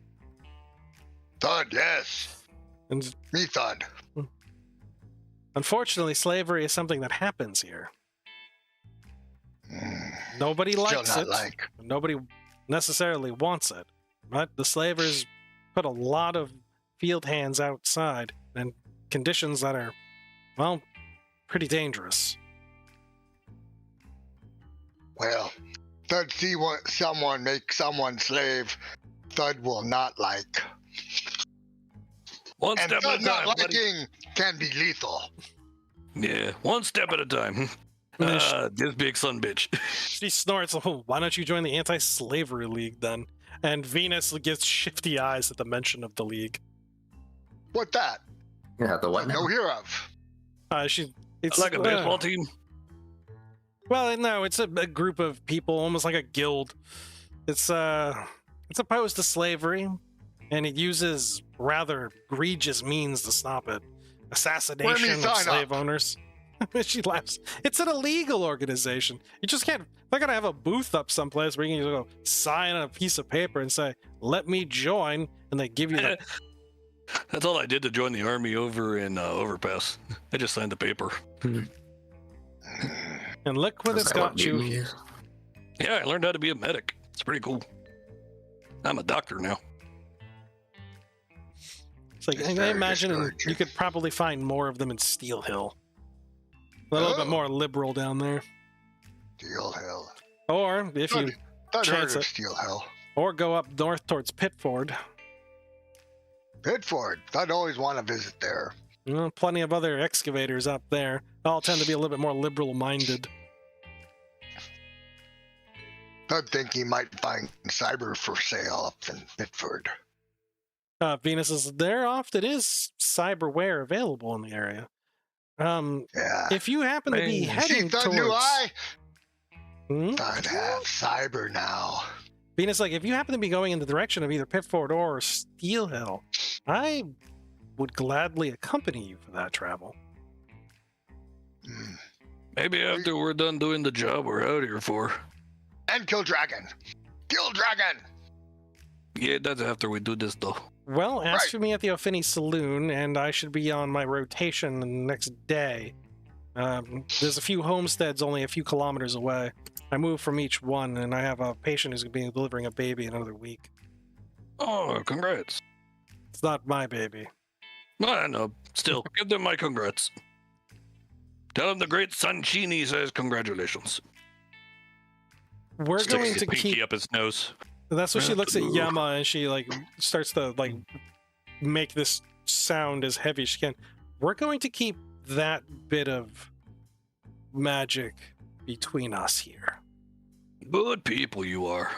Thud, yes. And Me Thud. unfortunately, slavery is something that happens here. Mm, Nobody still likes not it. like. Nobody necessarily wants it. But the slavers put a lot of field hands outside in conditions that are, well, pretty dangerous. Well, Thud see what someone make someone slave. Thud will not like. One And step at Thud a not time, buddy. liking can be lethal. Yeah, one step at a time. This big son bitch. She snorts, oh, why don't you join the Anti-Slavery League then? And Venus gets shifty eyes at the mention of the league. What that? Yeah, the what No now? hear of. It's Like a baseball team. Well, no, it's a group of people, almost like a guild. It's opposed to slavery, and it uses rather egregious means to stop it. Assassination of sign slave up? owners. She laughs. It's an illegal organization. You just can't. They're gonna have a booth up someplace where you can just go sign on a piece of paper and say, "Let me join," and they give you the. That's all I did to join the army over in Overpass. I just signed the paper. And look what Is it's that what got you. mutiny is? Yeah, I learned how to be a medic. It's pretty cool. I'm a doctor now. It's like It's I very imagine discouraging. you could probably find more of them in Steel Hill. A little bit Oh. more liberal down there. Steel Hill. Or if you Thud heard Chance of it. Steel Hill. or go up north towards Pitford. Bedford. I'd always want to visit there. Plenty of other excavators up there. All tend to be a little bit more liberal minded. I'd think he might find cyber for sale up in Bedford. Venus is there often is cyberware available in the area. Yeah. If you happen to be Man, heading See Thud towards new eye? Hmm? Thud have cyber now. Venus, like if you happen to be going in the direction of either Pitford or Steel Hill, I would gladly accompany you for that travel. Mm. Maybe after we're done doing the job we're out here for. And kill dragon. Kill dragon. Yeah, that's after we do this though. Well, ask Right. for me at the O'Finney Saloon, and I should be on my rotation the next day. There's a few homesteads only a few kilometers away. I move from each one, and I have a patient who's going to be delivering a baby in another week. Oh, congrats. It's not my baby. I know. Still, give them my congrats. Tell them the great Sanchini says congratulations. We're Sticks going his to pinky keep. up his nose. That's what she looks at Ooh. Yama, and she like starts to like make this sound as heavy as she can. We're going to keep that bit of magic between us here. Good people you are.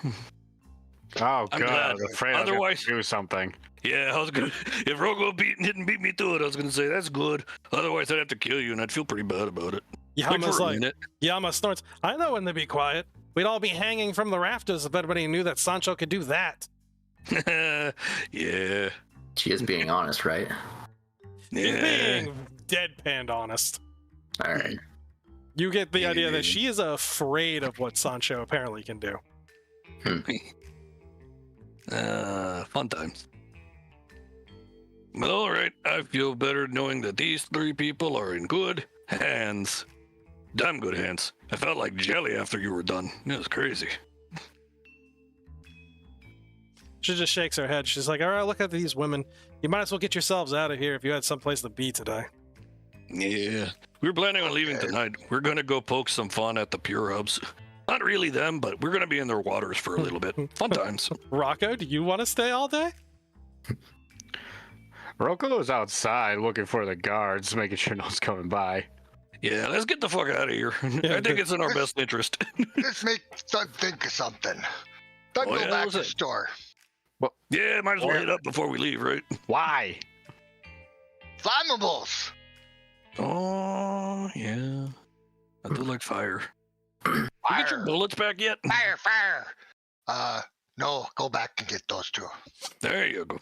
Oh I'm god, glad. I was afraid I was Otherwise- gonna do something. Yeah, I was gonna. If Rogo didn't beat me to it, I was gonna say that's good. Otherwise, I'd have to kill you, and I'd feel pretty bad about it. Yama's for a like, minute. Yama snorts. I know when to be quiet. We'd all be hanging from the rafters if everybody knew that Sancho could do that. Yeah. She is being honest, right? He's Yeah. being deadpanned honest. All right. You get the idea that she is afraid of what Sancho apparently can do. Fun times. Well, all right. I feel better knowing that these three people are in good hands. Damn good hands. I felt like jelly after you were done. It was crazy. She just shakes her head. She's like, all right, look at these women. You might as well get yourselves out of here if you had someplace to be today. Yeah. We were planning on leaving Okay. tonight. We're gonna go poke some fun at the Pure Hubs. Not really them, but we're gonna be in their waters for a little bit. Fun times. Rocco, do you want to stay all day? Rocco was outside looking for the guards, making sure no one's coming by. Yeah, let's get the fuck out of here. Yeah, I think it's in our best interest. Let's make Thud think of something. Thud, Oh, go yeah, back what's to the it? store. Yeah, might as well hit up before we leave, right? Why? Flammables. Oh, yeah. I do like fire. You get your Fire. bullets back yet? Fire. No, go back and get those two. There you go.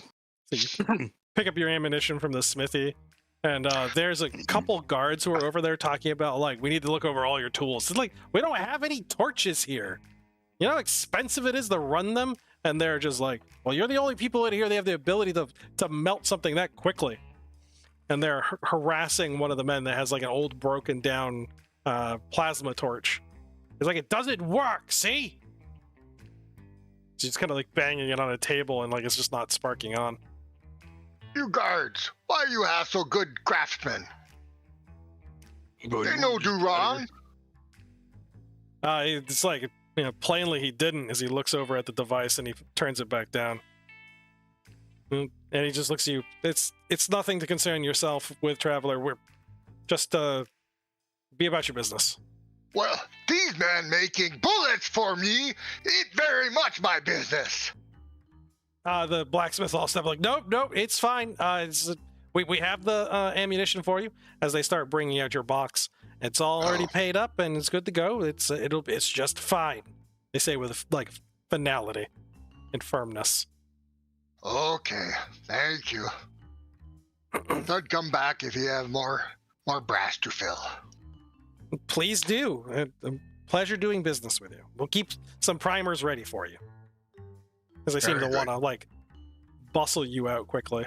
So you pick up your ammunition from the smithy, and there's a couple guards who are over there talking about, like, we need to look over all your tools. It's like, we don't have any torches here. You know how expensive it is to run them? And they're just like, well, you're the only people in here that have the ability to melt something that quickly. And they're harassing one of the men that has like an old broken down plasma torch. It's like, it doesn't work, see? She's kind of like banging it on a table, and like it's just not sparking on. You guards, why you have so good craftsmen? They no do wrong. It's like, you know, plainly he didn't, as he looks over at the device and he turns it back down. And he just looks at you. It's nothing to concern yourself with, traveler. We're just be about your business. Well, these men making bullets for me, it very much my business. The blacksmith all step like, nope, it's fine. We have the ammunition for you. As they start bringing out your box, it's all already paid up and it's good to go. It's just fine. They say with like finality and firmness. Okay, thank you. Thud, come back if you have more brass to fill. Please do. A pleasure doing business with you. We'll keep some primers ready for you. Because they seem Very to good. want to, like, bustle you out quickly.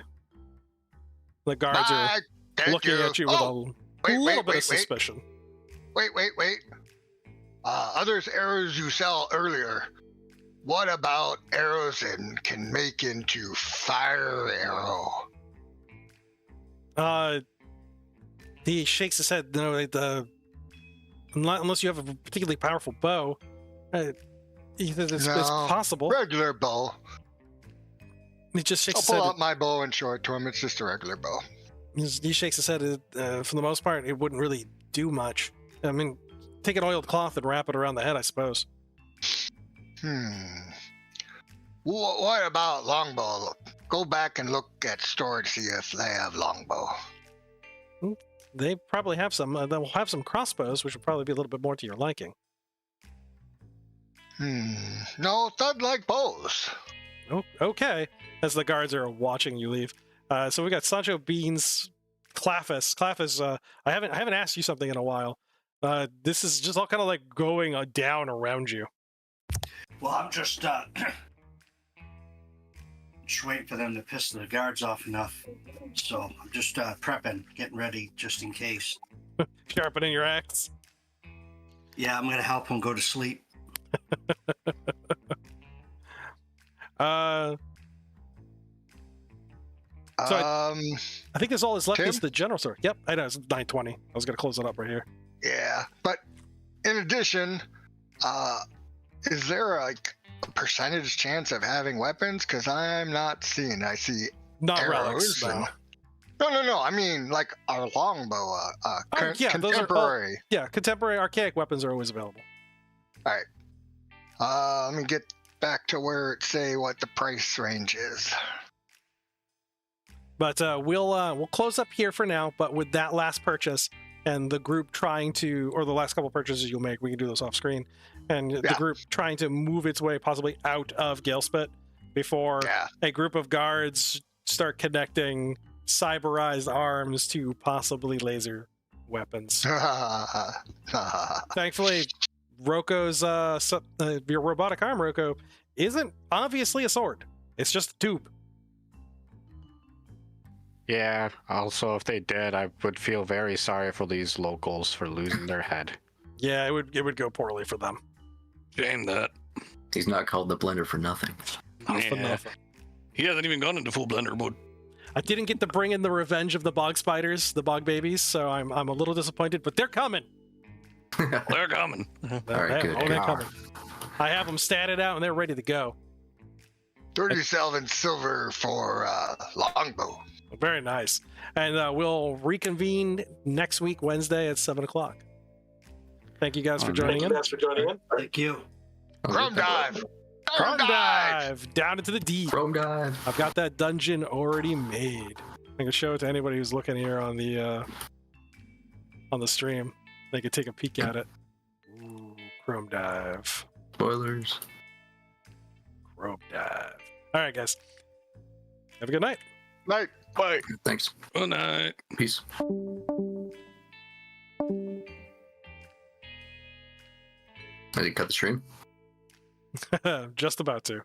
The guards Bye. are Thank looking at you with a little bit of suspicion. Wait. Others arrows you sell earlier. What about arrows and can make into fire arrow? He shakes his head. No, unless you have a particularly powerful bow, it's possible. Regular bow. He just shakes I'll his pull head. out my bow and show it to him. It's just a regular bow. He shakes his head. For the most part, it wouldn't really do much. I mean, take an oiled cloth and wrap it around the head, I suppose. What about longbow? Go back and look at store to see if they have longbow. They probably have some. They'll have some crossbows, which would probably be a little bit more to your liking. No, Thud like bows. Oh, okay. As the guards are watching you leave. So we got Sancho, Beans, Claffus. Claffus, I haven't asked you something in a while. This is just all kind of like going down around you. Well, I'm just waiting for them to piss the guards off enough. So I'm just prepping, getting ready just in case. Sharpening your axe. Yeah, I'm gonna help them go to sleep. So I think that's all that's left Tim? is the general store. Yep, I know, it's 9:20. I was going to close it up right here. Yeah, but in addition, is there a percentage chance of having weapons? Because I'm not seeing. I see Not arrows. relics, no. No. I mean, like our longbow, Yeah, those are contemporary. Yeah, contemporary archaic weapons are always available. Let me get back to where it say what the price range is. But we'll close up here for now. But with that last purchase and the group trying to, or the last couple purchases you'll make, we can do those off screen, and the group trying to move its way possibly out of Galespit before a group of guards start connecting cyberized arms to possibly laser weapons. Thankfully, Roko's your robotic arm, Roko, isn't obviously a sword. It's just a tube. Yeah, also, if they did, I would feel very sorry for these locals for losing their head. Yeah, it would go poorly for them. Shame that. He's not called the blender for nothing. Not for Yeah. nothing. He hasn't even gone into full blender mode. I didn't get to bring in the revenge of the bog spiders, the bog babies, so I'm a little disappointed, but they're coming. They're coming. All right, good. They're coming. I have them statted out and they're ready to go. 37 silver for longbow. Very nice. And we'll reconvene next week, Wednesday at 7 o'clock. Thank you guys for joining in. Thank you. Chrome dive. Chrome dive down into the deep. Chrome dive. I've got that dungeon already made. I can show it to anybody who's looking here on the stream. They could take a peek at it. Ooh, Chrome dive. Spoilers. Chrome dive. All right, guys. Have a good night. Night. Bye. Thanks. Good night. Peace. Did you cut the stream? Just about to.